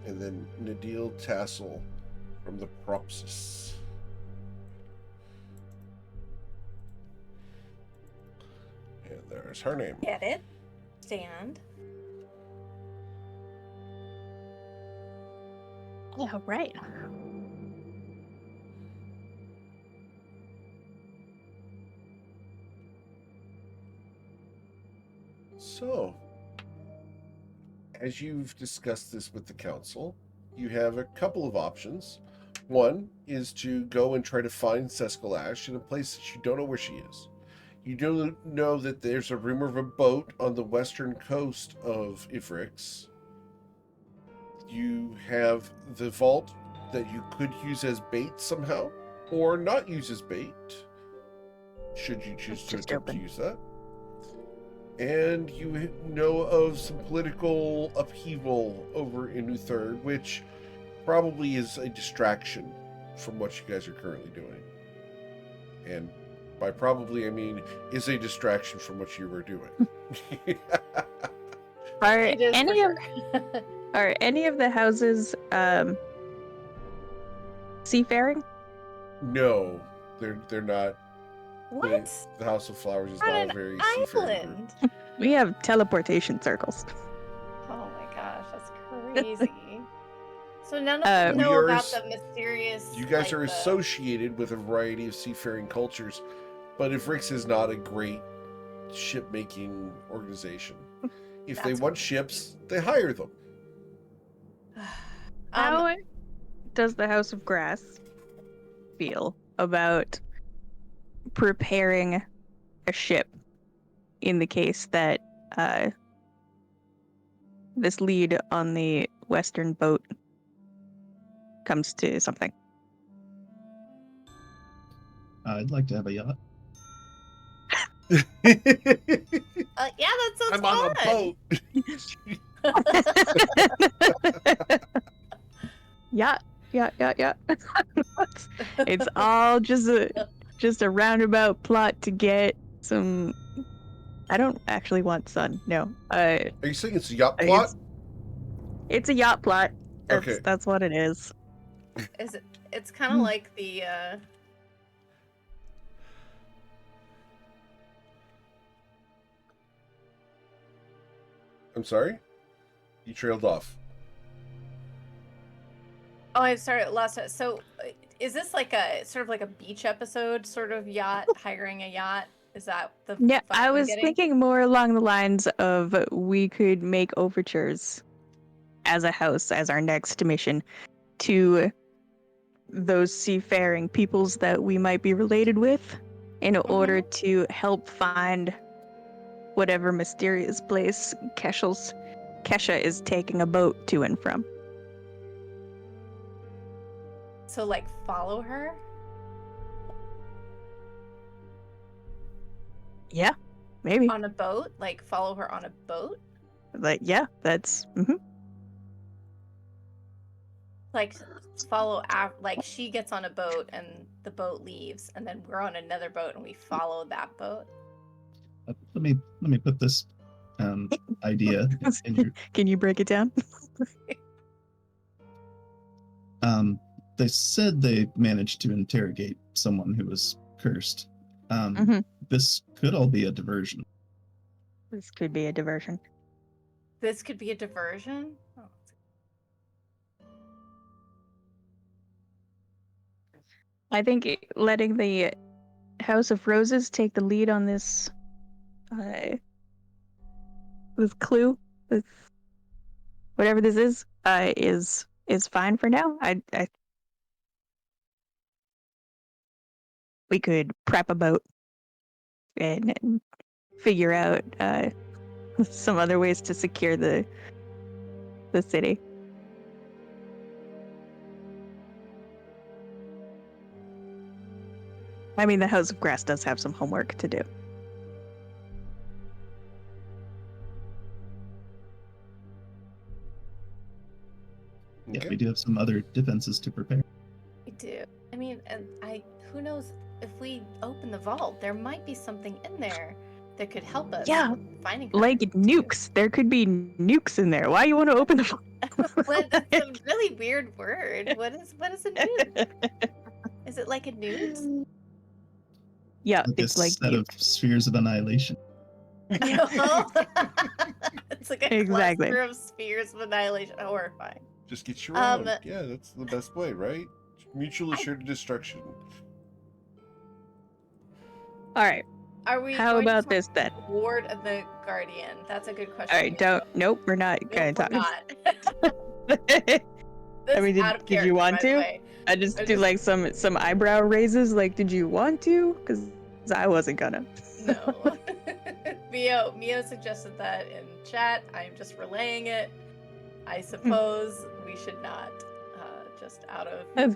And then Nadil Tassel from the Propsis. And there's her name. Get it? Stand. Yeah, right. So, as you've discussed this with the council, you have a couple of options. One is to go and try to find Seskalash in a place that you don't know where she is. You don't know that there's a rumor of a boat on the western coast of Ivrix. You have the vault that you could use as bait somehow, or not use as bait, should you choose to attempt to use that. And you know of some political upheaval over in Uther, which probably is a distraction from what you guys are currently doing. And by probably, I mean is a distraction from what you were doing. Are any of the houses seafaring? No, they're not. What? The House of Flowers is On not an a very seafaring group. island. We have teleportation circles. Oh my gosh, that's crazy. So none of them We know are about s- the mysterious. You guys like, are the- associated with a variety of seafaring cultures, but Ivrix is not a great ship-making organization. If they That's want weird. ships, they hire them. How does the House of Grass feel about preparing a ship in the case that this lead on the western boat comes to something? I'd like to have a yacht. yeah, that sounds I'm on a fun. boat. Yeah. It's all just a roundabout plot to get some. I don't actually want sun. No. Are you saying it's a yacht I think plot? it's a yacht plot. Okay. That's what it is. Is it? It's kind of like the. I'm sorry? You trailed off. Oh, I'm sorry. Last. So, is this like a sort of like a beach episode, sort of yacht hiring a yacht? Is that the? Yeah, vibe I I'm was getting? thinking more along the lines of we could make overtures as a house, as our next mission, to those seafaring peoples that we might be related with in order to help find whatever mysterious place Kesha is taking a boat to and from. So, like, follow her. Yeah, maybe. On a boat, like follow her on a boat. Like, yeah, that's. Mm-hmm. Like follow like she gets on a boat and the boat leaves, and then we're on another boat and we follow that boat. Let me put this idea in your. Can you break it down? They said they managed to interrogate someone who was cursed. This could all be a diversion. This could be a diversion. This could be a diversion. Oh. I think letting the House of Roses take the lead on this clue, this whatever this is fine for now. I we could prep a boat and figure out some other ways to secure the city. I mean, the House of Grass does have some homework to do. Yeah, we do have some other defenses to prepare. We do. I mean, and who knows if we open the vault, there might be something in there that could help us. Yeah, finding like nukes. There could be nukes in there. Why you want to open the vault? That's a really weird word. What is a nuke? Is it like a newt? Yeah, Like it's a like set of spheres of annihilation. It's like a Exactly. cluster of spheres of annihilation. Horrifying. Just get you around. Yeah, that's the best way, right? Mutual assured destruction. All right. Are we? How going to about talk this then? Ward of the Guardian. That's a good question. All right. Don't. Nope. We're not gonna Nope, we're talk. not. I mean, did you want to? I just do like some eyebrow raises. Like, did you want to? Because I wasn't gonna. No. Mio suggested that in chat. I'm just relaying it. I suppose we should not. Just out of.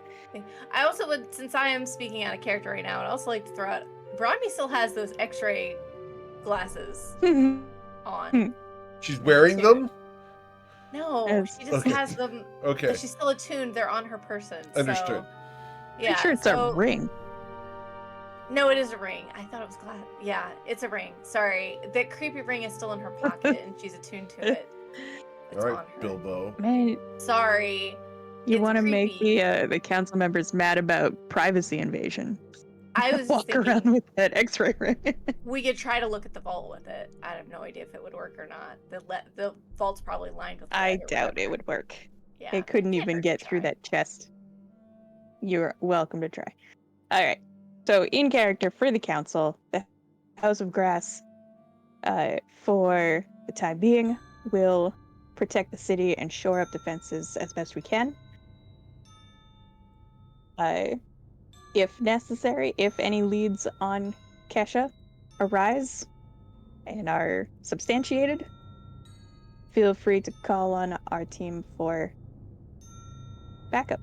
I also would, since I am speaking out of character right now, I'd also like to throw out. Bronmy still has those X-ray glasses on. She's wearing them? No, she just Okay. has them. Okay. But she's still attuned. They're on her person. Understood. So, yeah. Pretty sure it's a ring. No, it is a ring. I thought it was glass. Yeah, it's a ring. Sorry. That creepy ring is still in her pocket and she's attuned to it. It's All on right, her. Bilbo. Man, Sorry. you It's want to make creepy. the council members mad about privacy invasion? I was Walk just thinking around with that X-ray ring. we could try to look at the vault with it. I have no idea if it would work or not. The vault's probably lined with I lead or doubt it whatever. would work. Yeah, It couldn't can't even hurt to get through try. that chest. You're welcome to try. All right. So, in character for the council, the House of Grass, for the time being, will protect the city and shore up defenses as best we can. If necessary, if any leads on Kesha arise and are substantiated, feel free to call on our team for backup.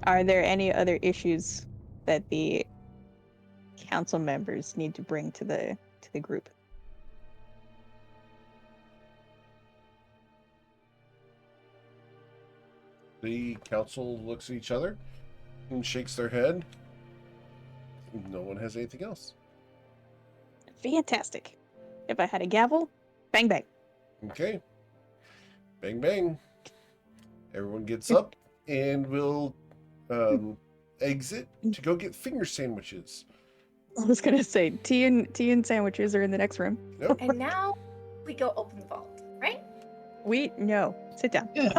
Are there any other issues that the council members need to bring to the group? The council looks at each other and shakes their head. No one has anything else. Fantastic. If I had a gavel, bang bang. Okay. Bang, bang. Everyone gets up and will exit to go get finger sandwiches. I was gonna say tea and sandwiches are in the next room. Nope. And now we go open the vault, right? No. Sit down. Yeah.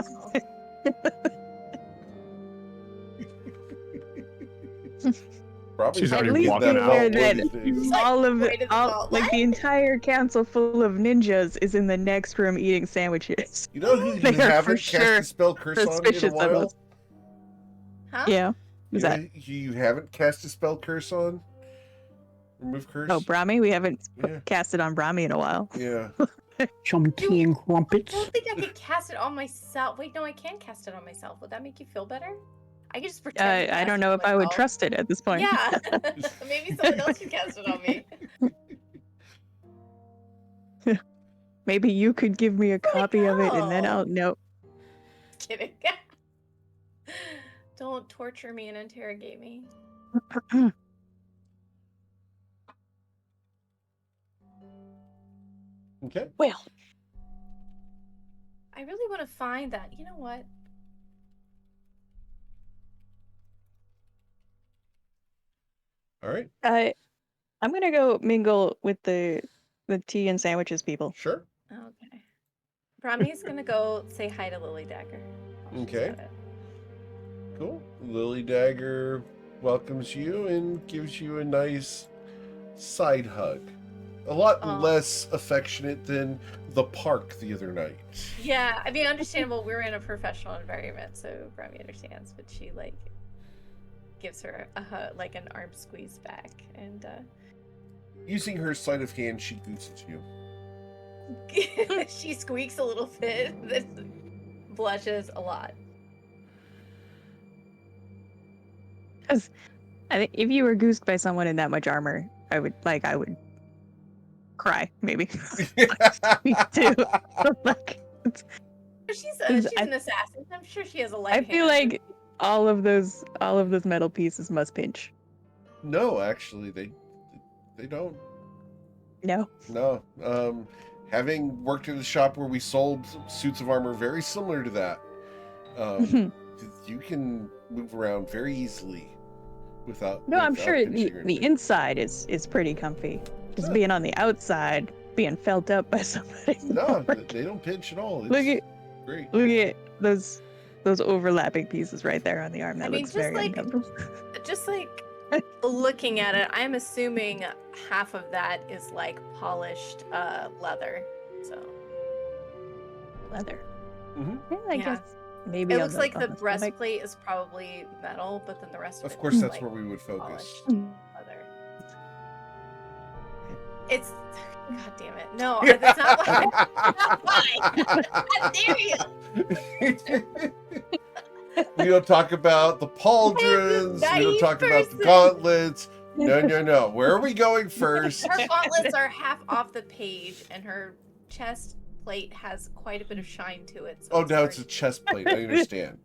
Probably She's At already least walking be out. aware one that of these days. all of Right at the vault. like the entire council full of ninjas is in the next room eating sandwiches. You know who They you are for haven't cast sure a spell curse on in a suspicious of while? us. Huh? Yeah. You Who's know that? who you haven't cast a spell curse on? Remove curse? Oh, Brahmi. We haven't Yeah. cast it on Brahmi in a while. Yeah. Some tea and I crumpets. don't think I could cast it on myself. Wait, no, I can cast it on myself. Would that make you feel better? I could just pretend. to I cast don't it know on if I would myself. trust it at this point. Yeah. Maybe someone else can cast it on me. Maybe you could give me a copy of it and then hell? I'll. Nope. Kidding. Don't torture me and interrogate me. Okay. Well, I really want to find that. You know what? All right. I'm gonna go mingle with the tea and sandwiches people. Sure. Okay. Brahmi's gonna go say hi to Lily Dagger. while she's Okay. at it. Cool. Lily Dagger welcomes you and gives you a nice side hug. A lot Aw. less affectionate than the park the other night. Yeah, I mean, understandable. We're in a professional environment, so Brahmi understands. But she gives her a hug, like an arm squeeze back, and Using her sleight of hand, she gooses you. she squeaks a little bit, then blushes a lot. I think if you were goosed by someone in that much armor, I would cry, maybe. Me too. Like, She's Is- I- an assassin. I'm sure she has a light I hand. feel like all of those metal pieces must pinch. No, actually, they don't. No. No. Having worked at a shop where we sold suits of armor very similar to that, you can move around very easily without. No, I'm without sure pinching or the anything. inside is pretty comfy. Just Yeah. being on the outside, being felt up by somebody. No, they don't pinch at all. It's Look at great. look at those overlapping pieces right there on the arm. That I mean, looks just very like- uncomfortable. just like looking at it, I'm assuming half of that is like polished leather. So Leather. Mhm. Yeah, I Yeah. guess maybe it on looks like on the stomach. breastplate is probably metal, but then the rest of Of it course, is, that's like, where we would focus. polished leather. It's God damn it! No, that's not why. Not why. How dare you? We don't talk about the pauldrons. We don't naive talk about the person. gauntlets. No. Where are we going first? Her gauntlets are half off the page, and her chest plate has quite a bit of shine to it. So Oh, now it's a very- chest plate. I understand.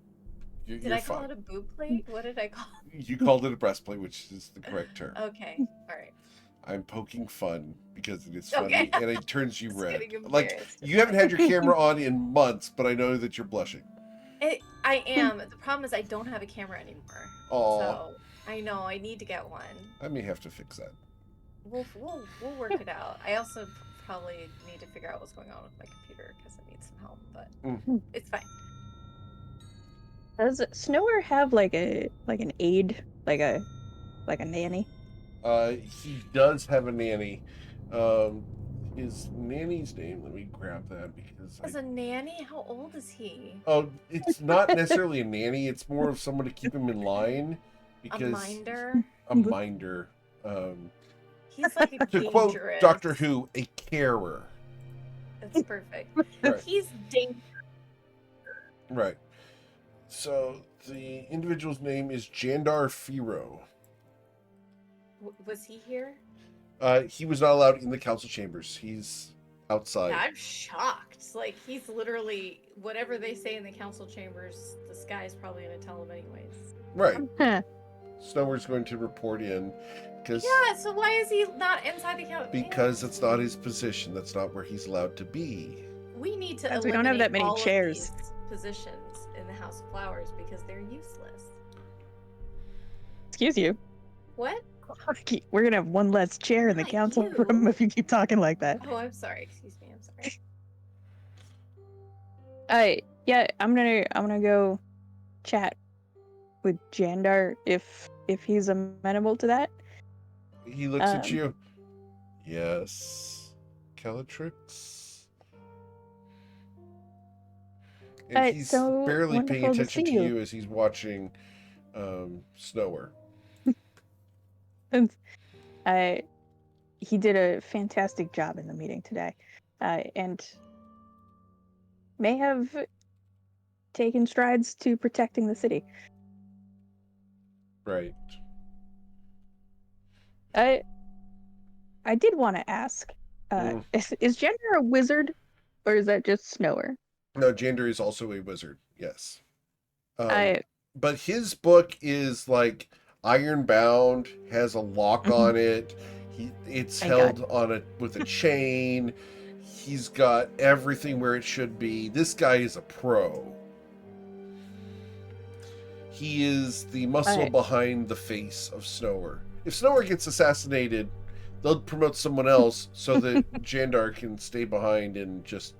Did You're I call fine. it a boob plate? What did I call You called it a breastplate, which is the correct term. it? Okay, all right. I'm poking fun because it is funny Okay. and it turns you Just red. getting Like, embarrassed. you haven't had your camera on in months, but I know that you're blushing. I am. The problem is I don't have a camera anymore. Aw. So I know I need to get one. I may have to fix that. We'll work it out. I also probably need to figure out what's going on with my computer because I need some help, but it's fine. Does Snower have like an aide, like a nanny? He does have a nanny. His nanny's name, let me grab that because As a nanny, how old is he? Oh, it's not necessarily a nanny. It's more of someone to keep him in line. Because A minder? A minder. He's like a To quote dangerous. Doctor Who, a carer. That's perfect. Right. He's dangerous. Right. So the individual's name is Jandar Firo. Was he here? He was not allowed in the council chambers. He's outside. Yeah, I'm shocked. Like, he's literally, whatever they say in the council chambers, this guy's probably going to tell him anyways. Right. Huh. Snower's going to report in because Yeah, so why is he not inside the council? because that's not his position. That's not where he's allowed to be. We need to Since eliminate we don't have that many all chairs. of these positions in the House of Flowers because they're useless. Excuse you. What? We're gonna have one less chair in the Not council you. room if you keep talking like that. Oh, I'm sorry. Excuse me. I'm sorry. Yeah, I'm gonna go chat with Jandar if he's amenable to that. He looks at Um, you. Yes, Calatrix. And he's so barely paying wonderful to attention see to you. you as he's watching Snower. And he did a fantastic job in the meeting today, and may have taken strides to protecting the city. Right. I did want to ask, is Jandar a wizard, or is that just Snower? No, Jander is also a wizard. Yes. I But his book is like iron bound, has a lock Mhm. on it. It's Thank held on with a chain. He's got everything where it should be. This guy is a pro. He is the muscle Alright. behind the face of Snower. If Snower gets assassinated, they'll promote someone else so that Jandar can stay behind and just,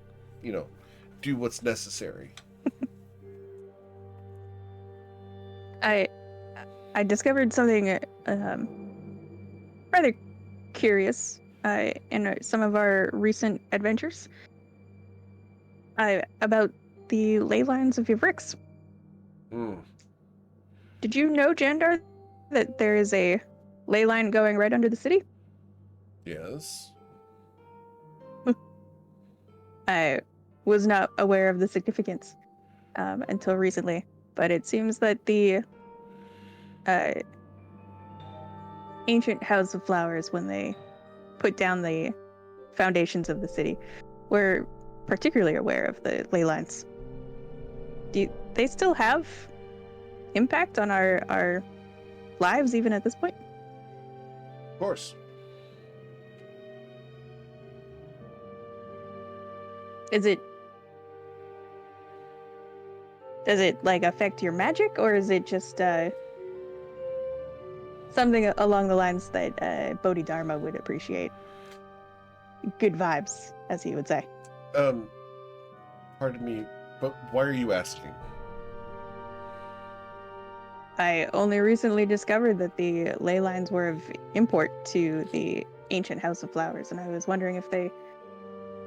do what's necessary. I discovered something rather curious in some of our recent adventures about the ley lines of Ivrix. Mm. Did you know, Jandar, that there is a ley line going right under the city? Yes. I was not aware of the significance until recently, but it seems that the ancient House of Flowers, when they put down the foundations of the city, were particularly aware of the ley lines. Do they still have impact on our lives even at this point? Of course. Does it like affect your magic, or is it just something along the lines that Bodhidharma would appreciate? Good vibes, as he would say. Pardon me, but why are you asking? I only recently discovered that the ley lines were of import to the ancient House of Flowers, and I was wondering if they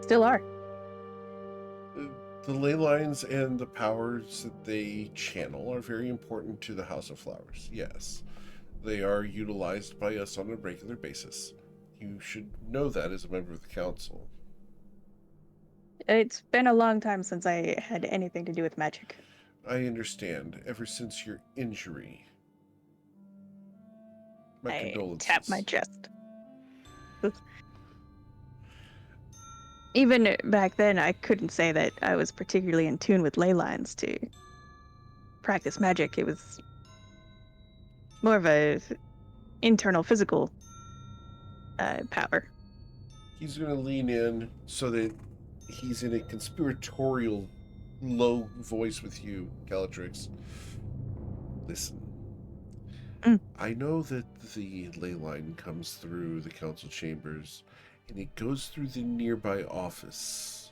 still are. The ley lines and the powers that they channel are very important to the House of Flowers. Yes, they are utilized by us on a regular basis. You should know that as a member of the council. It's been a long time since I had anything to do with magic. I understand. Ever since your injury. My I condolences. tap my chest. Even back then, I couldn't say that I was particularly in tune with ley lines to practice magic. It was more of a internal physical power. He's going to lean in so that he's in a conspiratorial low voice with you, Calatrix. Listen. I know that the ley line comes through the council chambers and it goes through the nearby office.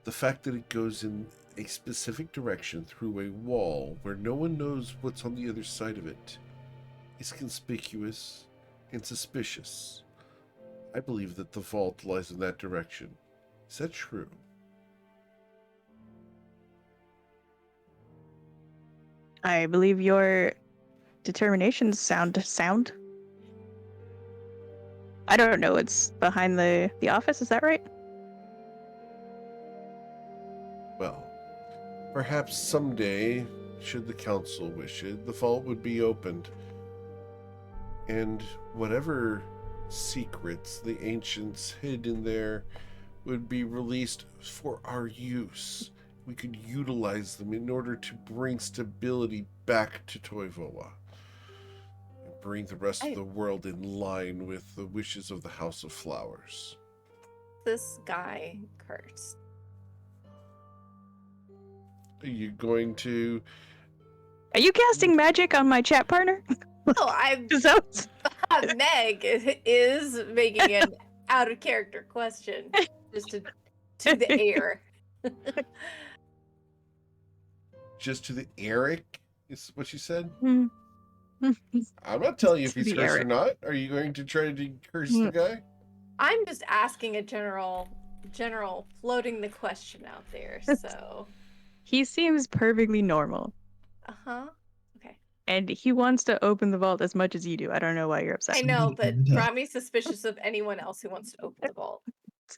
The fact that it goes in a specific direction through a wall where no one knows what's on the other side of it is conspicuous and suspicious. I believe that the vault lies in that direction. Is that true? I believe your determinations sound. I don't know. It's behind the office. Is that right? Well, perhaps someday, should the council wish it, the vault would be opened. And whatever secrets the ancients hid in there would be released for our use. We could utilize them in order to bring stability back to Toivoa. And bring the rest of the world in line with the wishes of the House of Flowers. this guy cursed? Are you going to? Are you casting magic on my chat partner? Oh, I'm Is that- Meg is making an out of character question just to the air. Just to the Eric? Is what she said? Hmm. I'm not telling you if To he's the cursed or Eric. not. Are you going to try to curse the guy? I'm just asking a general floating the question out there. So, He seems perfectly normal, uh-huh. Okay. and he wants to open the vault as much as you do. I don't know why you're upset. I know, but Yeah. Brami's suspicious of anyone else who wants to open the vault.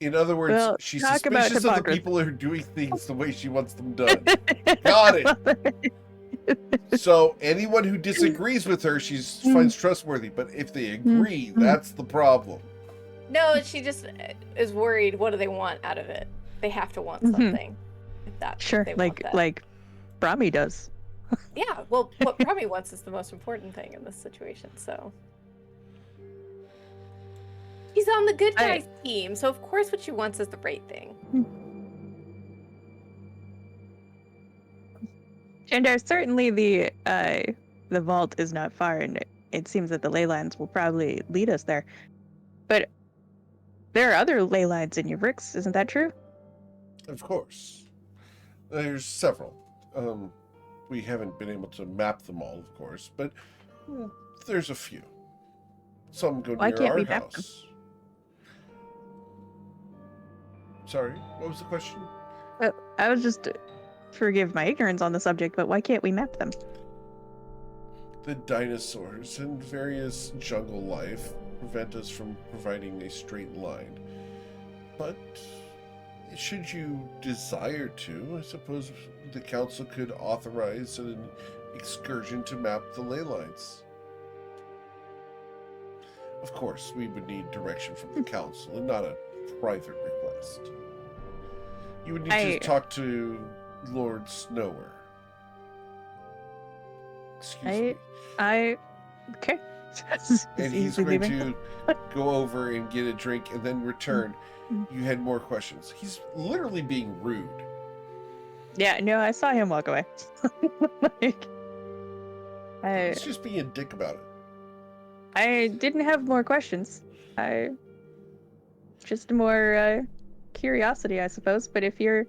In other words, Well, she's talk about suspicious of the hypocrisy. people who are doing things the way she wants them done. Got it. So anyone who disagrees with her, she finds trustworthy. But if they agree, that's the problem. No, she just is worried. What do they want out of it? They have to want Mhm. something. If Sure, they want that. like Brahmi does. Yeah, well, what Brami wants is the most important thing in this situation, so. He's on the good guys team, so of course what she wants is the right thing. And certainly the vault is not far, and it seems that the ley lines will probably lead us there. But there are other ley lines in Uvrix, isn't that true? Of course. There's several. We haven't been able to map them all, of course, but there's a few. Some go Why near can't our we map them? house. Sorry, what was the question? I was just forgive my ignorance on the subject, but why can't we map them? The dinosaurs and various jungle life prevent us from providing a straight line. But should you desire to, I suppose the council could authorize an excursion to map the ley lines. Of course, we would need direction from the council and not a private request. You would need to talk to Lord Snower. Excuse me. Okay. And he's going to go over and get a drink and then return. You had more questions. He's literally being rude. Yeah, no, I saw him walk away. He's just being a dick about it. I didn't have more questions. Just more curiosity, I suppose. But if you're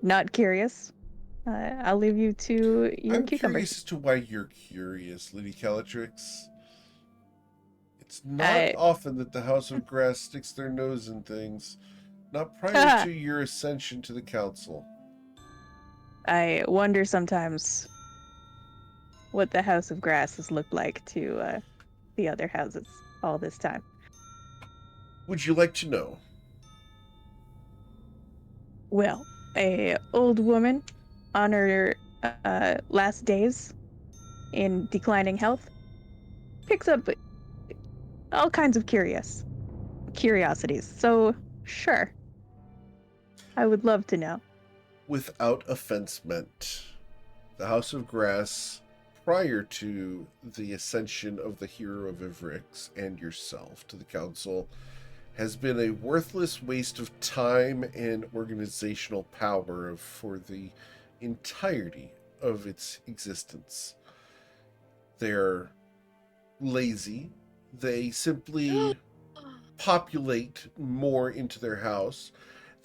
not curious, I'll leave you to your I'm cucumbers. curious as to why you're curious, Lady Calatrix. It's not often that the House of Grass sticks their nose in things. Not prior to your ascension to the council. I wonder sometimes what the House of Grass has looked like to the other houses all this time. Would you like to know? Well, a old woman on her last days in declining health picks up all kinds of curiosities. So, sure. I would love to know. Without offense meant, the House of Grass, prior to the ascension of the hero of Ivrix and yourself to the council, has been a worthless waste of time and organizational power for the entirety of its existence. They're lazy. They simply populate more into their house.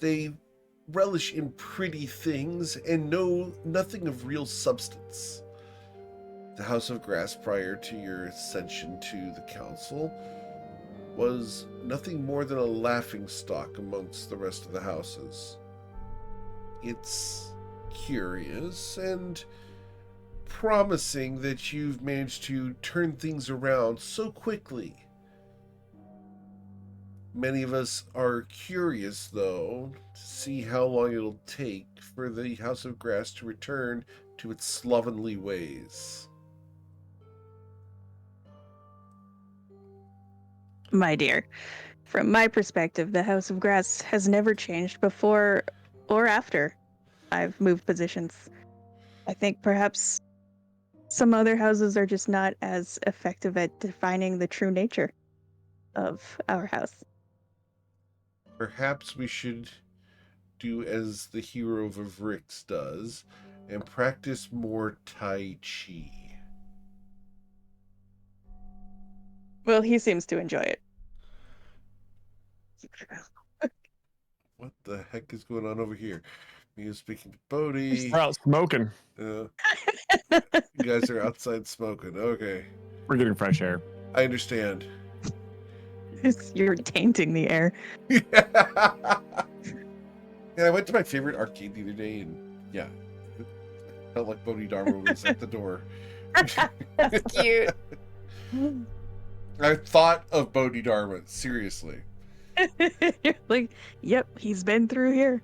They relish in pretty things and know nothing of real substance. The House of Grass, prior to your ascension to the council, was nothing more than a laughingstock amongst the rest of the houses. It's curious and promising that you've managed to turn things around so quickly. Many of us are curious, though, to see how long it'll take for the House of Grass to return to its slovenly ways. My dear, from my perspective, the House of Grass has never changed before or after I've moved positions. I think perhaps some other houses are just not as effective at defining the true nature of our house. Perhaps we should do as the hero of Vrix does and practice more Tai Chi. Well, he seems to enjoy it. What the heck is going on over here? Me is speaking to Bodhi. We're out smoking. You guys are outside smoking. Okay. We're getting fresh air. I understand. You're tainting the air. Yeah, I went to my favorite arcade the other day, and yeah, it felt like Bodhidharma was at the door. That's cute. I thought of Bodhidharma, seriously. You're like, yep, he's been through here.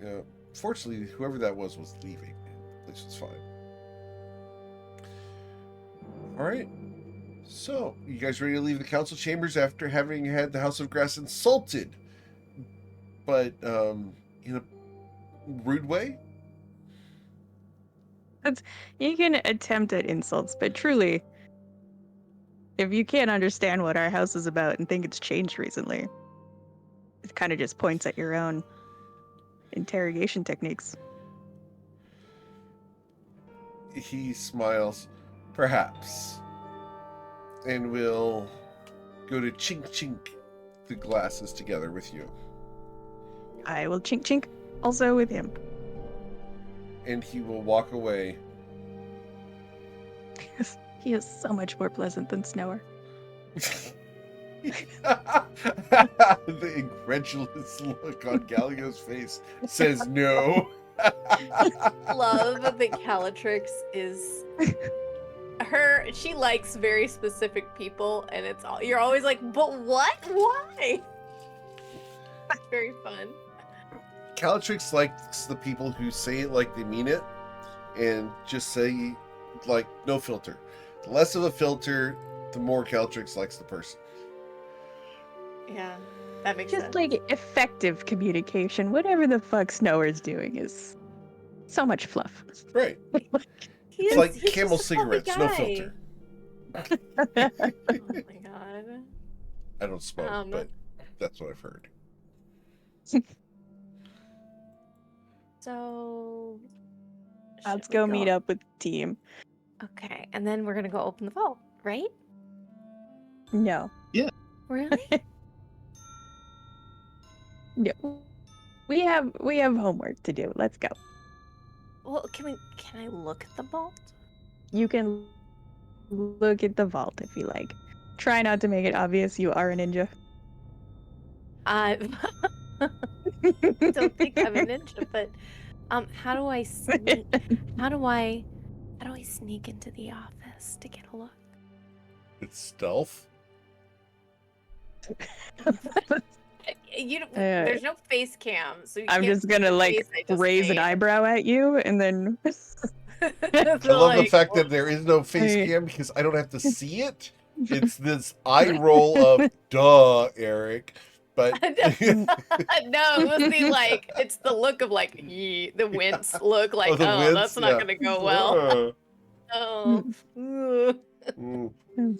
Yeah. Fortunately, whoever that was leaving. The place was fine. All right. So, you guys ready to leave the council chambers after having had the House of Grass insulted, but in a rude way? You can attempt at insults, but truly, if you can't understand what our house is about and think it's changed recently, it kind of just points at your own interrogation techniques. He smiles. Perhaps. And we'll go to chink chink the glasses together with you. I will chink chink also with him. And he will walk away. He is so much more pleasant than Snower. The incredulous look on Galio's face says no. Love that Calatrix is she likes very specific people, and it's all you're always like, but what? Why? It's very fun. Calatrix likes the people who say it like they mean it and just say, like, no filter. The less of a filter, the more Calatrix likes the person. Yeah, that makes Just sense. like effective communication, whatever the fuck Snower's doing is so much fluff. Right. It's like Camel cigarettes, no filter. Oh my god. I don't smoke, but that's what I've heard. So Let's should we go meet up with the team. Okay, and then we're gonna go open the vault, right? No. Really? No. We have homework to do. Let's go. Well, can I look at the vault? You can look at the vault if you like. Try not to make it obvious you are a ninja. I don't think I'm a ninja, but how do I sneak? How do I sneak into the office to get a look? It's stealth. There's no face cam, so I'm just gonna raise an eyebrow at you and then. I love the fact that there is no face cam because I don't have to see it. It's this eye roll of duh, Eric. But no, it was it's the look of the wince look, like, wince? That's not gonna go well.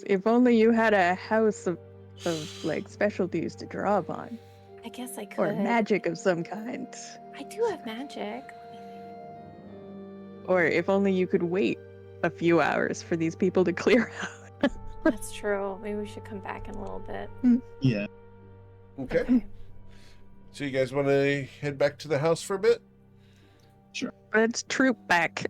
If only you had a house of specialties to draw upon. I guess I could. Or magic of some kind. I do have magic. Or if only you could wait a few hours for these people to clear out. That's true. Maybe we should come back in a little bit. Yeah. Okay. So you guys want to head back to the house for a bit? Sure. Let's troop back.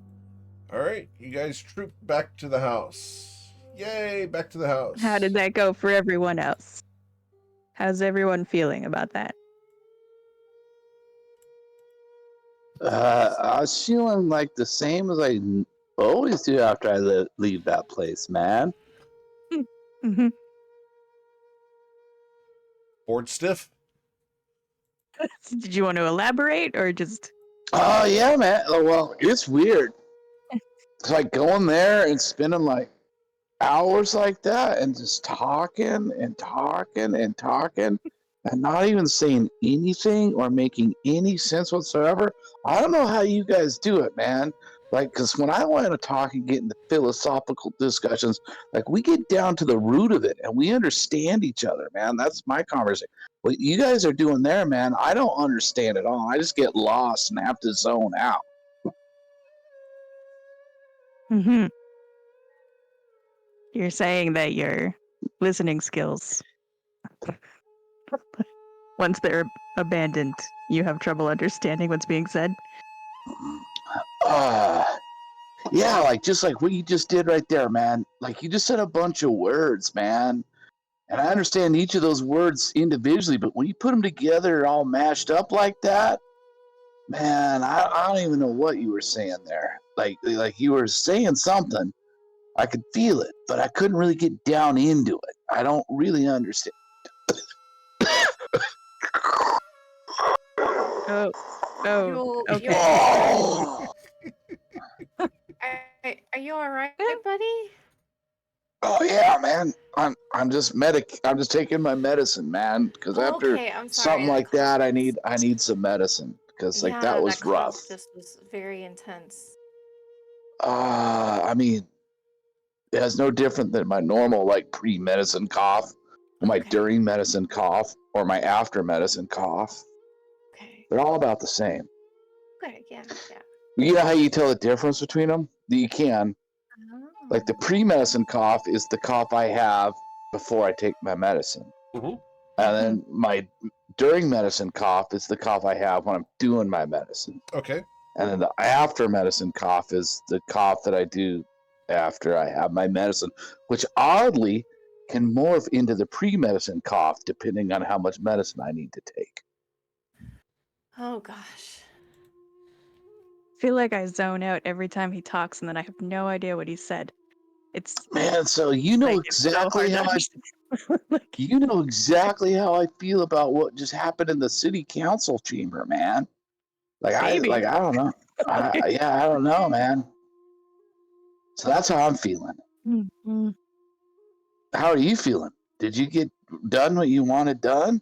All right. You guys troop back to the house. Yay, back to the house. How did that go for everyone else? How's everyone feeling about that? I was feeling like the same as I always do after I leave that place, man. Mm-hmm. Bored stiff? Did you want to elaborate or just... Oh, yeah, man. Oh, well, it's weird. It's like going there and spending hours like that and just talking and talking and talking and not even saying anything or making any sense whatsoever. I don't know how you guys do it, man, Like, because when I want to talk and get into philosophical discussions, like we get down to the root of it and we understand each other, man. That's my conversation. What you guys are doing there, man, I don't understand at all. I just get lost and have to zone out. Mm-hmm. You're saying that your listening skills, once they're abandoned, you have trouble understanding what's being said? Yeah, like just like what you just did right there, man. Like you just said a bunch of words, man. And I understand each of those words individually, but when you put them together all mashed up like that, man, I don't even know what you were saying there. Like you were saying something. I could feel it, but I couldn't really get down into it. I don't really understand. Oh, You- okay. Oh, Are you all right, Yeah. buddy? oh yeah, man. I'm just I'm just taking my medicine, man. Because after Okay, I'm sorry. something like that, I need some medicine. Because like that was rough. cough just was very intense. I mean, it's no different than my normal like pre-medicine cough, or my Okay. during medicine cough, or my after medicine cough. Okay. They're all about the same. Okay. Yeah. You know how you tell the difference between them? You can. Like the pre-medicine cough is the cough I have before I take my medicine. Mhm. And then my during medicine cough is the cough I have when I'm doing my medicine. Okay. And then the after medicine cough is the cough that I do after I have my medicine, which oddly can morph into the pre-medicine cough depending on how much medicine I need to take. Oh gosh. I feel like I zone out every time he talks, and then I have no idea what he said. It's Man, so you know like, it's so exactly hard to how I understand. Like, you know exactly how I feel about what just happened in the city council chamber, man. Maybe. I don't know. I don't know, man. So that's how I'm feeling. Mhm. How are you feeling? Did you get done what you wanted done?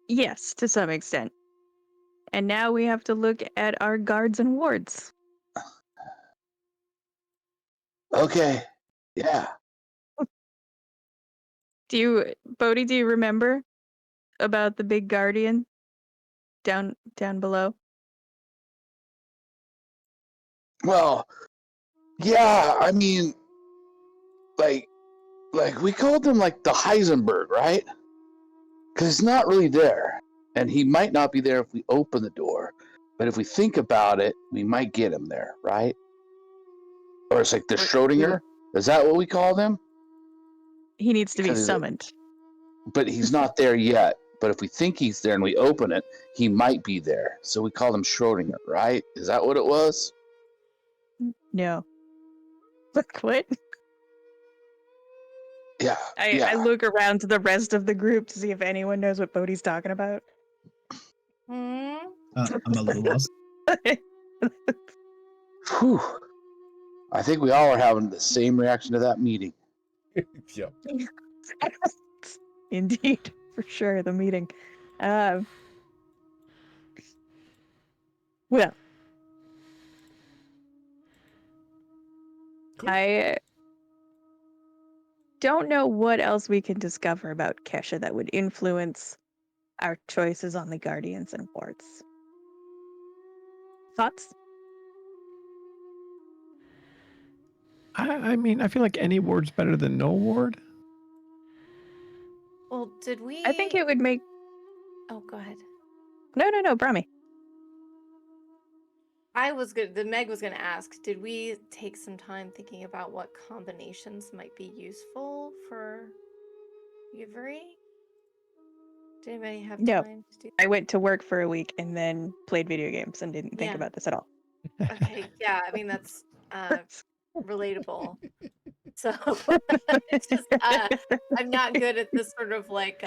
Yes, to some extent. And now we have to look at our guards and wards. Okay. Yeah. Bodhi, do you remember about the big guardian down below? Well, yeah, I mean, like we called him like the Heisenberg, right? Because he's not really there. And he might not be there if we open the door. But if we think about it, we might get him there, right? Or it's like the Schrodinger. Is that what we called him? He needs to be Because he's summoned. but he's not there yet. But if we think he's there and we open it, he might be there. So we call him Schrodinger, right? Is that what it was? No. Look, what? Yeah. I look around to the rest of the group to see if anyone knows what Bodhi's talking about. Hmm. I'm a little lost. Whew. I think we all are having the same reaction to that meeting. Yep. Indeed, for sure, the meeting. Well, Cool. I don't know what else we can discover about Kesha that would influence our choices on the Guardians and Wards. Thoughts? I mean, I feel like any ward's better than no ward. Well, did we? I think it would make... Oh, go ahead. No, Brahmi. The Meg was gonna ask, did we take some time thinking about what combinations might be useful for Uvery? Did anybody have No. time to do I went to work for a week and then played video games and didn't think Yeah. about this at all. Okay, yeah, I mean that's relatable. So it's just I'm not good at this sort of like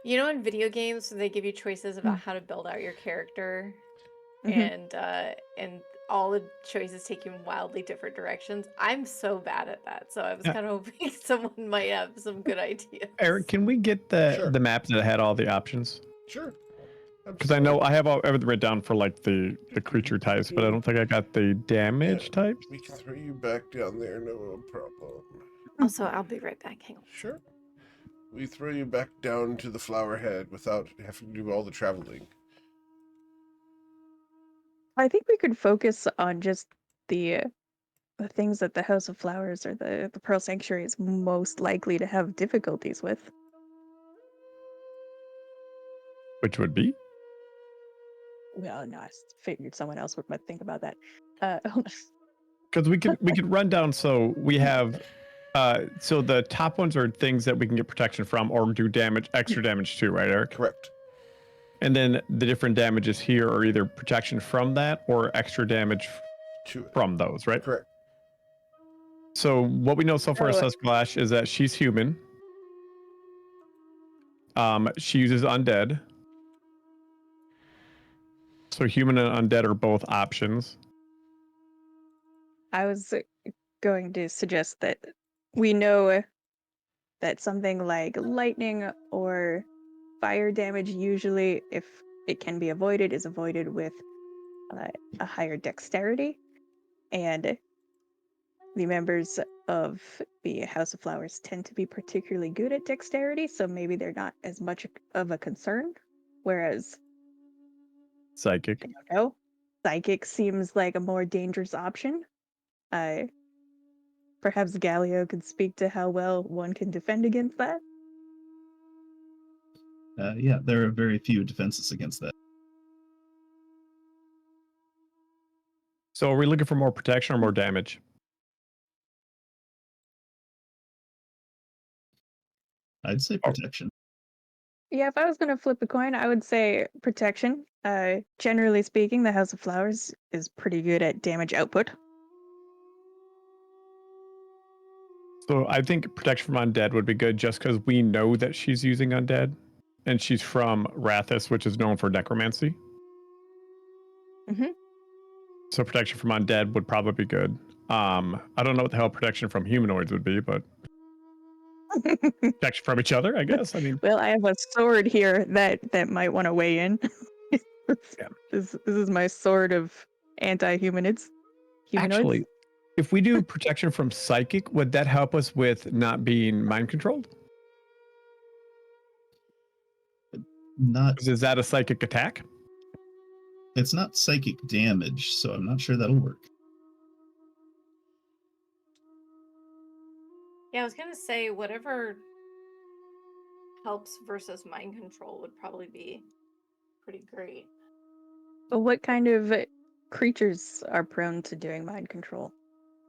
you know, in video games when they give you choices about how to build out your character, Mhm. and all the choices take you in wildly different directions. I'm so bad at that, so I was Yeah. kind of hoping someone might have some good ideas. Eric, can we get Sure. the map that had all the options? Sure. Because I know I have everything written down for like the creature types, but I don't think I got the damage types. We can throw you back down there, no problem. Also, I'll be right back. Hang on. Sure. We throw you back down to the flower head without having to do all the traveling. I think we could focus on just the things that the House of Flowers or the Pearl Sanctuary is most likely to have difficulties with. Which would be? Well, no, I figured someone else would think about that. Because we could run down. So we have, so the top ones are things that we can get protection from or do damage, extra damage to, right, Eric? Correct. And then the different damages here are either protection from that or extra damage from those, right? Correct. So what we know so far of Sasquatch is that she's human. She uses undead. So human and undead are both options. I was going to suggest that we know that something like lightning or fire damage, usually, if it can be avoided, is avoided with a higher dexterity. And the members of the House of Flowers tend to be particularly good at dexterity, so maybe they're not as much of a concern. Whereas Psychic. I don't know, psychic seems like a more dangerous option. Perhaps Galio could speak to how well one can defend against that. Yeah, there are very few defenses against that. So are we looking for more protection or more damage? I'd say protection. Yeah, if I was going to flip a coin, I would say protection. Generally speaking, the House of Flowers is pretty good at damage output. So I think protection from undead would be good just because we know that she's using undead. And she's from Rathus, which is known for necromancy. Mm-hmm. So protection from undead would probably be good. I don't know what the hell protection from humanoids would be, but protection from each other, I guess. I mean, well, I have a sword here that might want to weigh in. Yeah. This is my sword of anti-humanoids. Actually, if we do protection from psychic, would that help us with not being mind controlled? Not. Is that a psychic attack? It's not psychic damage, so I'm not sure that'll work. Yeah, I was gonna say whatever helps versus mind control would probably be pretty great. But what kind of creatures are prone to doing mind control?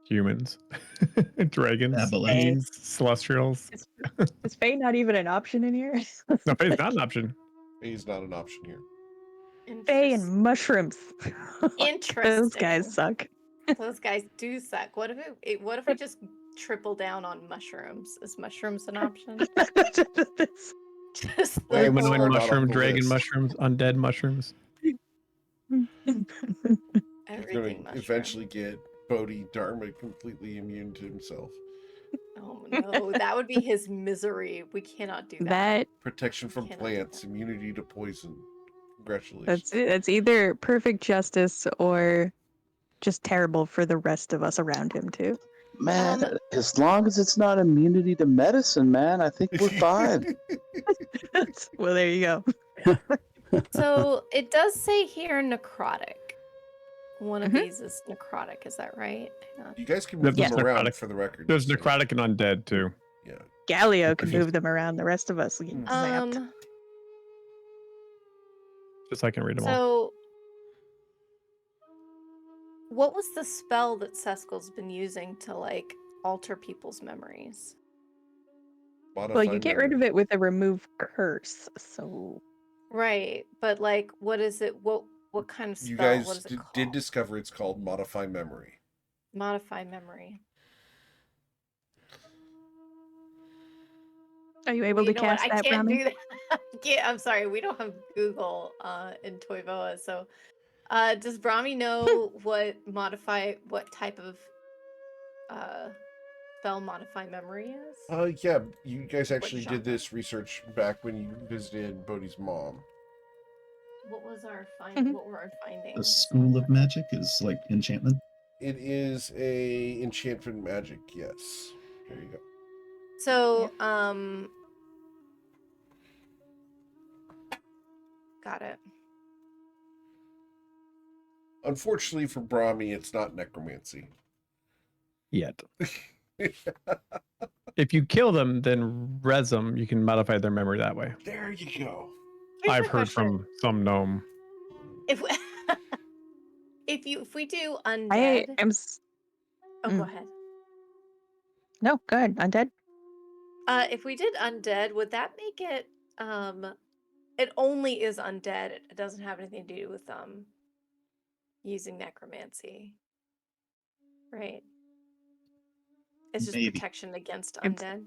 Humans, dragons, Avalanche. beings, celestials. Is Fae not even an option in here? No, Fae's not an option. He's not an option here. Fae and mushrooms. Interesting. Those guys suck. Those guys do suck. What if we just triple down on mushrooms? Is mushrooms an option? Just Wait, the- Humanoid Humanoid not on mushroom, the dragon list. mushrooms, undead mushrooms. You're everything going to mushroom. eventually get Bodhi Dharma completely immune to himself. Oh no, that would be his misery. We cannot do that. That Protection from Cannot do plants, that. immunity to poison. Congratulations. that's either perfect justice or just terrible for the rest of us around him too. Man, as long as it's not immunity to medicine, man, I think we're fine. Well, there you go. So it does say here necrotic. One of Mhm. these is necrotic. Is that right? Hang on. You guys can move There's them around necrotic. for the record. There's so- necrotic and undead too. Yeah. Galio can Just- move them around. The rest of us we get zapped. Just so I can read them all. So what was the spell that Seskel's been using to like alter people's memories? Well, you get rid of it with a remove curse. So Right, but like, what is it? What kind of spell? You what guys is it did called? discover it's called Modify Memory. Modify memory. are you able You to know what? cast I that, can't Brahmin? do that. Yeah, I'm sorry, we don't have Google in Toivoa. So, does Brahmi know what type of spell modify memory is? Yeah, you guys actually genre? did this research back when you visited Bodhi's mom. What was our Mhm. What were our The findings? school of magic is like enchantment. It is a enchantment magic, yes. There you go. So, got it. Unfortunately for Brahmi, it's not necromancy. Yet. If you kill them, then res them. You can modify their memory that way. There you go. Here's my I've heard question. from some gnome. If we, if we do I undead, am. oh, go ahead. No, go ahead. Undead. If we did undead, would that make it it only is undead. It doesn't have anything to do with using necromancy. Right. It's just Maybe. protection against It's- undead.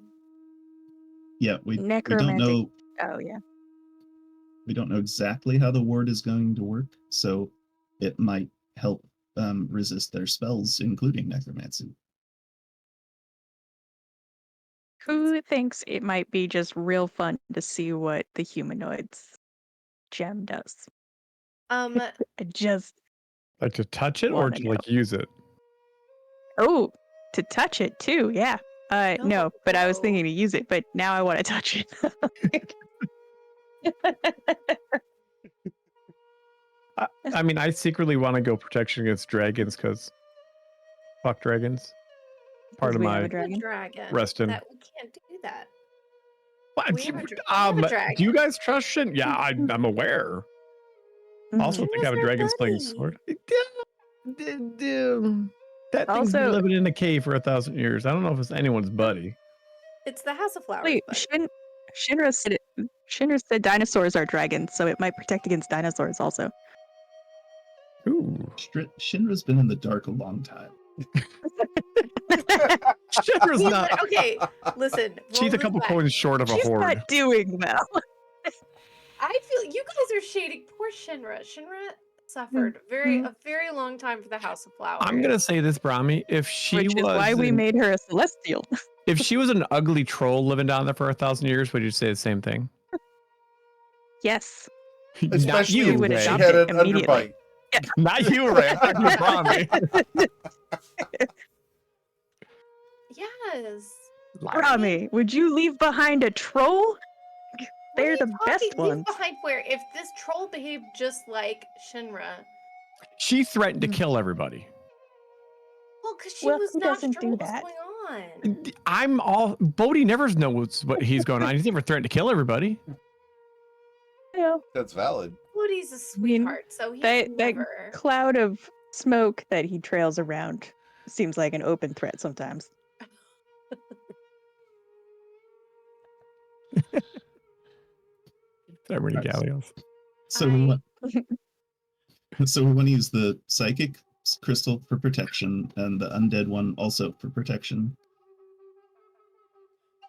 Yeah, we don't Necromantic. know. Oh yeah. We don't know exactly how the ward is going to work, so it might help resist their spells, including necromancy. Who thinks it might be just real fun to see what the humanoid's gem does? I just Like to touch it or wanna to know. like use it? Oh, to touch it too. Yeah. No, but I was No. thinking to use it, but now I want to touch it. I mean, I secretly want to go protection against dragons because fuck dragons. Part of we have my a dragon. Dragon. Reston. That we can't do that. What? We have a we have a Do you dragon. guys trust Shin? Yeah, I'm aware. I also think I have a Shinra's our dragon slaying buddy. sword. That thing's been Also- living in a cave for 1,000 years. I don't know if it's anyone's buddy. It's the House of Flowers. Wait, buddy. Shinra said dinosaurs are dragons, so it might protect against dinosaurs also. Ooh. Shinra's been in the dark a long time. Shinra's Well, not. okay, listen. She's roll a this couple back. coins short of a She's horde. not doing well. I feel you guys are shading poor Shinra. Shinra suffered a very long time for the House of Flowers. I'm gonna say this, Brahmi. If she Which is was, why we made her a celestial. if she was an ugly troll living down there for 1,000 years, would you say the same thing? Yes. Not Especially you, would if Ray. she adopt had it an immediately. underbite. Not you, Ray. I'm talking to Brahmi. Yes. Rami, would you leave behind a troll? What They're are the you best talking- leave ones. behind where? If this troll behaved just like Shinra, She threatened to kill everybody. well, because she Well, was who not doesn't sure do what was that? going on. I'm all. Bodhi never knows what he's going on. He's never threatened to kill everybody. Yeah. That's valid. Woody's a sweetheart, so he's that never. cloud of smoke that he trails around seems like an open threat sometimes. Ever many Nice. galleons. So we want. So we want to use the psychic crystal for protection, and the undead one also for protection.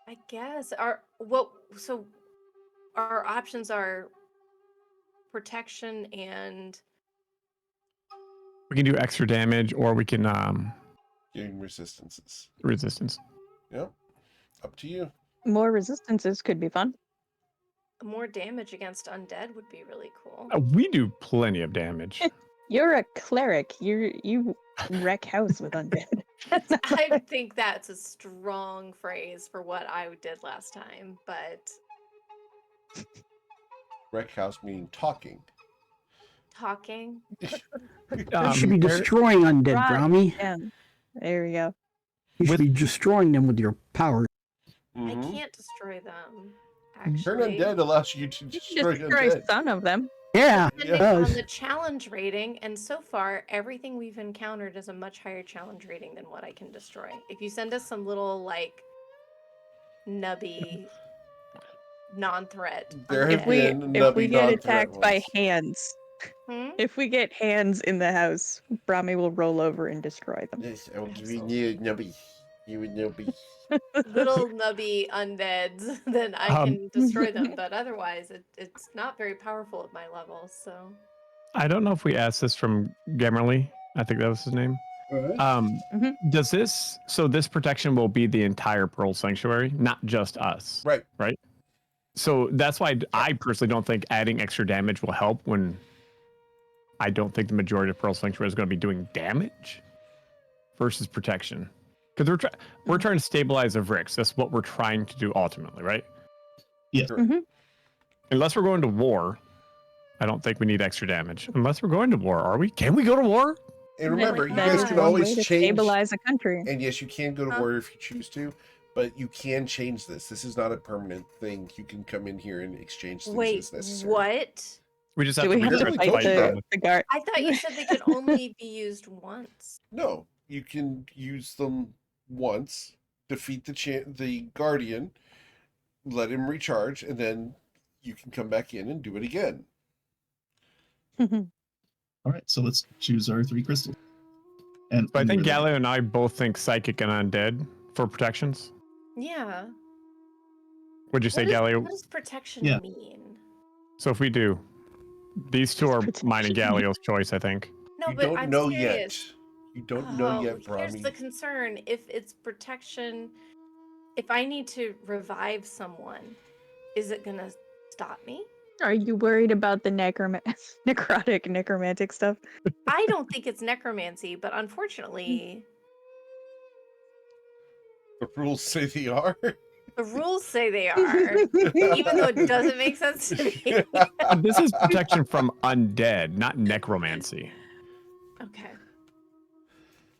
I guess so our options are protection and We can do extra damage, or we can Getting resistances. resistance. Yep. Up to you. More resistances could be fun. more damage against undead would be really cool. We do plenty of damage. You're a cleric. You wreck house with undead. I think that's a strong phrase for what I did last time, but Wreck house meaning talking. talking. You should be there- destroying undead, Right. Brahmi. Yeah. There we go. You should With- be destroying them with your power. I Mhm. can't destroy them. Turn Actually, undead allows you to You destroy destroy undead. some of them. Yeah. depending Yeah. on the challenge rating, and so far everything we've encountered is a much higher challenge rating than what I can destroy. If you send us some little like nubby non-threat, There undead- have been If we nubby get non-threat attacked by ones. hands, Hmm? if we get hands in the house, Brahmi will roll over and destroy them. Yes, I will give Absolutely. you nubby. You would nubby. little nubby undeads, then I can destroy them. But otherwise, it's not very powerful at my level. So I don't know if we asked this from Gemmerly. I think that was his name. Mhm. Does this protection will be the entire Pearl Sanctuary, not just us, Right. right? So that's why I personally don't think adding extra damage will help when I don't think the majority of Pearl Sanctuary is going to be doing damage versus protection. Because we're trying to stabilize the Vrix. That's what we're trying to do ultimately, right? Yes. Correct. Unless we're going to war, I don't think we need extra damage. Unless we're going to war, are we? Can we go to war? And remember, you That guys is can one always way to change. stabilize a country. And yes, you can go to Huh? war if you choose to, but you can change this. This is not a permanent thing. You can come in here and exchange things Wait, as necessary. what? We just Do have we to have to Literally fight told you that. the guard? I thought you said they could only be used once. No, you can use them once, defeat the guardian, let him recharge, and then you can come back in and do it again. All right, so let's choose our 3 crystals. And So I think we're there. Galileo and I both think psychic and undead for protections. Yeah. Would you say, What Galileo? does protection Yeah. mean? So if we do, these two are Protection. mine and Galileo's choice, I think. No, You but don't I'm know serious. yet. You don't know yet, Here's the Brahmi. concern. If it's protection, if I need to revive someone, is it gonna stop me? Are you worried about the necromantic stuff? I don't think it's necromancy, but unfortunately, The rules say they are. the rules say they are, even though it doesn't make sense to me. But this is protection from undead, not necromancy. Okay.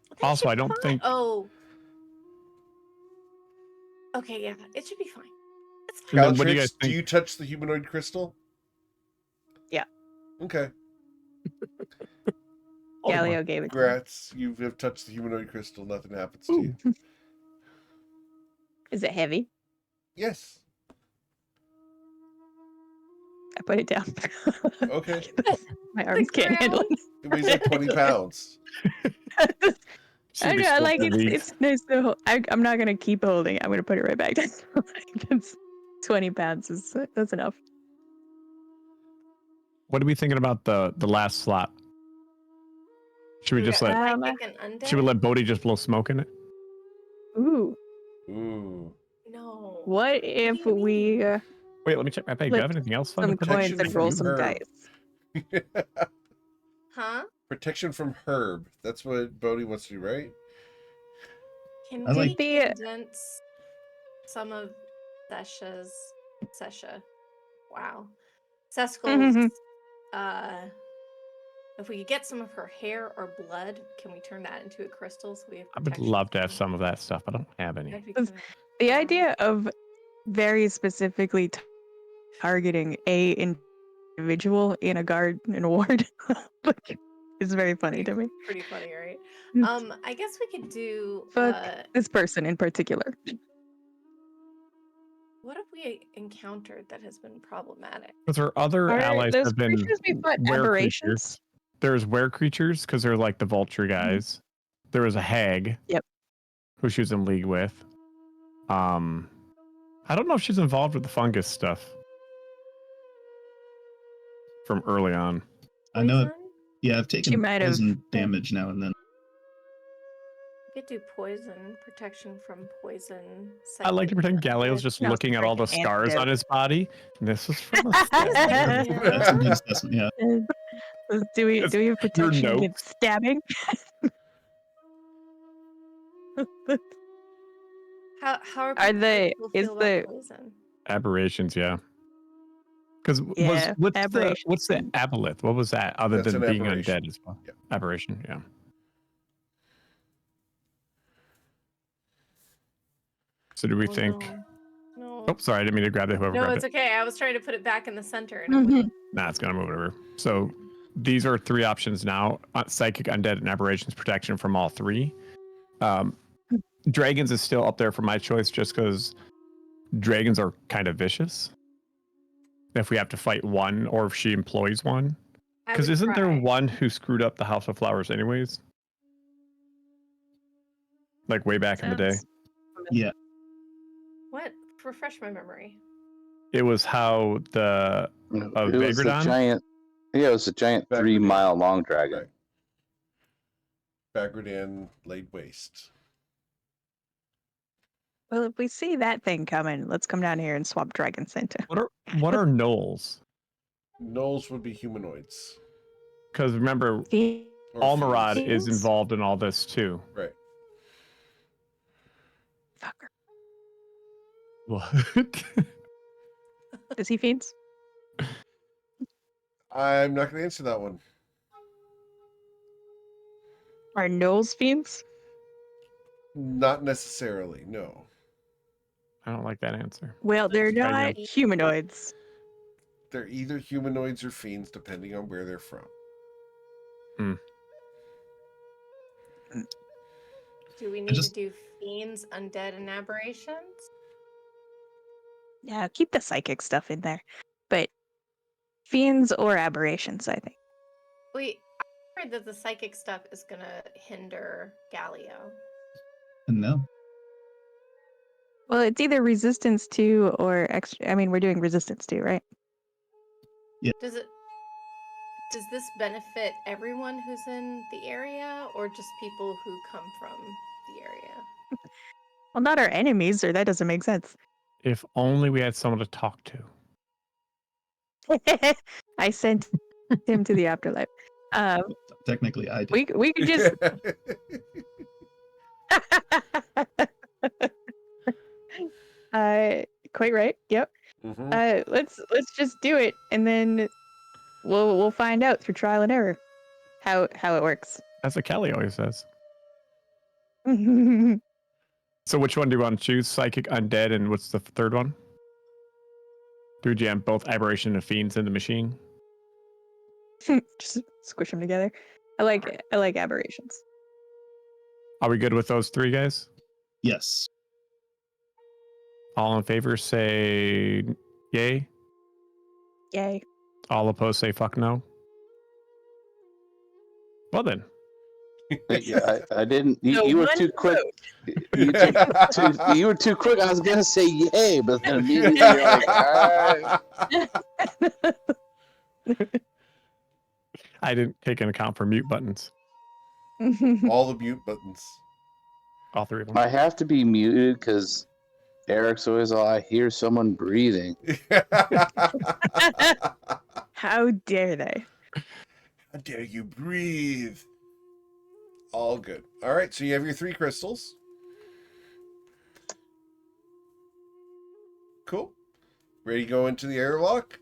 That Also, should I be don't fine. think- Oh. Okay, yeah, it should be fine. It's fine. And then what do you guys Caltrix, do think? you touch the humanoid crystal? Yeah. Okay. Galileo gave it to me. Congrats. You have touched the humanoid crystal. Nothing happens to you. Is it heavy? Yes. I put it down. Okay. My arms can't handle it. It weighs like 20 pounds. Should I be know, split like in leagues. it's nice to hold. I'm not gonna keep holding it. I'm gonna put it right back down. That's 20 pounds that's enough. What are we thinking about the last slot? Should we We just got let psychic and should we undead? let Bodhi just blow smoke in it? Ooh, Ooh. No. what if do you we mean? Wait, let me check my page. Do I have Flip anything else fun to some protect? coins Protection and roll from some Herb. dice? Huh? Protection from Herb. That's what Bodhi wants to do, right? Can I we like- condense some of Sesha? Wow. Seskel's, if we could get some of her hair or blood, can we turn that into a crystal so we have I would protection love to have from- some of that stuff. I don't have any. That'd be kinda- The idea of very specifically targeting a individual in a guard in a ward like, is very funny to me. Pretty funny, right? Mm. I guess we could do Fuck this person in particular. what have we encountered that has been problematic? Because our other Are allies those have been creatures we fought were aberrations? creatures. There's were creatures because they're like the vulture guys. There was a hag. Yep. Who she was in league with. I don't know if she's involved with the fungus stuff from early on. I know. Poison? Yeah, I've taken might have- poison damage now and then. We could do poison, protection from poison. I like to psychic, pretend Galileo's undead. just No, looking at all the freaking scars antidote. on his body. And this is from a Yeah. That's a good assessment. Yeah. Do we It's have protection notes. against stabbing? How are Are they- people is feel about the- poison? aberrations, yeah. Because Yeah, what's the aberrations. aboleth? What was that other That's than an being aberration. undead as well? Yeah. Aberration, yeah. So do we Oh, think? No. Oh, sorry, I didn't mean to grab it. Whoever No, grabbed it's it. okay. I was trying to put it back in the center. And Mhm. Nah, it's gonna move it over. So these are 3 options now: psychic, undead, and aberrations protection from all 3. Dragons is still up there for my choice, just because dragons are kind of vicious. If we have to fight one, or if she employs one, I because would isn't there try. one who screwed up the House of Flowers, anyways? Like way back in the day, Sounds- Yeah. What? Refresh my memory. it was how the It was a Vagradon? giant. Yeah, it was a giant Vagradon. 3-mile long dragon. Right. Bagradan laid waste. Well, if we see that thing coming, let's come down here and swap dragon scent. What are gnolls? Gnolls would be humanoids. Because remember, Fiends? Or Almarad fiends. is involved in all this too. Right. Fucker. What? Is he fiends? I'm not going to answer that one. Are gnolls fiends? Not necessarily, no. I don't like that answer. Well, they're Try not again. humanoids. They're either humanoids or fiends, depending on where they're from. Do we need just- to do fiends, undead, and aberrations? Yeah, keep the psychic stuff in there. But fiends or aberrations, I think. Wait, I heard that the psychic stuff is gonna hinder Galio. No. Well, it's either resistance to or extra. I mean, we're doing resistance to, right? Does this benefit everyone who's in the area, or just people who come from the area? Well, not our enemies, or that doesn't make sense. If only we had someone to talk to. I sent him to the afterlife. Technically, I did. We could just. Quite right. Yep. Mhm. Let's just do it, and then we'll find out through trial and error how it works. That's what Kelly always says. Just So which one do you want to choose? Psychic, undead, and what's the third one? Do we jam both aberration and fiends in the machine? squish them together. I like aberrations. Are we good with those three guys? Yes. All in favor say yay. Yay. All opposed say fuck no. Well then. Yeah, I didn't. So You were one too quick. vote. You were too quick. I was gonna say yay, but then immediately you're like, all right. I didn't take into account for mute buttons. All the mute buttons. All three of them. I have to be muted because Eric's always all, I hear someone breathing. How dare they? How dare you breathe? All good. All right, so you have your 3 crystals. Cool. Ready to go into the airlock?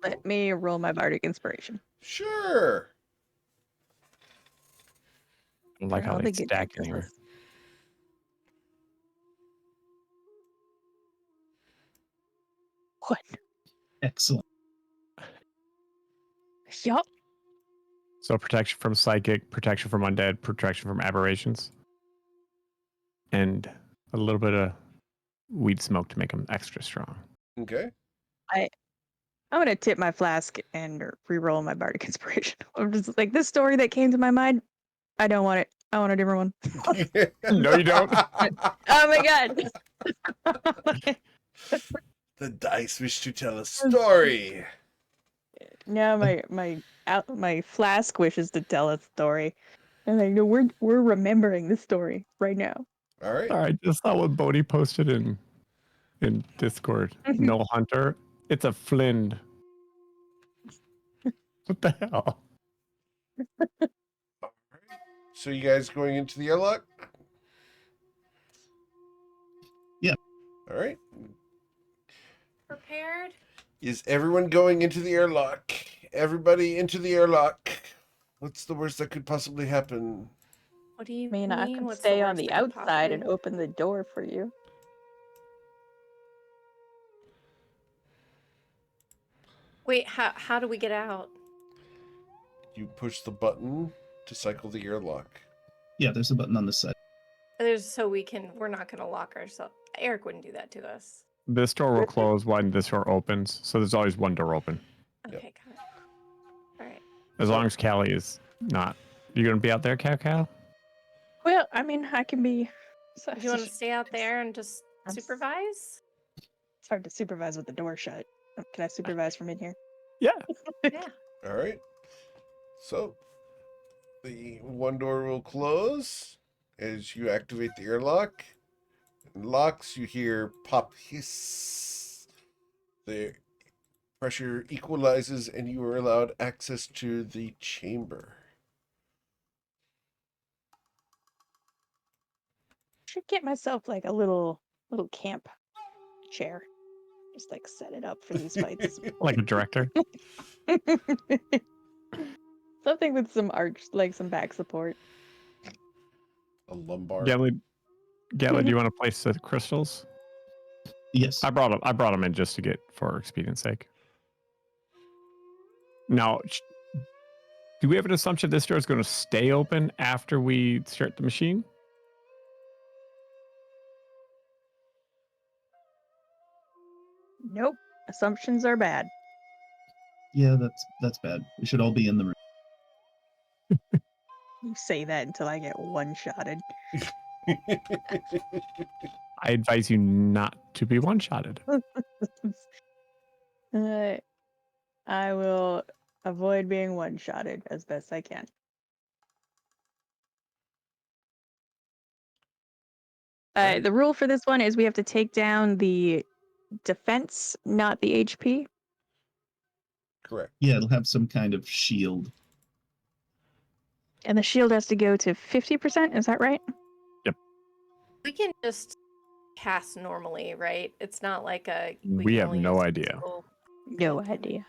Let me roll my bardic inspiration. Sure. I like how All they the good stack in crystals. here. What? Excellent. Yup. So protection from psychic, protection from undead, protection from aberrations, and a little bit of weed smoke to make them extra strong. Okay. I'm gonna tip my flask and re-roll my bardic inspiration. I'm just like, this story that came to my mind, I don't want it. I want a different one. No, you don't. Oh my god. The dice wish to tell a story. Now my flask wishes to tell a story, and I know we're remembering the story right now. All right. All right, just saw what Bodhi posted in Discord. No hunter. It's a Flynn. What the hell? So you guys going into the airlock? Yeah. All right. Prepared? Is everyone going into the airlock? Everybody into the airlock. What's the worst that could possibly happen? What do you I mean, I mean? can What's stay the on worst the that could outside and possibly- open the door for you. Wait, how do we get out? You push the button to cycle the airlock. Yeah, there's a button on this side. We're not gonna lock ourselves. Eric wouldn't do that to us. This door will close when this door opens, so there's always one door open. Yep. Okay, got it. All right. As long as Callie is not. You gonna be out there, Cal? Well, I mean, I can be. Do you want to stay out there and just I'm s- supervise? It's hard to supervise with the door shut. Can I supervise from in here? Yeah. Yeah. All right. So the one door will close as you activate the airlock. and locks. You hear pop hiss. The pressure equalizes, and you are allowed access to the chamber. Should get myself like a little camp chair. Just like set it up for these fights. Like a director. Something with some some back support. A lumbar. Gatla, do you want to place the crystals? Yes. I brought them in just to get for expedience sake. Now, do we have an assumption this door is going to stay open after we start the machine? Nope. Assumptions are bad. Yeah, that's bad. We should all be in the room. You say that until I get one-shotted. I advise you not to be one-shotted. I will avoid being one-shotted as best I can. Right. The rule for this one is we have to take down the defense, not the HP. Correct. Yeah, it'll have some kind of shield. And the shield has to go to 50%, is that right? We can just cast normally, right? It's not like We can have only no use idea. physical- No idea.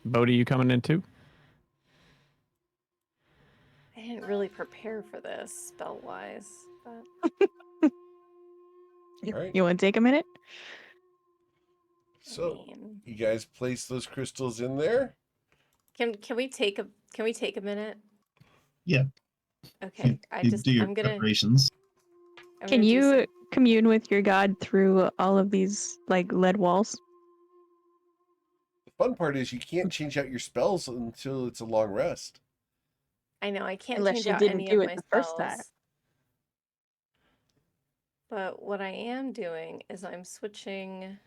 Bodhi, you coming in too? I didn't really prepare for this spell-wise, but All right. You want to take a minute? So, I mean, you guys place those crystals in there. can we take a minute? Yeah. Okay, You do your I'm gonna preparations. Can do you some- commune with your god through all of these like lead walls? The fun part is you can't change out your spells until it's a long rest. I know I can't Unless change you out didn't any do of it my the first time. spells. But what I am doing is I'm switching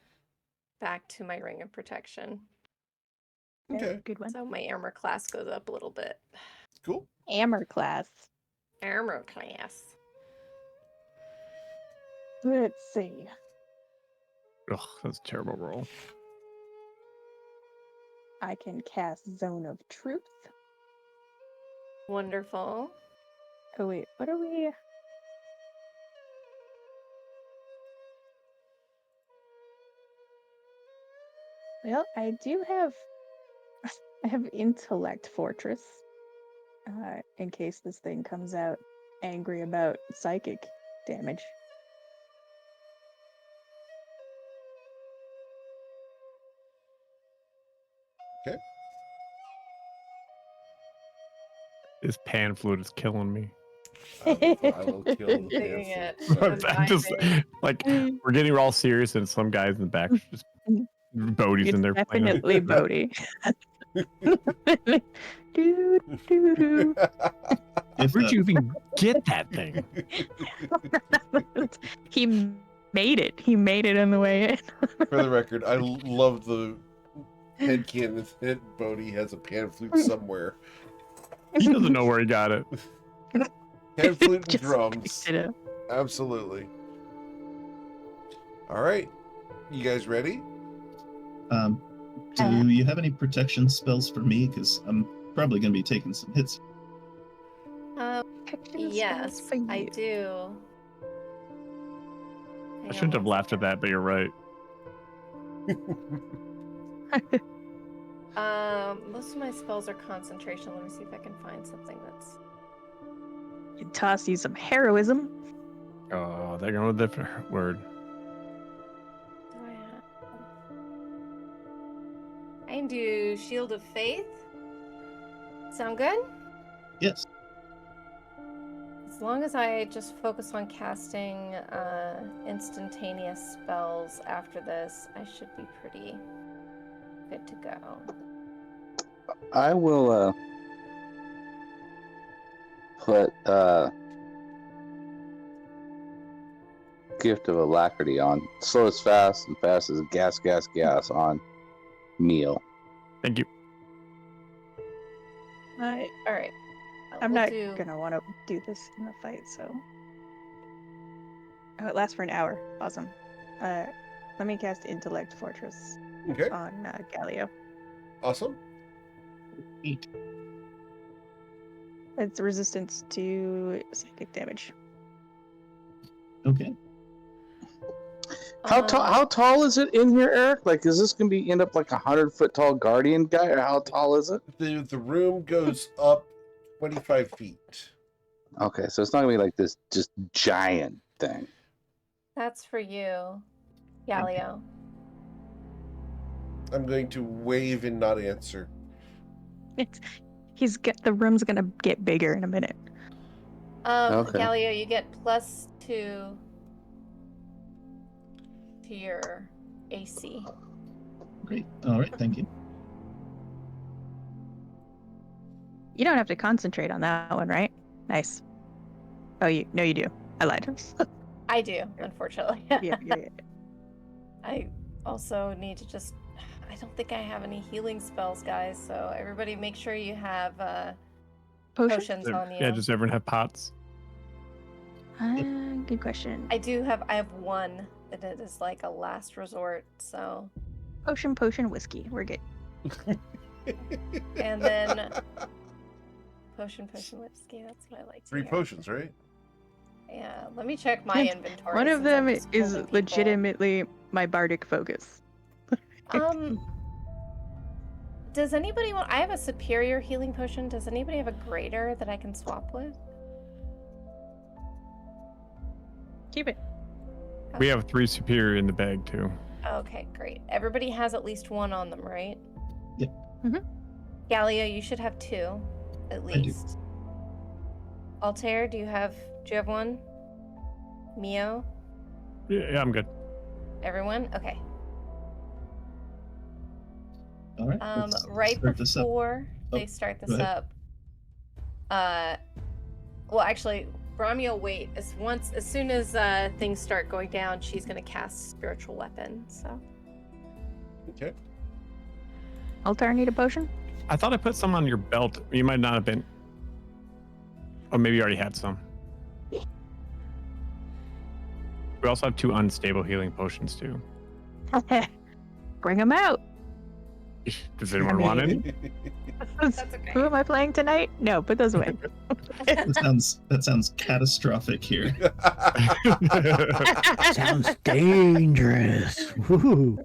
back to my ring of protection. Okay. Good one. So my armor class goes up a little bit. Cool. Armor class. Armor class. Let's see. Ugh, that's a terrible roll. I can cast Zone of Truth. Wonderful. Oh wait, what are we? Well, I do have. I have Intellect Fortress. In case this thing comes out angry about psychic damage. Okay. This pan flute is killing me. I will kill the Dang panther. it. Sorry. I'm just like we're getting all serious, and some guys in the back just Bodhi's in It's there playing. definitely Bodhi. Doo, doo, doo. If Where'd you even get that thing? He made it. He made it on the way in. For the record, I love the headcanon that Bodhi has a pan flute somewhere. He doesn't know where he got it. Pan flute and Just drums. picked it up. Absolutely. All right. You guys ready? do you have any protection spells for me? Because I'm probably going to be taking some hits. Protection spells Yes, for I you. do. I shouldn't have laughed at that, but you're right. Most of my spells are concentration. Let me see if I can find something that's. You can toss you some heroism. Oh, they're going with a different word. Do I have? I can do Shield of Faith. Sound good? Yes. As long as I just focus on casting instantaneous spells after this, I should be pretty good to go. I will put Gift of Alacrity on. Slow as fast and fast as gas, gas, gas on Meal. Thank you. All right. I'm we'll not do... gonna want to do this in the fight, so. Oh, it lasts for an hour. Awesome. Let me cast Intellect Fortress Okay, on Galio. awesome. 8. It's resistance to psychic damage. Okay. How tall is it in here, Eric? Like, is this gonna be end up like 100-foot tall guardian guy, or how tall is it? The room goes up 25 feet. Okay, so it's not gonna be like this just giant thing. That's for you, Galio. I'm going to wave and not answer. The room's gonna get bigger in a minute. Okay. Galio, you get +2 to your AC. Great. All right. Thank you. You don't have to concentrate on that one, right? Nice. Oh, you do. I lied. I do, unfortunately. yeah. I also need to just... I don't think I have any healing spells, guys, so everybody make sure you have potions on you. Yeah, does everyone have pots? Good question. I have one, and it is like a last resort, so... Potion, whiskey. We're good. And then... Potion, whiskey, that's what I like to 3 hear. potions, right? Yeah, let me check my inventory. One of since them I'm just is holding people. legitimately my bardic focus. Does anybody want... I have a superior healing potion. Does anybody have a greater that I can swap with? Keep it. We have 3 superior in the bag too. Okay, great. Everybody has at least one on them, right? Yep. Mhm. Gallia, you should have 2, at do. least. Altair, do you have one? Mio? Yeah, I'm good. Everyone? Okay. All right. let's Right start this up. before Oh, they start go this ahead. up, well, actually, Brahmi wait. As soon as things start going down, she's gonna cast spiritual weapon. So Okay. Altar, need a potion? I thought I put some on your belt. You might not have been. Or maybe you already had some. We also have 2 unstable healing potions too. Bring them out. Does anyone want any? that's okay. Who am I playing tonight? No, put those away. That sounds catastrophic here. Sounds dangerous. Woo.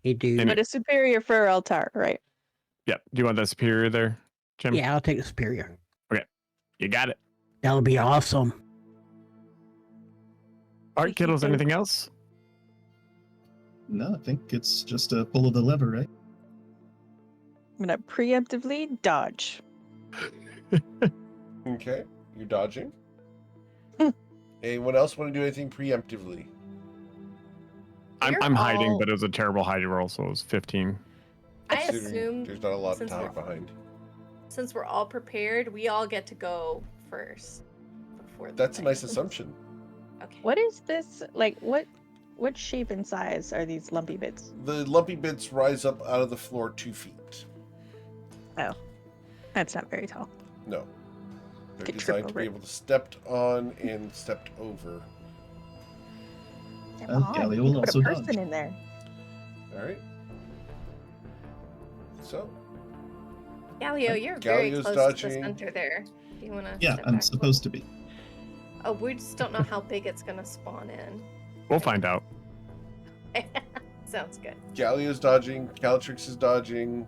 Hey, dude. But a superior for Altar, right? Yep. Do you want that superior there, Jim? Yeah, I'll take the superior. You got it. That'll be awesome. All right, kiddos. Anything else? No, I think it's just a pull of the lever, right? I'm gonna preemptively dodge. Okay, you're dodging. Hmm. Anyone else want to do anything preemptively? I'm hiding, but it was a terrible hiding roll, so it was 15. I Considering assume there's not a lot of since time we're- behind. since we're all prepared, we all get to go first. Before the That's a nice thing. assumption. Okay. What is this? Like, what shape and size are these lumpy bits? The lumpy bits rise up out of the floor 2 feet. Oh, that's not very tall. No. They're Could trip designed to over be it. able to stepped on and stepped over. Come on, Gallia you will can put also a dodge. person in there. All right. So, Galio, you're very Galio's close to dodging. the center there. Do you want to? Yeah, I'm supposed to be. Oh, we just don't know how big it's gonna spawn in. We'll find out. Sounds good. Galio's dodging. Calatrix is dodging.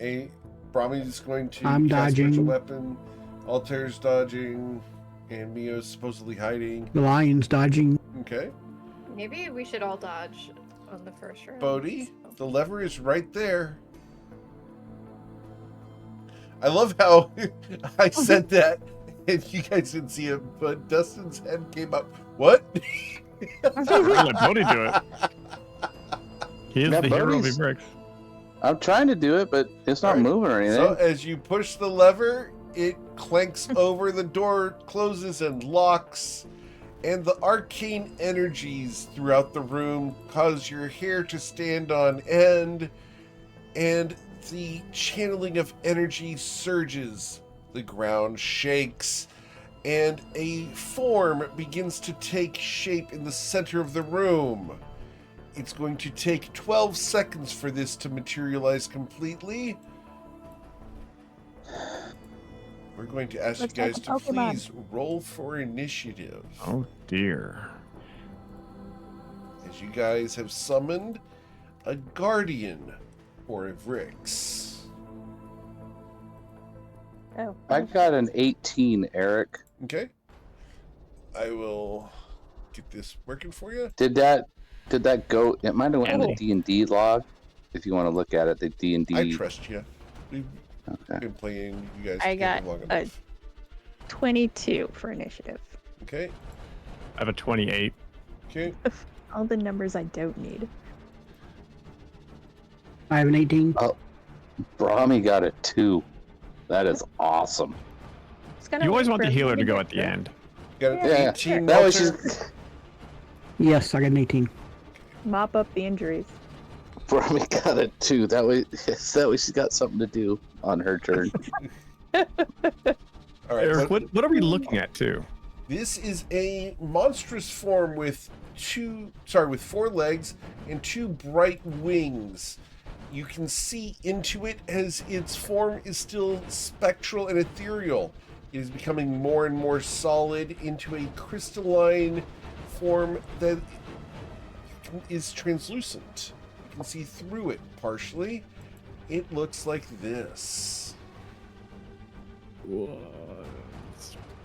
Brahmi is going to I'm cast spiritual dodging. weapon. Altair's dodging. And Mio's supposedly hiding. The lion's dodging. Okay. Maybe we should all dodge on the first round. Bodhi, the lever is right there. I love how I said that and you guys didn't see it, but Dustin's head came up. What? Let Bodhi do it. He is Yeah, the hero of Bodhi's- Ebrix. I'm trying to do it, but it's not Alright. moving or anything. So as you push the lever, it clanks over, the door closes and locks, and the arcane energies throughout the room cause your hair to stand on end, and the channeling of energy surges. The ground shakes, and a form begins to take shape in the center of the room. It's going to take 12 seconds for this to materialize completely. We're going to ask Looks you like guys a to Pokemon. please roll for initiative. Oh dear. As you guys have summoned a guardian for Vrix. Oh. I got an 18, Eric. Okay. I will get this working for you. Did that go? It might have went in the Andy. D&D log. If you want to look at it, the D&D. I trust you. We've Okay. been playing you guys I together got long a- enough. 22 for initiative. Okay. I have a 28. Okay. All the numbers I don't need. I have an 18. Brahmi got it 2. That is awesome. Just gotta You always wait want for the healer to go everyone at the get end. Got an Yeah. 18 That way Walter? she's Yes, I got an 18. Mop up the injuries. Brahmi got it 2. That way she's got something to do on her turn. All right. Eric, but what are we looking at too? this is a monstrous form with 4 legs and 2 bright wings. You can see into it as its form is still spectral and ethereal. It is becoming more and more solid into a crystalline form that is translucent. You can see through it partially. It looks like this. Whoa.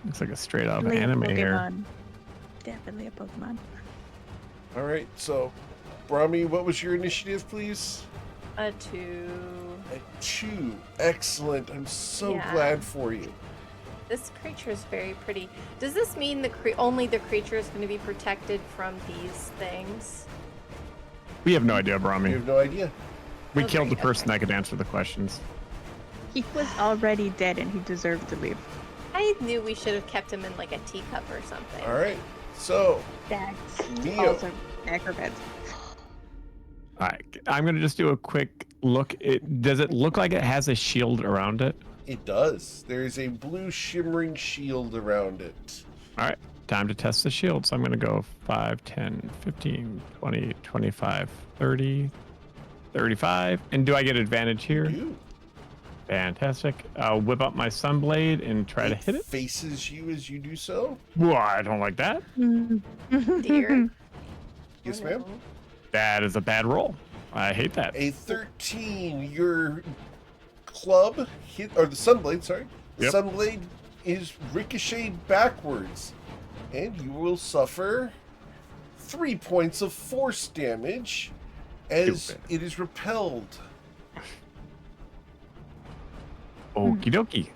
Looks like a straight out Definitely a anime here. Pokemon. Definitely a Pokemon. All right, so Brahmi, what was your initiative, please? A 2. A 2. Excellent. I'm so Yeah. glad for you. This creature is very pretty. Does this mean only the creature is going to be protected from these things? We have no idea, You Brahmi. have no idea. We Okay, killed the okay. person that could answer the questions. He was already dead and he deserved to leave. I knew we should have kept him in like a teacup or something. All right. So, That's Neo. also acrobats. All right, I'm gonna just do a quick look. Does it look like it has a shield around it? it does. There is a blue shimmering shield around it. All right, time to test the shield. So I'm gonna go 5, 10, 15, 20, 25, 30, 35. And do I get advantage here? You. Fantastic. I'll whip up my sunblade and try to hit it. Faces you as you do so. Whoa, I don't like that. Dear. Yes, Oh, ma'am. no. That is a bad roll. I hate that. A 13. Your club hit, or the sunblade, sorry. The Yep. sunblade is ricocheted backwards, and you will suffer 3 points of force damage as Stupid. it is repelled. Okie dokie.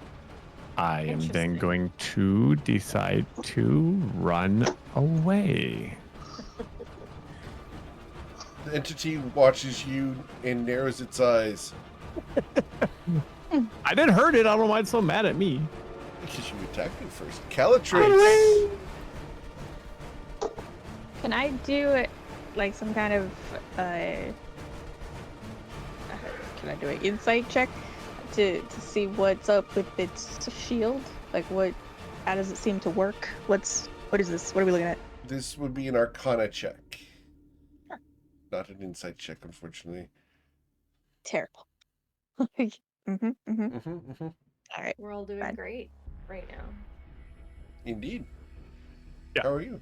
I am then Interesting. going to decide to run away. The entity watches you and narrows its eyes I didn't hurt it. I don't know why it's so mad at me. because you attacked it first. Calatrix. Can I do like some kind of can I do an insight check to see what's up with its shield? Like how does it seem to work? What is this? What are we looking at? This would be an Arcana check. Not an insight check, unfortunately. Terrible. All right. We're all doing Fine. great right now. Indeed. Yeah. How are you?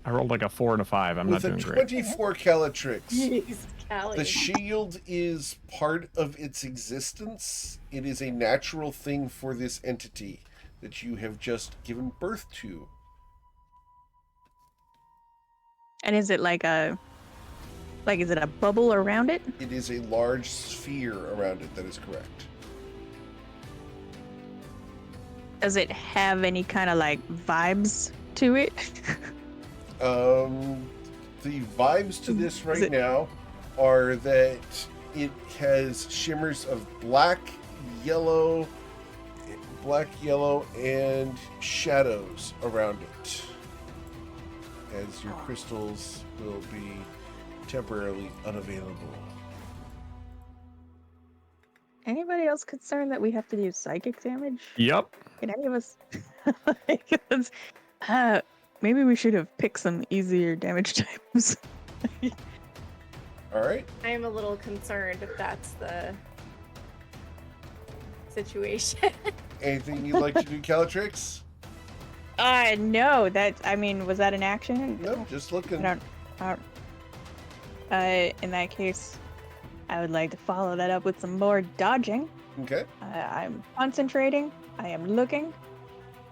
I rolled like a 4 and a 5. I'm With not a doing great. 24 Calatrix. Jeez, Callie. The shield is part of its existence. It is a natural thing for this entity that you have just given birth to. And is it is it a bubble around it? It is a large sphere around it, that is correct. Does it have any kind of like vibes to it? The vibes to this right now are that it has shimmers of black, yellow, and shadows around it. As your crystals will be temporarily unavailable. Anybody else concerned that we have to do psychic damage? Yep. Can any of us? Like, maybe we should have picked some easier damage types. All right. I am a little concerned if that's the situation. Anything you'd like to do, Calatrix? No, was that an action? Nope, just looking. I don't. In that case, I would like to follow that up with some more dodging. Okay. I'm concentrating. I am looking.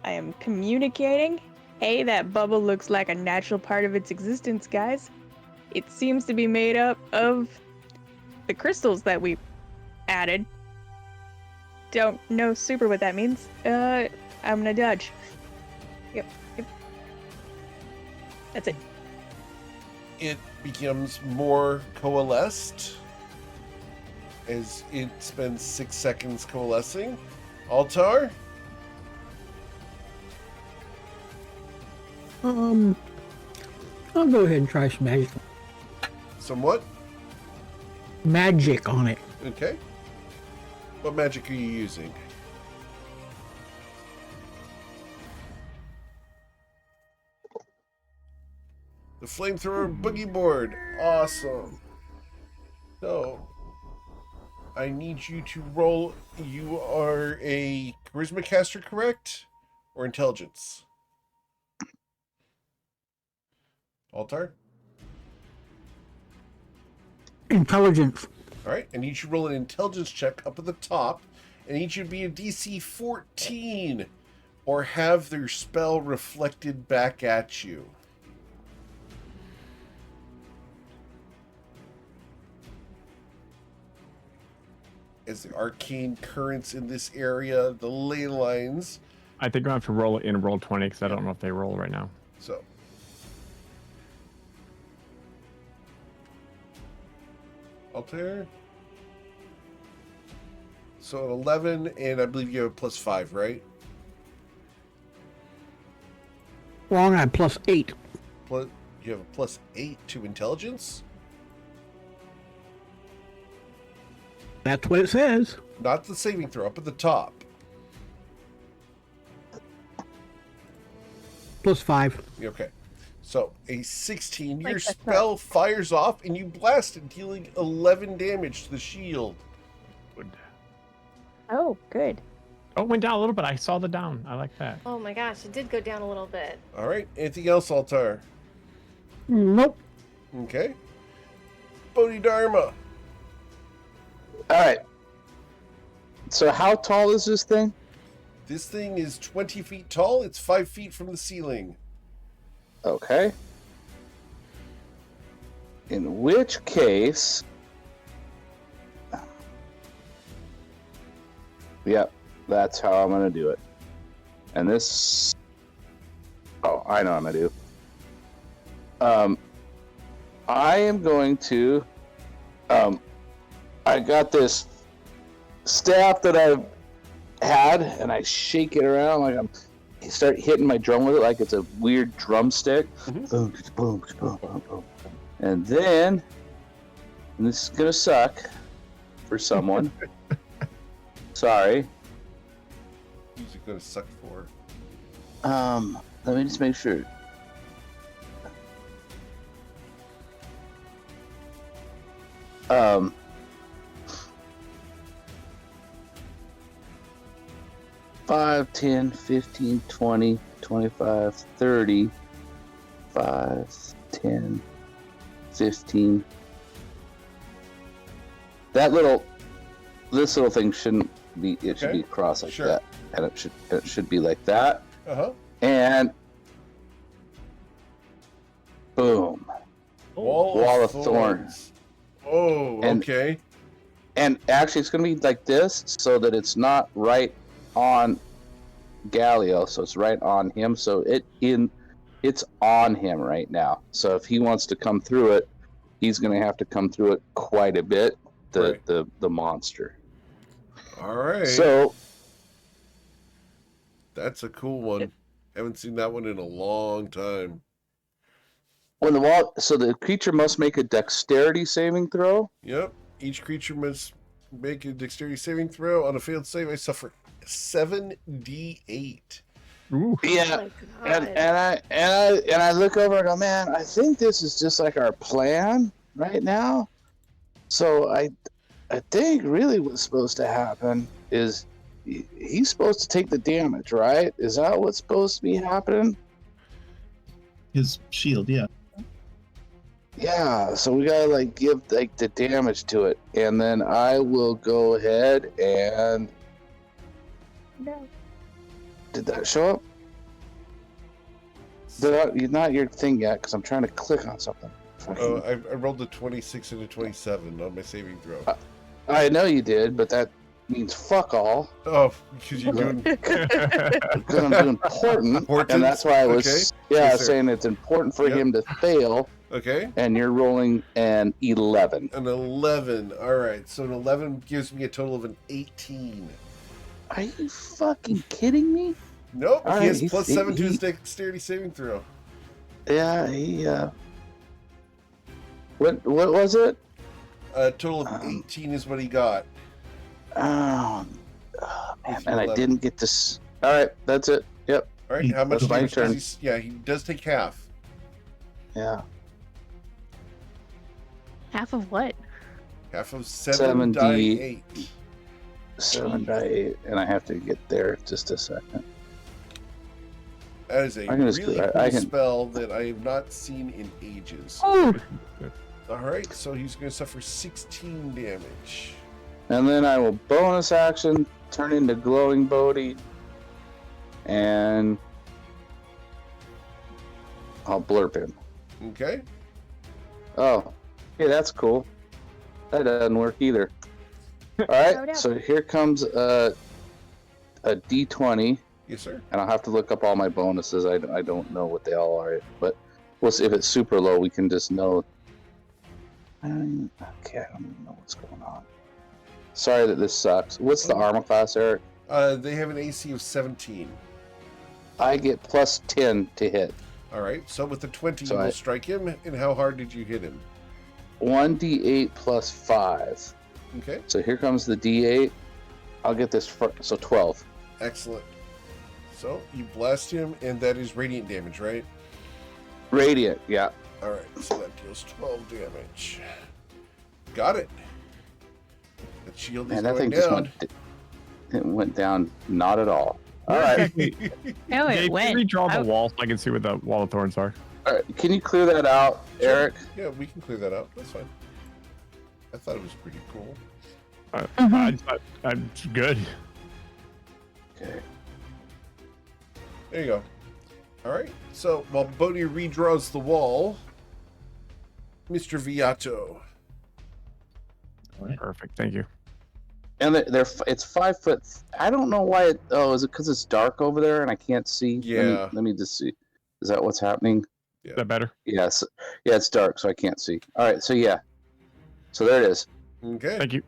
I am communicating. Hey, that bubble looks like a natural part of its existence, guys. It seems to be made up of the crystals that we added. Don't know super what that means. I'm gonna dodge. Yep. That's it. It becomes more coalesced as it spends 6 seconds coalescing. Altar? I'll go ahead and try some magic. Somewhat? Magic on it. Okay. What magic are you using? The flamethrower boogie board. Awesome. So, I need you to roll. You are a charisma caster, correct? Or intelligence? Altar? Intelligence. All right, and you should roll an intelligence check up at the top, and each should be a DC 14, or have their spell reflected back at you. As the arcane currents in this area, the ley lines. I think I have to roll it in roll 20 because I don't know if they roll right now. So. Altair. So an 11, and I believe you have a +5, right? Wrong, I have +8. You have a +8 to intelligence? That's what it says. Not the saving throw, up at the top. +5. Okay. So a 16, Like your that's spell fires off, and you blast it, dealing 11 damage to the shield. Good. Oh, good. Oh, it went down a little bit. I saw the down. I like that. Oh my gosh, it did go down a little bit. All right. Anything else, Altar? Nope. Okay. Bodhidharma. All right. So how tall is this thing? This thing is 20 feet tall. It's 5 feet from the ceiling. Okay. In which case, yep, that's how I'm gonna do it. And this, oh, I know what I'm gonna do. I am going to, I got this staff that I've had, and I shake it around like I start hitting my drum with it like it's a weird drumstick. Boom, boom, boom, boom, boom. And then, and this is gonna suck for someone. Sorry. Who's it going to suck for? Let me just make sure. Um, 5, 10, 15, 20, 25, 30, 5, 10, 15. This little thing shouldn't be, it should Okay. be crossed like Sure. that. And it should be like that. Uh-huh. And boom. Wall of Thorns. Oh, And- okay. And actually it's gonna be like this so that it's not right on Galileo, so it's right on him. So it's on him right now. So if he wants to come through it, he's gonna have to come through it quite a bit. Right. The monster. All right. So That's a cool one. Haven't seen that one in a long time. when the creature must make a dexterity saving throw. Yep. Each creature must make a dexterity saving throw. On a failed save, I suffer 7d8 Ooh. Yeah, Oh my god. and I look over and go, man, I think this is just like our plan right now. So I think really what's supposed to happen is he's supposed to take the damage, right? Is that what's supposed to be happening? His shield, yeah. Yeah, so we gotta like give like the damage to it, and then I will go ahead and No. did that show up? Not your thing yet, because I'm trying to click on something. Oh, I rolled a 26 and a 27 on my saving throw. I know you did, but that means fuck all. Oh, because you're doing... Because I'm doing important, and that's why I was Okay. Yes, sir. saying it's important for him to fail, Okay. and you're rolling an 11. An 11. All right. So an 11 gives me a total of an 18. Are you fucking kidding me? Nope. All He right, has he's- plus 7 to he- his dexterity saving throw. Yeah, he. What was it? A total of 18 is what he got. Oh, man, With and I 11. didn't get this. All right, that's it. Yep. All right. How much That's my damage turn. does he... Yeah, he does take half. Yeah. Half of what? Half of 7 die 8. 7 die 8, and I have to get there just a second. That is a I can just- really I cool can- spell that I have not seen in ages. Oh, All right, so he's going to suffer 16 damage. And then I will bonus action, turn into glowing Bodhi, and I'll blurp him. Okay. Oh, hey, that's cool. That doesn't work either. All Throw it right, out. so here comes a D20, Yes, sir. and I'll have to look up all my bonuses. I don't know what they all are, but we'll see if it's super low. We can just know. Okay, I don't even know what's going on. Sorry that this sucks. What's the armor class, Eric? They have an AC of 17. I get plus 10 to hit. All right, so with the 20, So you will I- strike him. And how hard did you hit him? 1d8 plus 5. Okay, So here comes the d8. I'll get this so 12. excellent. So you blast him, and that is radiant damage, right? Radiant, yeah. All right, so that deals 12 damage. Got it. The shield is Man, that going thing just down. went down not at all. All right. no, it Dave, went. can you redraw I- the wall so I can see where the wall of thorns are? All right. Can you clear that out, Sure. Eric? Yeah, we can clear that out. That's fine. I thought it was pretty cool. I'm good. Okay. There you go. All right. So while Bodhi redraws the wall, Mr. Viato. All right. Perfect. Thank you. And it's 5 foot. I don't know why it. Oh, is it because it's dark over there and I can't see? Yeah. Let me just see. Is that what's happening? Is that better? Yes. Yeah, it's dark, so I can't see. All right. So yeah. So there it is. Okay. Thank you.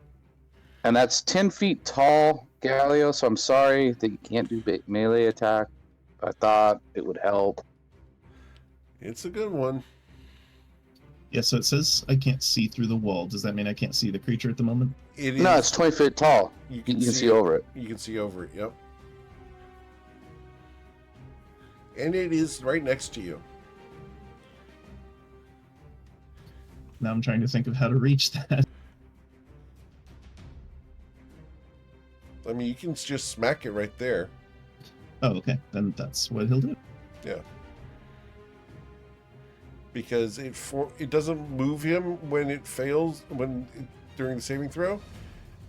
And that's 10 feet tall, Galileo, so I'm sorry that you can't do melee attack. I thought it would help. It's a good one. Yeah, so it says I can't see through the wall. Does that mean I can't see the creature at the moment? It is. No, it's 20 feet tall. You You can, can see over it. You can see over it. Yep. And it is right next to you. Now I'm trying to think of how to reach that. I mean, you can just smack it right there. Oh, okay. Then that's what he'll do. Because it doesn't move him when it fails during the saving throw.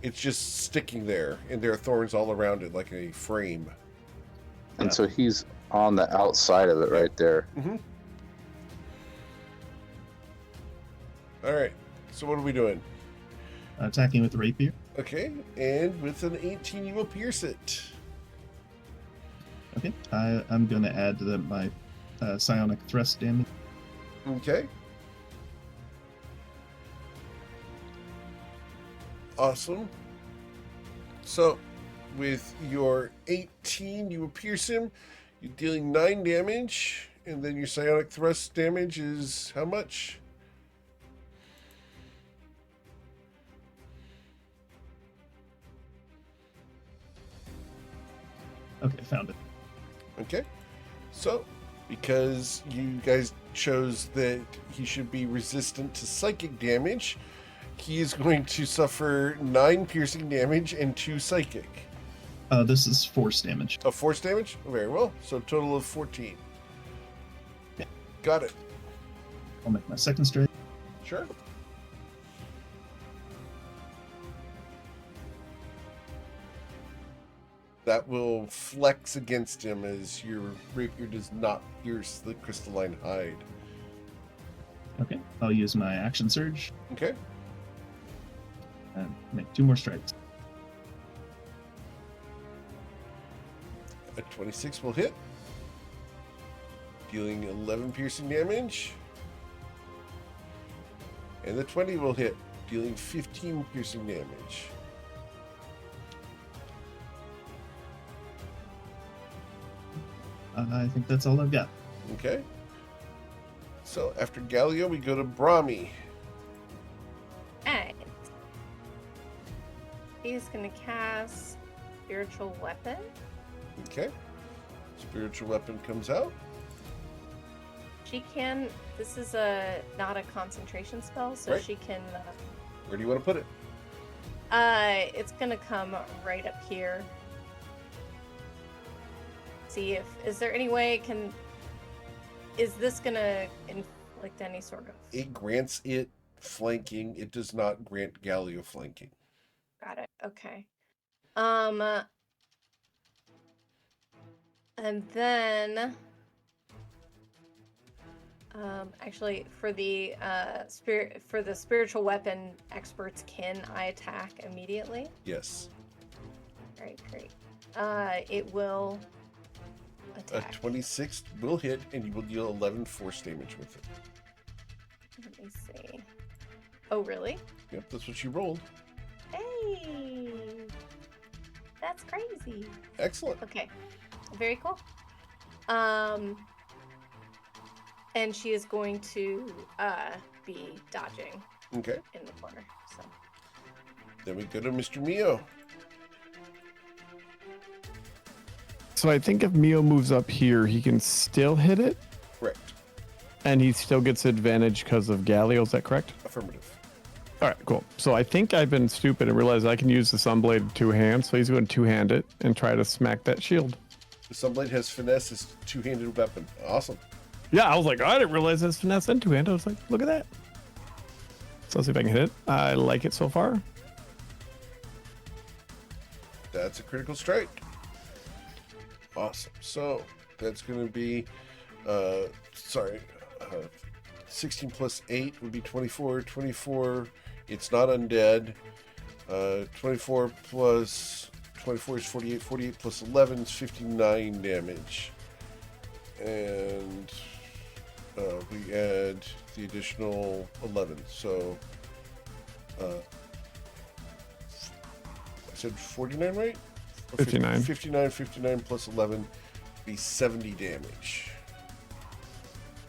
It's just sticking there, and there are thorns all around it like a frame. And so he's on the outside of it right there. All right. So what are we doing? Attacking with the rapier. Okay, and with an 18, you will pierce it. Okay. I'm going to add my psionic thrust damage. Okay. Awesome. So, with your 18, you will pierce him. You're dealing 9 damage, and then your psionic thrust damage is how much? Okay, found it. Okay. So, because you guys chose that he should be resistant to psychic damage, he is going to suffer 9 piercing damage and 2 psychic. This is force damage. Force damage? Very well. So, total of 14. Yeah. Got it. I'll make my second strike. Sure. That will flex against him as your rapier does not pierce the crystalline hide. Okay, I'll use my action surge Okay. and make 2 more strikes. A 26 will hit, dealing 11 piercing damage. And the 20 will hit, dealing 15 piercing damage. I think that's all I've got. Okay. So after Galio, we go to Brahmi. Alright. He's gonna cast Spiritual Weapon. Okay. Spiritual weapon comes out. She can. This is not a concentration spell, so Right. she can. Where do you want to put it? It's gonna come right up here. See if is there any way it can. Is this gonna inflict any sort of? It grants it flanking. It does not grant Galio flanking. Got it. Okay. And then, actually, for the spiritual weapon experts, can I attack immediately? Yes. All right, great. It will A attack. 26 will hit, and you will deal 11 force damage with it. Let me see. Oh, really? Yep, that's what you rolled. Hey, that's crazy. Excellent. Okay, very cool. And she is going to be dodging Okay. in the corner. So Then we go to Mr. Mio. So I think if Mio moves up here, he can still hit it, Correct. and he still gets advantage because of Galio. Is that correct? Affirmative. All right, cool. So I think I've been stupid and realized I can use the Sunblade in 2 hands. So he's going to 2-hand it and try to smack that shield. The Sunblade has finesse as two-handed weapon. Awesome. Yeah, I was like, I didn't realize that's finesse and 2-hand. I was like, look at that. So let's see if I can hit it. I like it so far. That's a critical strike. Awesome. So that's going to be, 16 plus 8 would be 24. 24, it's not undead. 24 plus 24 is 48. 48 plus 11 is 59 damage. And we add the additional 11. So I said 49, right? Or 59. 59 plus 11 would be 70 damage.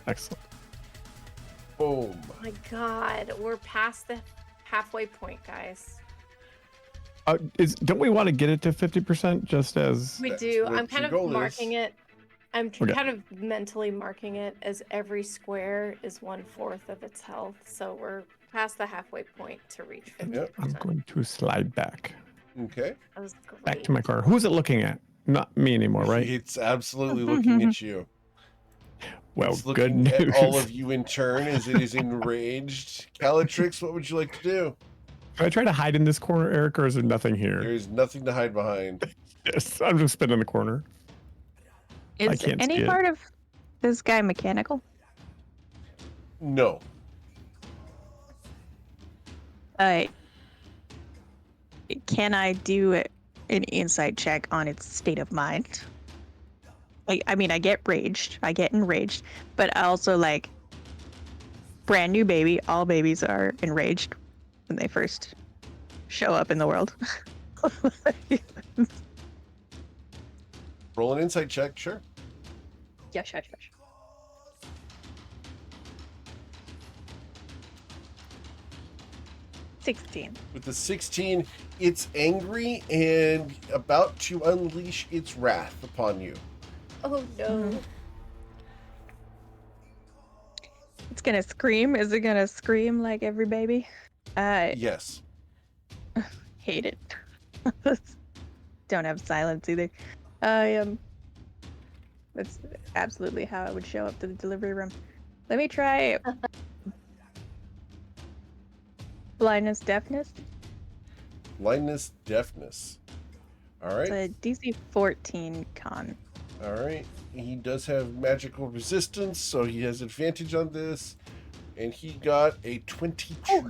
Excellent. Boom. oh my God, we're past the halfway point, guys. Don't we want to get it to 50% just as... We That's do. what I'm kind your of goal is. marking it. I'm Okay. kind of mentally marking it as every square is 1/4 of its health. So we're past the halfway point to reach 50%. Yep. I'm going to slide back. Okay. That was great. Back to my car. Who's it looking at? Not me anymore, right? It's absolutely looking at you. Well, It's good looking news. at all of you in turn as it is enraged. Calatrix, what would you like to do? Do I try to hide in this corner, Eric, or is there nothing There here? is nothing to hide behind. Yes, I'm just spinning the corner. I Is can't any see it. part of this guy mechanical? No. Can I do an insight check on its state of mind? I mean, I get enraged, but I also like brand new baby. All babies are enraged when they first show up in the world. Roll an insight check, sure. Yeah, sure. 16. With the 16, it's angry and about to unleash its wrath upon you. Oh no. Mhm. It's gonna scream. Is it gonna scream like every baby? Yes. Hate it. Don't have silence either. I That's absolutely how I would show up to the delivery room. Let me try blindness, deafness. Blindness, deafness. All It's right. a DC 14 con. All right. He does have magical resistance, so he has advantage on this. And he got a 22. Oh.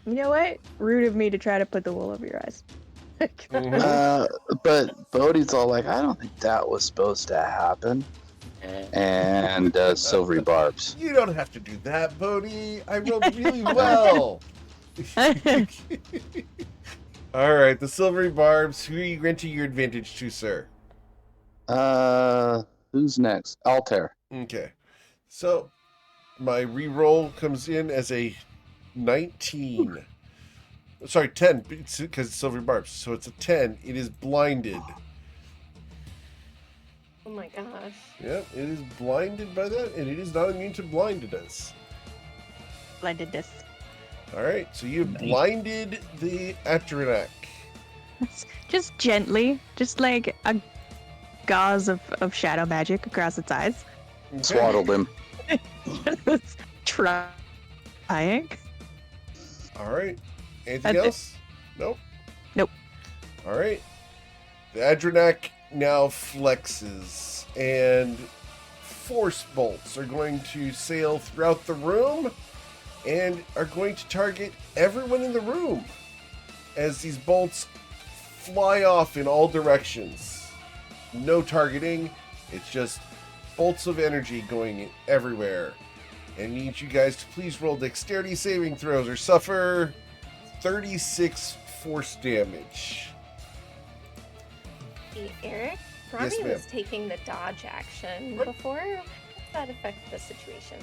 You know what? Rude of me to try to put the wool over your eyes. Mhm. But Bodhi's all like, I don't think that was supposed to happen. And silvery barbs. You don't have to do that, Bodhi. I rolled really well. All right, the silvery barbs. Who are you granting your advantage to, sir? Who's next? Altair. Okay. So, my re-roll comes in as a 19. Sorry, 10, because it's silvery barbs. So it's a 10. It is blinded. Oh my gosh. Yep, it is blinded by that, and it is not immune to blindedness. Blindedness. All right, so you have blinded the Atranak. Just gently, just like a gauze of shadow magic across its eyes. Okay. Swaddled him. Trying. All right. Anything That's it. else? Nope. Nope. All right. The Adranak now flexes, and force bolts are going to sail throughout the room and are going to target everyone in the room as these bolts fly off in all directions. No targeting. It's just bolts of energy going everywhere. And I need you guys to please roll dexterity saving throws or suffer 36 force damage. Hey, Eric, Yes, Robbie ma'am. was taking the dodge action What? before. How does that affect the situation?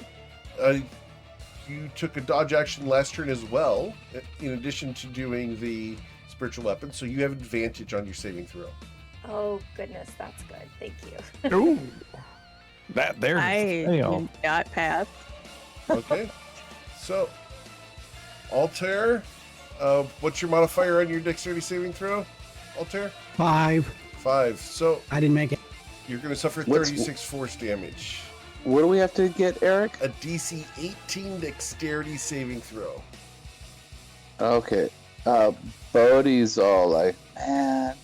You took a dodge action last turn as well, in addition to doing the spiritual weapon, so you have advantage on your saving throw. Oh goodness, that's good. Thank you. Ooh. That there's I a fail. did not pass. Okay. So, Altair, what's your modifier on your dexterity saving throw, Altair? 5. 5. So, I didn't make it. you're going to suffer What's- 36 force damage. What do we have to get, Eric? A DC 18 dexterity saving throw. Okay. Bodhi's all like, man,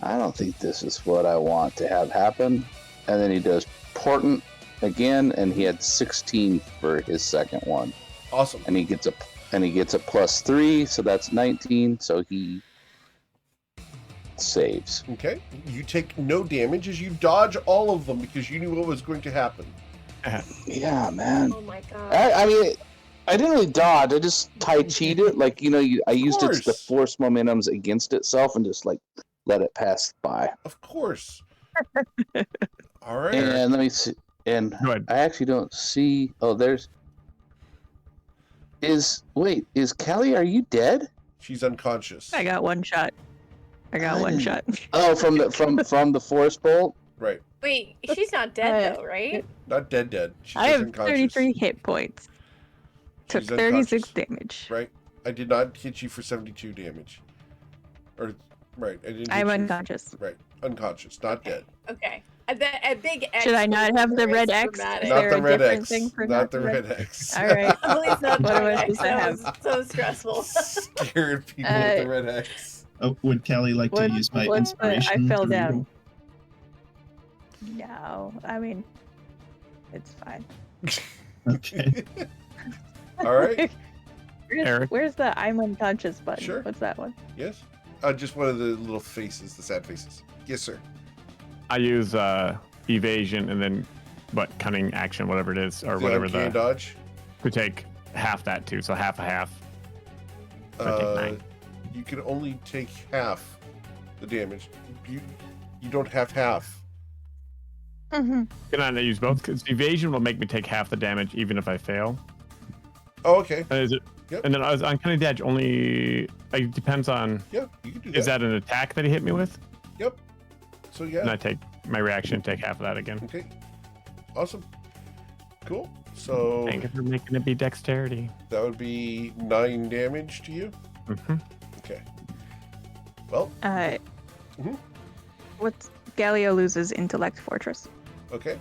I don't think this is what I want to have happen. And then he does Portent again, and he had 16 for his second one. Awesome. And he gets a +3, so that's 19. So he saves. Okay. You take no damage as you dodge all of them because you knew what was going to happen. Yeah, man. Oh my god. I mean, I didn't really dodge. I just Tai Chi'd it. Like, I used the course. force momentums against itself and just like let it pass by. Of course. All right. And let me see. And Go ahead. I actually don't see. Oh, is Callie? Are you dead? She's unconscious. I got one shot. I got one shot. Oh, from the force bolt. Right. Wait, she's not dead though, right? Not dead. She's I just have unconscious. 33 hit points. Took She's 36 unconscious. damage. Right. I did not hit you for 72 damage. Or, right. I didn't. I'm hit you- unconscious. Right. Unconscious. Not dead. Okay. A big X. Should I not have the for red it's X? dramatic. Is Not there the a red different X. thing for Not the not red X. All right. Please not What the am I red X. supposed to have? That was so stressful. Scared people with the red X. Oh, would Callie like to What- use my what's the- I inspiration? fell to down. reroll? No, I mean, it's fine. Okay. All right. Eric? Where's the I'm unconscious button? Sure. What's that one? Yes. Just one of the little faces, the sad faces. Yes, sir. I use evasion and then cunning action, whatever it is, or whatever uncanny the dodge. could take half that too, so half a half. I take 9. You can only take half the damage. You don't have half. Mm-hmm. Can I not use both? Because evasion will make me take half the damage even if I fail. Oh, okay. And is it? Yep. And then I was on cunning dodge only. It depends on. Yeah, you can do that. Is that an attack that he hit me with? Yep. So yeah. And I take my reaction to take half of that again. Okay. Awesome. Cool. So Thank you for making it be dexterity. that would be 9 damage to you. Mm-hmm. Okay. Well, Mhm. What's Galio loses intellect fortress. okay.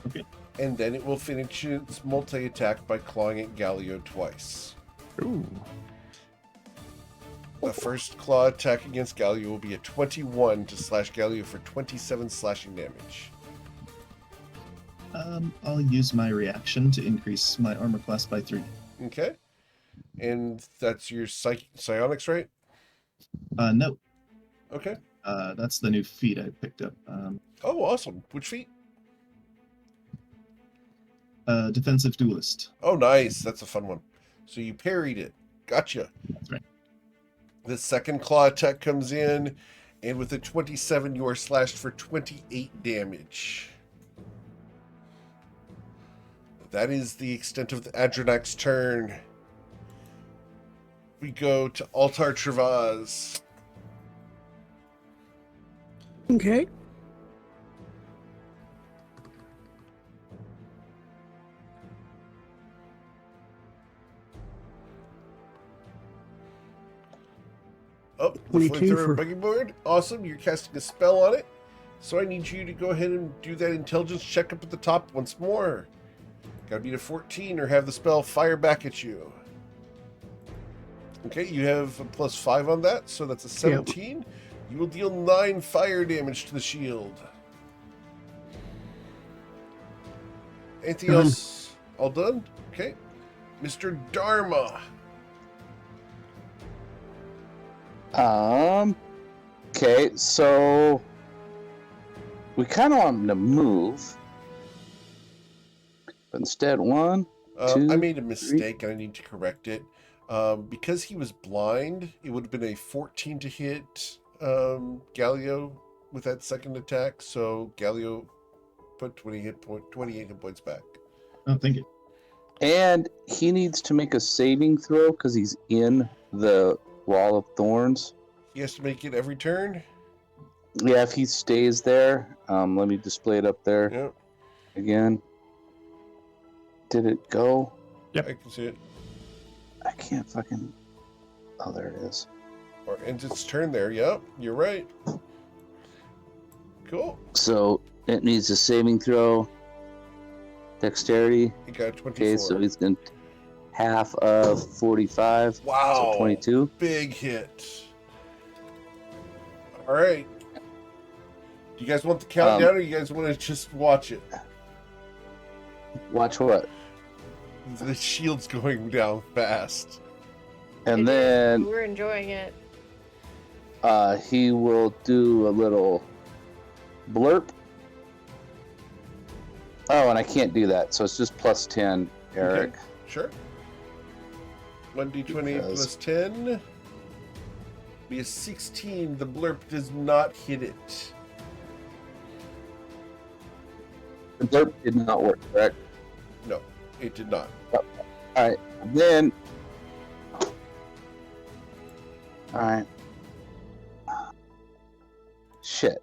Okay. And then it will finish its multi-attack by clawing at Galio twice. Ooh. The first claw attack against Galio will be a 21 to slash Galio for 27 slashing damage. I'll use my reaction to increase my armor class by 3. Okay. And that's your psionics, right? No, Okay. that's the new feat I picked up. Oh, awesome. Which feat? Defensive duelist. Oh, nice. That's a fun one. So you parried it. Gotcha. That's right. The second claw attack comes in, and with a 27, you are slashed for 28 damage. That is the extent of the Adronach's turn. We go to Altar Travaz. Okay. Oh, the 22 flamethrower for- buggy board. Awesome. You're casting a spell on it. So I need you to go ahead and do that intelligence check up at the top once more. Gotta beat a 14 or have the spell fire back at you. Okay, you have a +5 on that, so that's a 17. You will deal 9 fire damage to the shield. Anything Done. else? All done? Okay. Mr. Dharma. Okay, so we kind of want him to move, but instead, 1, I 2, made a mistake and I need to correct it. Because he was blind, it would have been a 14 to hit Galio with that second attack. So Galio put 28 hit points back. Oh, thank you. and he needs to make a saving throw because he's in the wall of thorns. He has to make it every turn. Yeah, if he stays there, let me display it up there Yep, again. Did it go? Yep. I can see it. I can't fucking. Oh, there it is. Or ends its turn there. Yep, you're right. Cool. So it needs a saving throw. Dexterity. He got a 24. Okay, so he's going to half of 45. Wow. So 22. Big hit. All right. Do you guys want the countdown, or you guys want to just watch it? Watch what? The shield's going down fast. And then we're enjoying it. he will do a little blurp. Oh, and I can't do that, so it's just plus 10, Eric. Okay, sure. 1d20 Because- plus 10. Be a 16. The blurp does not hit it. The blurp did not work, correct? No, it did not. Alright, then. Alright. Shit.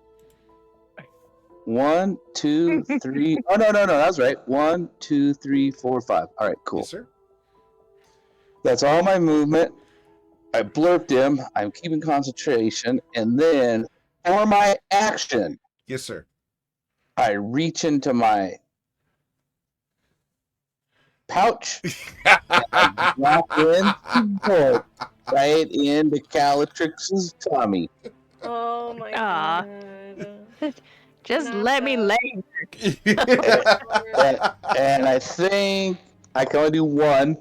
1, 2, 3. Oh, no, that was right. 1, 2, 3, 4, 5. Alright, cool. Yes, sir. That's all my movement. I blurped him. I'm keeping concentration. And then, for my action, Yes, sir. I reach into my pouch. I drop in bolt right into Calatrix's tummy. Oh my Aw. god. Just Not let me that. lay. And I think I can only do one.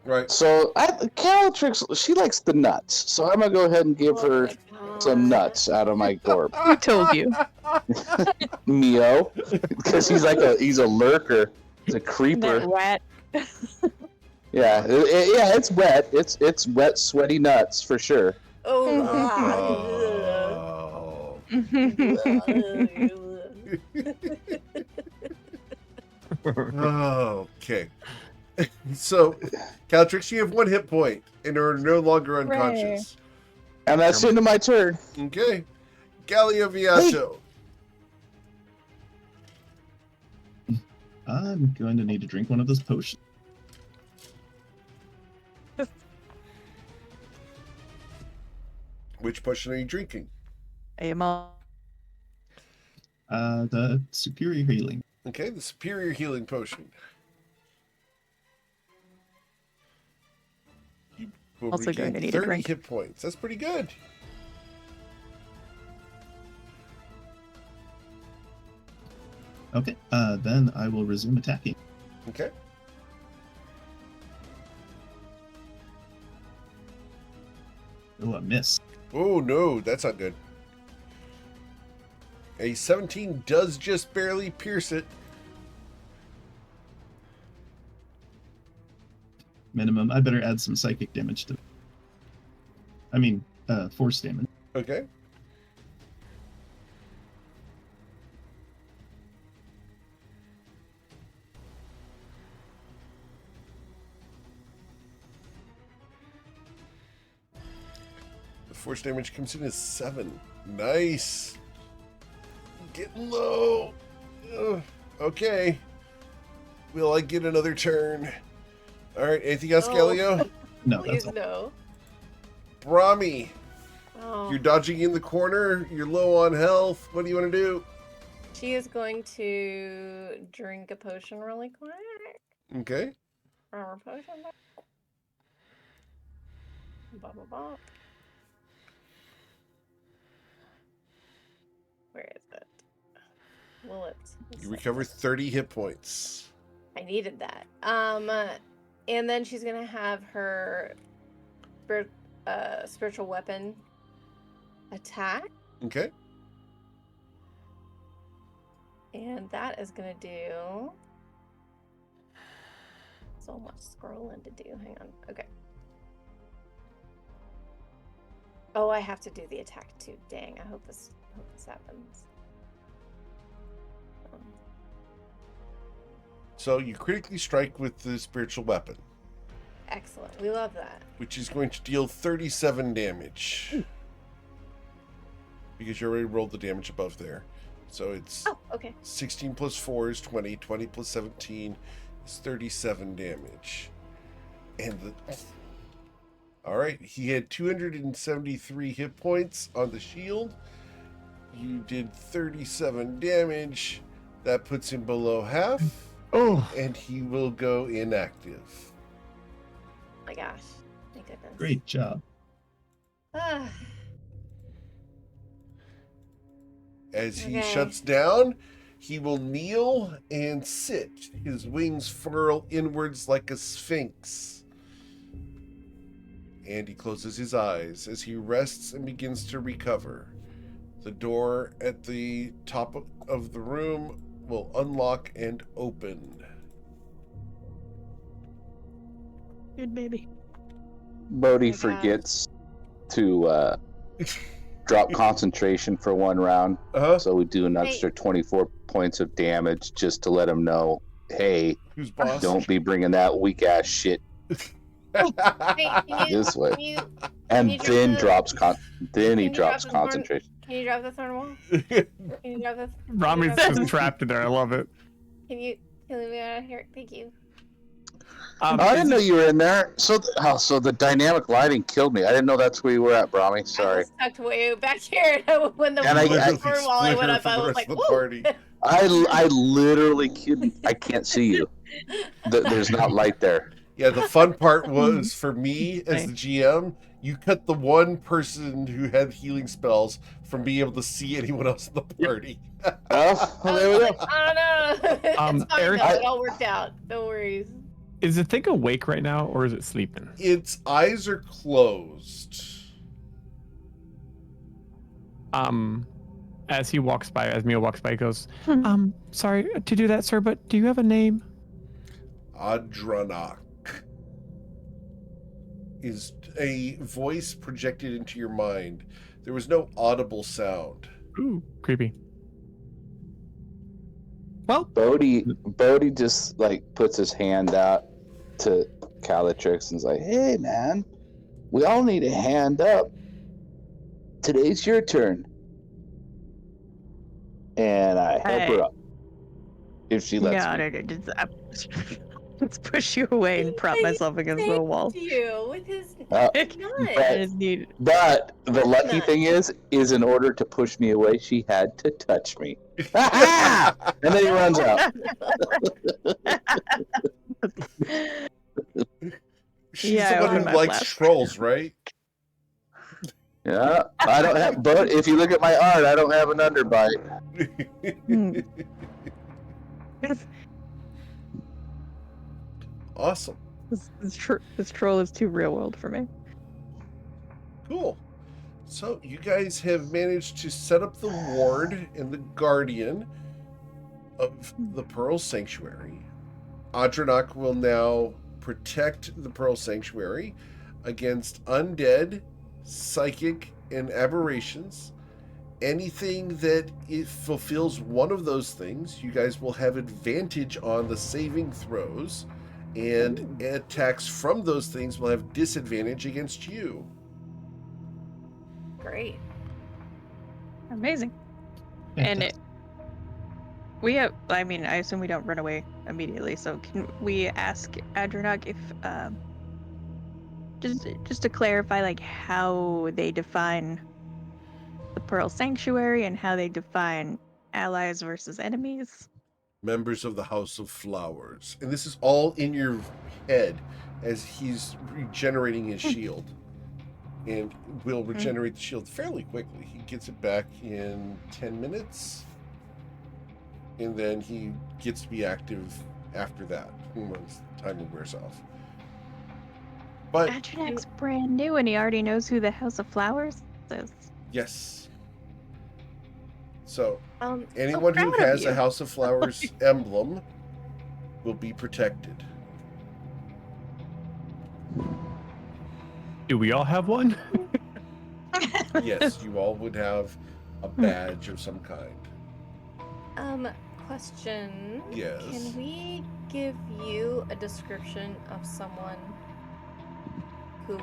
Right. So Calatrix, she likes the nuts. So I'm going to go ahead and give Oh her my God. some nuts out of my gorb. Who told you? Mio. Because he's a lurker. He's a That creeper. rat. Yeah, yeah, it's wet. It's wet, sweaty nuts for sure. Oh. Oh, okay. So, Caltrix, you have 1 hit point and are no longer unconscious. And that's the end of my turn. Okay. Galio Viato. I'm going to need to drink one of those potions. Which potion are you drinking? AML. The superior healing. Okay, the superior healing potion. You will Also going regain to need a 30 drink. hit points. That's pretty good. Okay, then I will resume attacking. Okay. Oh, a miss. Oh, no, that's not good. A 17 does just barely pierce it. Minimum. I better add some psychic damage to. I mean, force damage. Okay. The force damage comes in as 7. Nice. Getting low. Ugh. Okay. Will I get another turn? All right. Anything else, Oh. Galileo? No, Please that's all. no. Brahmi, Oh. you're dodging in the corner. You're low on health. What do you want to do? She is going to drink a potion really quick. Okay. From her potion bag. Blah, blah, blah. Where is it? Will it? You recover 30 hit points. I needed that. And then she's gonna have her spiritual weapon attack, Okay. and that is gonna do so much scrolling to do. Hang on. Okay. Oh, I have to do the attack too. Dang! I hope this happens. So you critically strike with the spiritual weapon, Excellent. We love that. which is going to deal 37 damage. Because you already rolled the damage above there. So it's Oh, okay. 16 plus 4 is 20. 20 plus 17 is 37 damage. And the... Alright, he had 273 hit points on the shield. You did 37 damage. That puts him below half. Oh, And he will go inactive. Oh my gosh. Thank goodness. Great job. Ah, As he Okay. shuts down, he will kneel and sit. His wings furl inwards like a sphinx. And he closes his eyes as he rests and begins to recover. The door at the top of the room will unlock and open. Good baby. Bodhi my God. forgets to drop concentration for one round, Uh-huh. so we do an extra 24 points of damage just to let him know, hey, Who's boss? don't be bringing that weak ass shit Hey, can you, this way. can you, And you drop then the- then he can you drop drops the thorn- concentration. can you drop the thorn wall? Can you drop the? Rami's drop just trapped in there. I love it. Can you leave me out of here? Thank you. I didn't is know it- you were in there. So, so the dynamic lighting killed me. I didn't know that's where you were at, Brahmi. I Sorry. was tucked way back here when the And I- thorn wall I went up. I was like, the whoa. party. I literally couldn't. I can't see you. There's not light there. Yeah, the fun part was for me as the GM, you cut the one person who had healing spells from being able to see anyone else in the party. Oh, I well, there we was go. like, oh no. It's fine Eric- though. It all worked out. No worries. Is the thing awake right now, or is it sleeping? Its eyes are closed. As he walks by, as Mia walks by, he goes, Hmm. Sorry to do that, sir, but do you have a name? Adranok is a voice projected into your mind. There was no audible sound. Ooh, creepy. Well, Bodhi just like puts his hand out to Calatrix and's like, "Hey, man, we all need a hand up. Today's your turn." And I help her up. if she lets No, me. no, no. Let's push you away and prop myself against the wall. You with his Uh, I but just need. but the lucky Nut. thing is in order to push me away, she had to touch me. And then he runs out. She's Yeah, the I one who opened my likes flask. trolls, right? Yeah, I don't have. But if you look at my art, I don't have an underbite. Hmm. Awesome. This troll is too real world for me. Cool. So you guys have managed to set up the ward and the guardian of the Pearl Sanctuary. Adranok will now protect the Pearl Sanctuary against undead, psychic, and aberrations. Anything that it fulfills one of those things, you guys will have advantage on the saving throws, and attacks from those things will have disadvantage against you. Great. Amazing. And we have. I mean, I assume we don't run away immediately. So can we ask Adranok if, just to clarify, like how they define the Pearl Sanctuary and how they define allies versus enemies? Members of the House of Flowers. And this is all in your head as he's regenerating his shield. And will regenerate the shield fairly quickly. He gets it back in 10 minutes. And then he gets to be active after that, once the timer wears off. But Adranok's brand new and he already knows who the House of Flowers is. yes. So So anyone who proud of has a you. House of Flowers emblem will be protected. Do we all have one? Yes, you all would have a badge of some kind. Question. Yes. Can we give you a description of someone who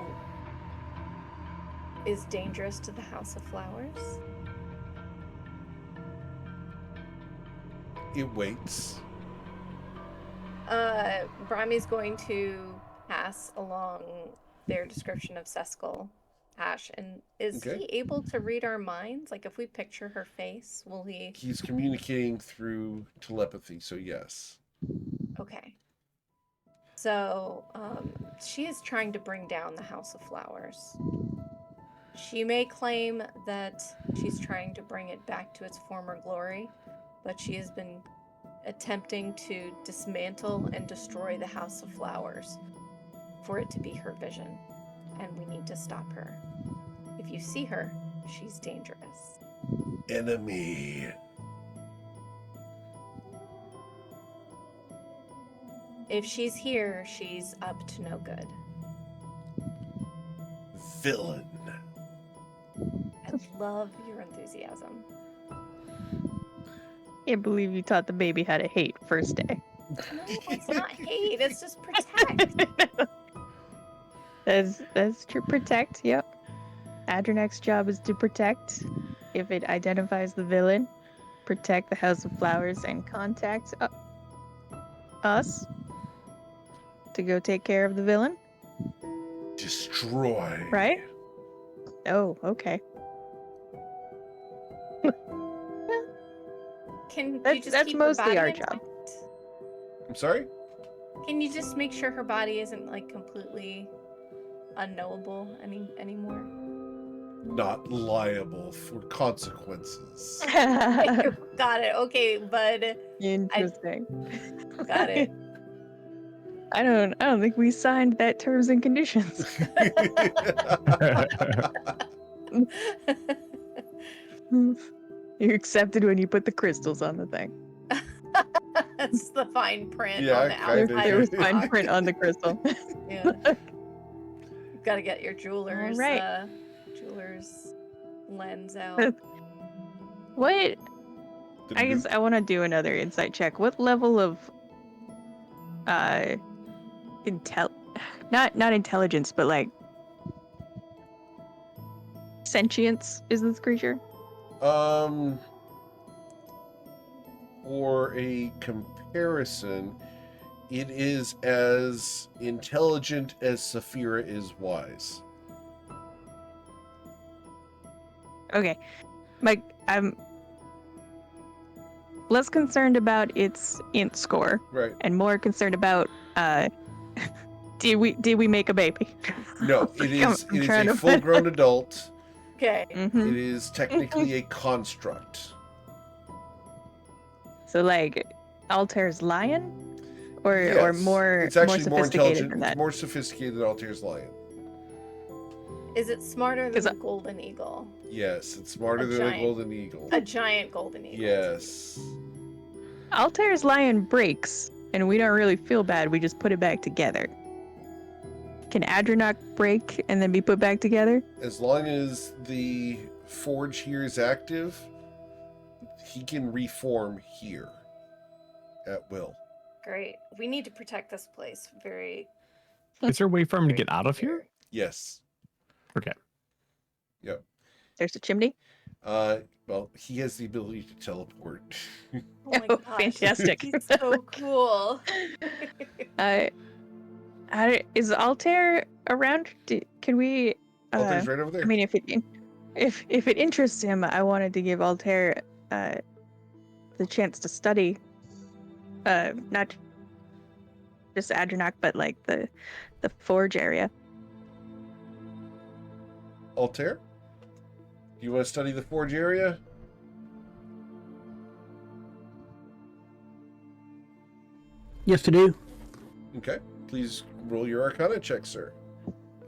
is dangerous to the House of Flowers? It waits. Brami's going to pass along their description of Seskel Ash, and is Okay. he able to read our minds? Like, if we picture her face, will he? He's communicating through telepathy, so yes. Okay. So, she is trying to bring down the House of Flowers. She may claim that she's trying to bring it back to its former glory, but she has been attempting to dismantle and destroy the House of Flowers for it to be her vision, and we need to stop her. If you see her, she's dangerous. Enemy. If she's here, she's up to no good. Villain. I love your enthusiasm. Can't believe you taught the baby how to hate first day. No, it's not hate, it's just protect. That's true. Protect. Yep. Adranok's job is to protect. If it identifies the villain, protect the House of Flowers and contact us to go take care of the villain. Destroy. Right? Oh, okay. Can you That's- just that's keep her mostly body our intact? job. I'm sorry? Can you just make sure her body isn't like completely unknowable anymore? Not liable for consequences. Got it. Okay, bud. Interesting. Got it. I don't think we signed that terms and conditions. You accepted when you put the crystals on the thing. That's the fine print Yeah, on the kinda outside. There was of the fine box. print on the crystal. Yeah. Gotta get your jeweler's Alright. jeweler's lens out. What? I guess I want to do another insight check. What level of not intelligence, but like sentience is this creature? or a comparison, it is as intelligent as Saphira is wise. Okay. I'm less concerned about its int score Right. and more concerned about did we make a baby? No, it is I'm it is trying a to- full-grown adult. Okay. Mhm. It is technically a construct. So like Altair's lion, or Yes, more it's actually more sophisticated intelligent. than It's that. more sophisticated than Altair's lion. Is it smarter than 'Cause the golden eagle? Yes, it's smarter A than giant- a golden eagle. A giant golden eagle. Yes. Altair's lion breaks, and we don't really feel bad. We just put it back together. Can Adranok break and then be put back together? As long as the forge here is active, he can reform here at will. Great. We need to protect this place very. Is there a way for him to very get out of here? very- Yes. Okay. Yep. There's a chimney. Well, he has the ability to teleport. Oh my Oh, gosh. fantastic. He's so cool. Is Altair around? Can we? Altair's right over there. I mean, if it interests him, I wanted to give Altair the chance to study, not just Adranok, but like the forge area. Altair? Do you want to study the forge area? Yes, to do. Okay. Please roll your Arcana check, sir.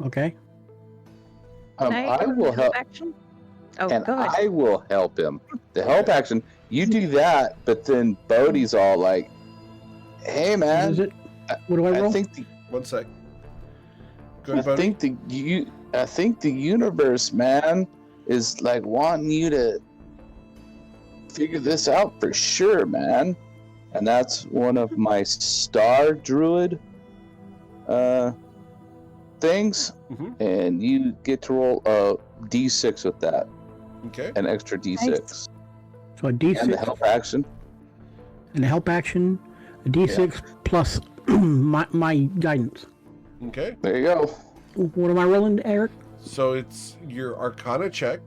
Okay. Can I do will the help, action? Oh, and go ahead. I will help him. The help action, you do that, but then Bodhi's all like, "Hey, What man, is it? What do I I roll? think the One sec. Go ahead, buddy. I think the universe, man, is like wanting you to figure this out for sure, man." And that's one of my star druid things, Mhm. and you get to roll a d6 with that, Okay. an extra d6, So a and the D6 help action. and a help action, a D6 plus my guidance. Okay. There you go. What am I rolling, Eric? So it's your Arcana check,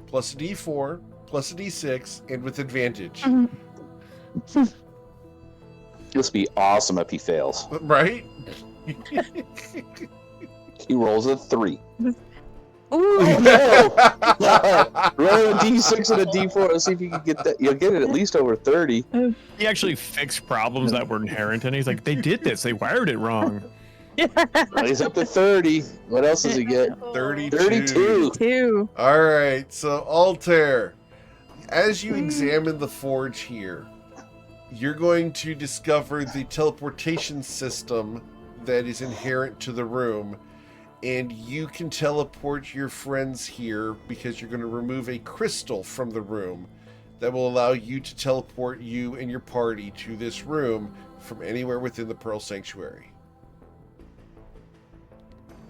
plus a d4, plus a d6, and with advantage. This would be awesome if he fails. Right? He rolls a 3. Ooh, Roll a d6 and a d4. Let's see if you can get that. You'll get it at least over 30. He actually fixed problems that were inherent, and he's like, they did this. They wired it wrong. He's up to 30. What else does he get? 32. 32. 2. All right. So, Altair, as you examine the forge here, you're going to discover the teleportation system that is inherent to the room, and you can teleport your friends here because you're going to remove a crystal from the room that will allow you to teleport you and your party to this room from anywhere within the Pearl Sanctuary.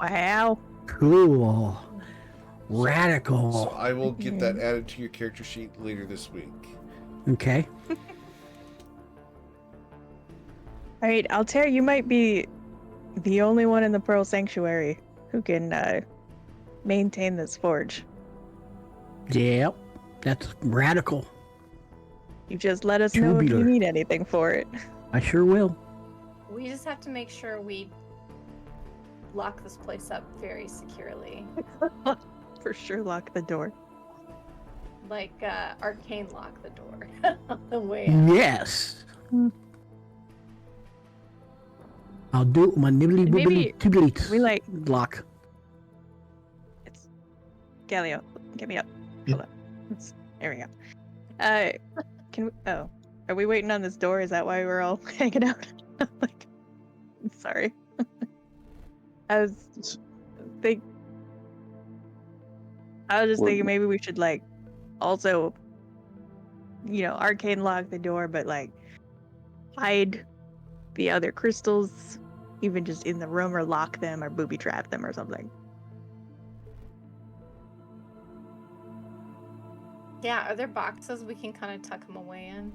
Wow. Cool. Radical. So I will get that added to your character sheet later this week. Okay. All right, Altair, you might be the only one in the Pearl Sanctuary who can maintain this forge. Yep. That's radical. You just let us know if you Tubular. need anything for it. I sure will. We just have to make sure we lock this place up very securely. For sure, lock the door. Like arcane lock the door on the way out. Yes. I'll do it with my nibbly Maybe wibbly tibbly we like lock. it's Galileo. Get me up. Yeah. Hold on. There we go. Can we? Oh, are we waiting on this door? Is that why we're all hanging out? Like, sorry. I was just thinking maybe we should like also, arcane lock the door, but like hide the other crystals, even just in the room, or lock them or booby trap them or something. Yeah, are there boxes we can kind of tuck them away in?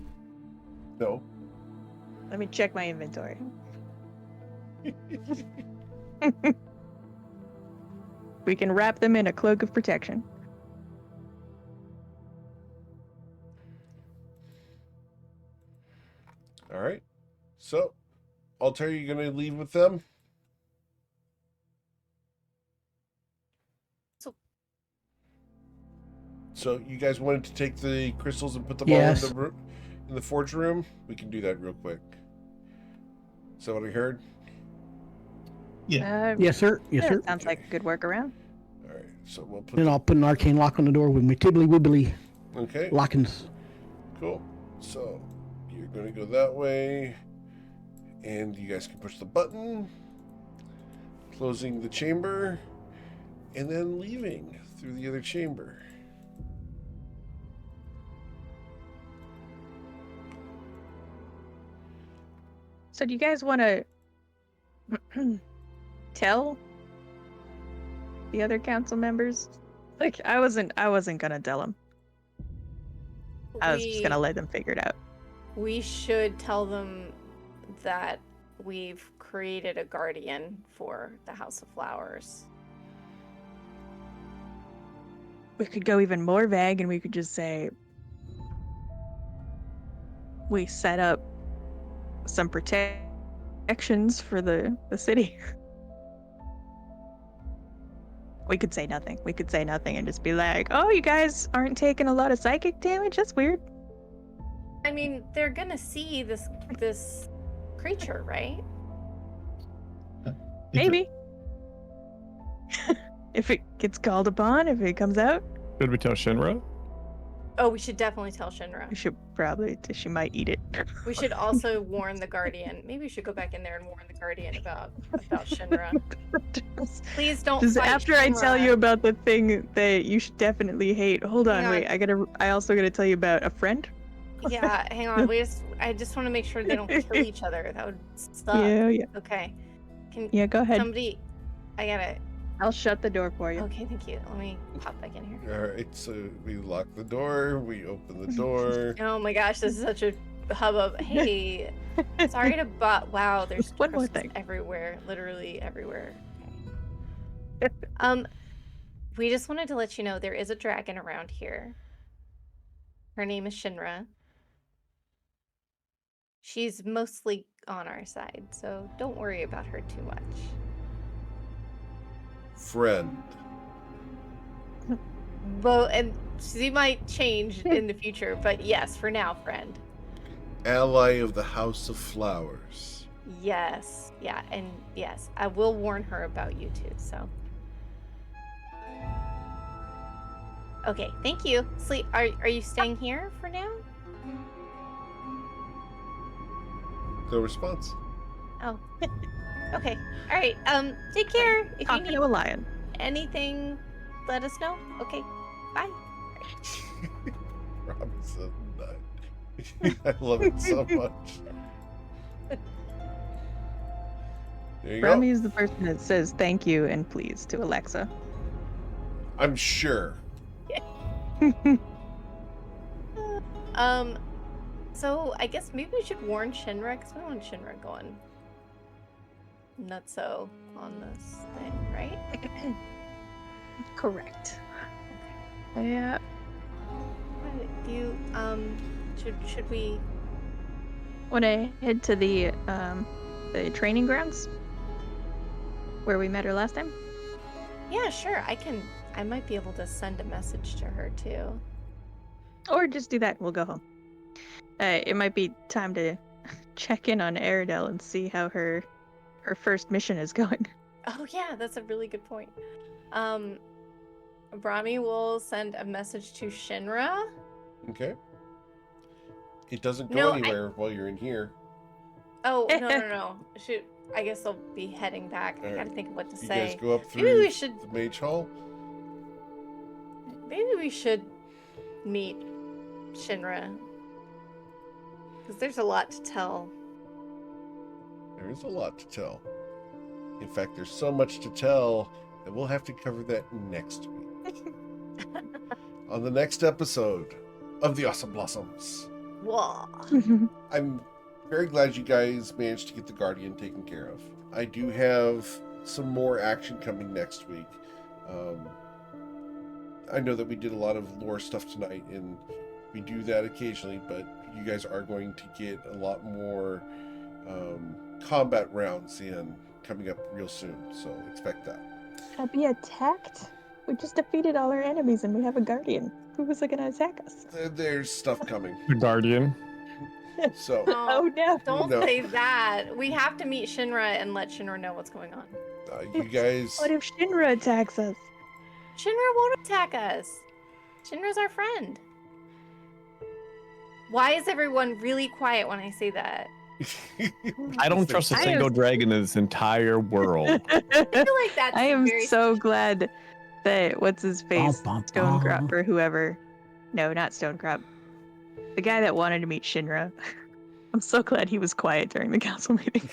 No. Let me check my inventory. We can wrap them in a cloak of protection. All right. So, Altair, you going to leave with them? So you guys wanted to take the crystals and put them Yes. all in the forge room? We can do that real quick. Is that what I heard? Yeah. Yes, sir. Yes, Yeah, sir. sounds like a good workaround. All right. So we'll put. Then I'll put an arcane lock on the door with my tibbly wibbly Okay. lockings. Cool. So you're going to go that way, and you guys can push the button, closing the chamber, and then leaving through the other chamber. So do you guys want to tell the other council members? Like, I wasn't gonna tell them. I was just gonna let them figure it out. We should tell them that we've created a guardian for the House of Flowers. We could go even more vague and we could just say we set up some protections for the city. We could say nothing. We could say nothing and just be like, oh, you guys aren't taking a lot of psychic damage? That's weird. I mean, they're gonna see this creature, right? Maybe. If it gets called upon, if it comes out, Should we tell Shinra? Oh, we should definitely tell Shinra. we should probably, she might eat it. We should also warn the Guardian. Maybe we should go back in there and warn the Guardian about Shinra. Please don't Just fight after I tell Shinra. you about the thing that you should definitely hate. Hold on, Hang wait. on. I also gotta tell you about a friend. Yeah, hang on. I just want to make sure they don't kill each other. That would suck. Yeah. Okay. Can Yeah, go ahead. somebody? I gotta. I'll shut the door for you. Okay, thank you. Let me pop back in here. All right. So we lock the door. We open the door. Oh my gosh, this is such a hubbub. Hey, sorry to wow. There's One more crystals thing. everywhere, literally everywhere. We just wanted to let you know there is a dragon around here. Her name is Shinra. She's mostly on our side, so don't worry about her too much. Friend. Well, and she might change in the future, but yes, for now, friend. Ally of the House of Flowers. Yes, yeah, and yes, I will warn her about you too, so. Okay, thank you. Sleep, are you staying here for now? No response. Oh. Okay. All right. Take care. If you Talking need to a lion. anything, let us know. Okay. Bye. Robinson nut. I love it so much. There you Rami go. is the person that says thank you and please to Alexa. I'm sure. So I guess maybe we should warn Shinra, because we don't want Shinra going nutso on this thing, right? Correct. Yeah. Do you should we? Want to head to the training grounds where we met her last time? Yeah, sure. I might be able to send a message to her too. Or just do that. We'll go home. It might be time to check in on Aridel and see how her first mission is going. Oh yeah, that's a really good point. Brahmi will send a message to Shinra. Okay. It doesn't go No, anywhere while you're in here. Oh no. I guess I'll be heading back. I All right. gotta think of what to You say. guys go up Maybe through we should. the Mage Hall. Maybe we should meet Shinra. Because there's a lot to tell. There is a lot to tell. In fact, there's so much to tell that we'll have to cover that next week. On the next episode of The Awesome Blossoms. Whoa. I'm very glad you guys managed to get the Guardian taken care of. I do have some more action coming next week. I know that we did a lot of lore stuff tonight, and we do that occasionally, but you guys are going to get a lot more combat rounds in coming up real soon, so expect that. Gonna be attacked? We just defeated all our enemies and we have a guardian. Who was gonna attack us? There's stuff coming. The Guardian. So, Oh no. Don't No. say that. We have to meet Shinra and let Shinra know what's going on. you guys... What if Shinra attacks us? Shinra won't attack us. Shinra's our friend. Why is everyone really quiet when I say that? I don't trust a I single am- dragon in this entire world. I feel like that's I am very so glad that what's his face, Bum, bum, Stonecrop bum. or whoever. No, not Stonecrop. The guy that wanted to meet Shinra. I'm so glad he was quiet during the council meeting.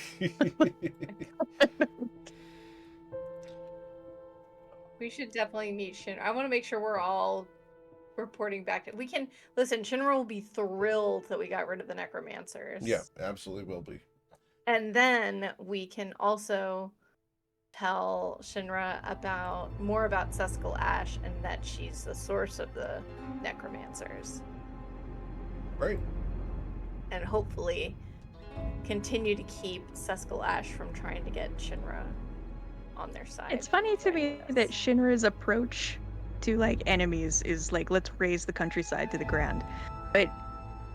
We should definitely meet Shinra. I want to make sure we're all reporting back. We can listen. Shinra will be thrilled that we got rid of the necromancers. Yeah, absolutely will be. And then we can also tell Shinra more about Seskal Ash and that she's the source of the necromancers. Right. And hopefully continue to keep Seskal Ash from trying to get Shinra on their side. It's funny to me fighting that us. Shinra's approach to like enemies is like, let's raise the countryside to the ground. But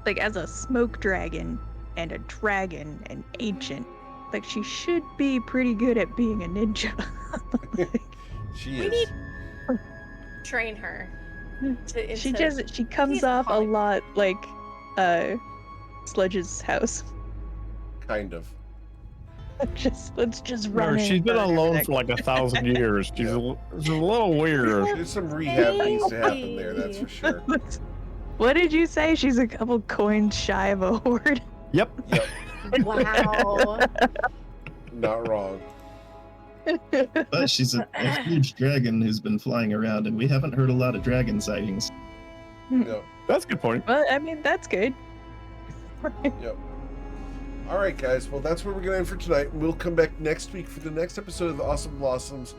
like as a smoke dragon and a dragon and ancient, like she should be pretty good at being a ninja. Like, She We is. need- train her. she comes She's off a calling- lot like Sludge's house. Kind of. Let's just run. Remember, in she's and been burn alone everything. for like 1,000 years. She's a little weird. There's some rehab needs to happen there, that's for sure. What did you say? She's a couple coins shy of a horde. Yep. Yep, Wow. not wrong. But she's a huge dragon who's been flying around, and we haven't heard a lot of dragon sightings. No. That's a good point. Well, I mean that's good. Yep. All right, guys. Well, that's where we're going to end for tonight. We'll come back next week for the next episode of the Awesome Blossoms.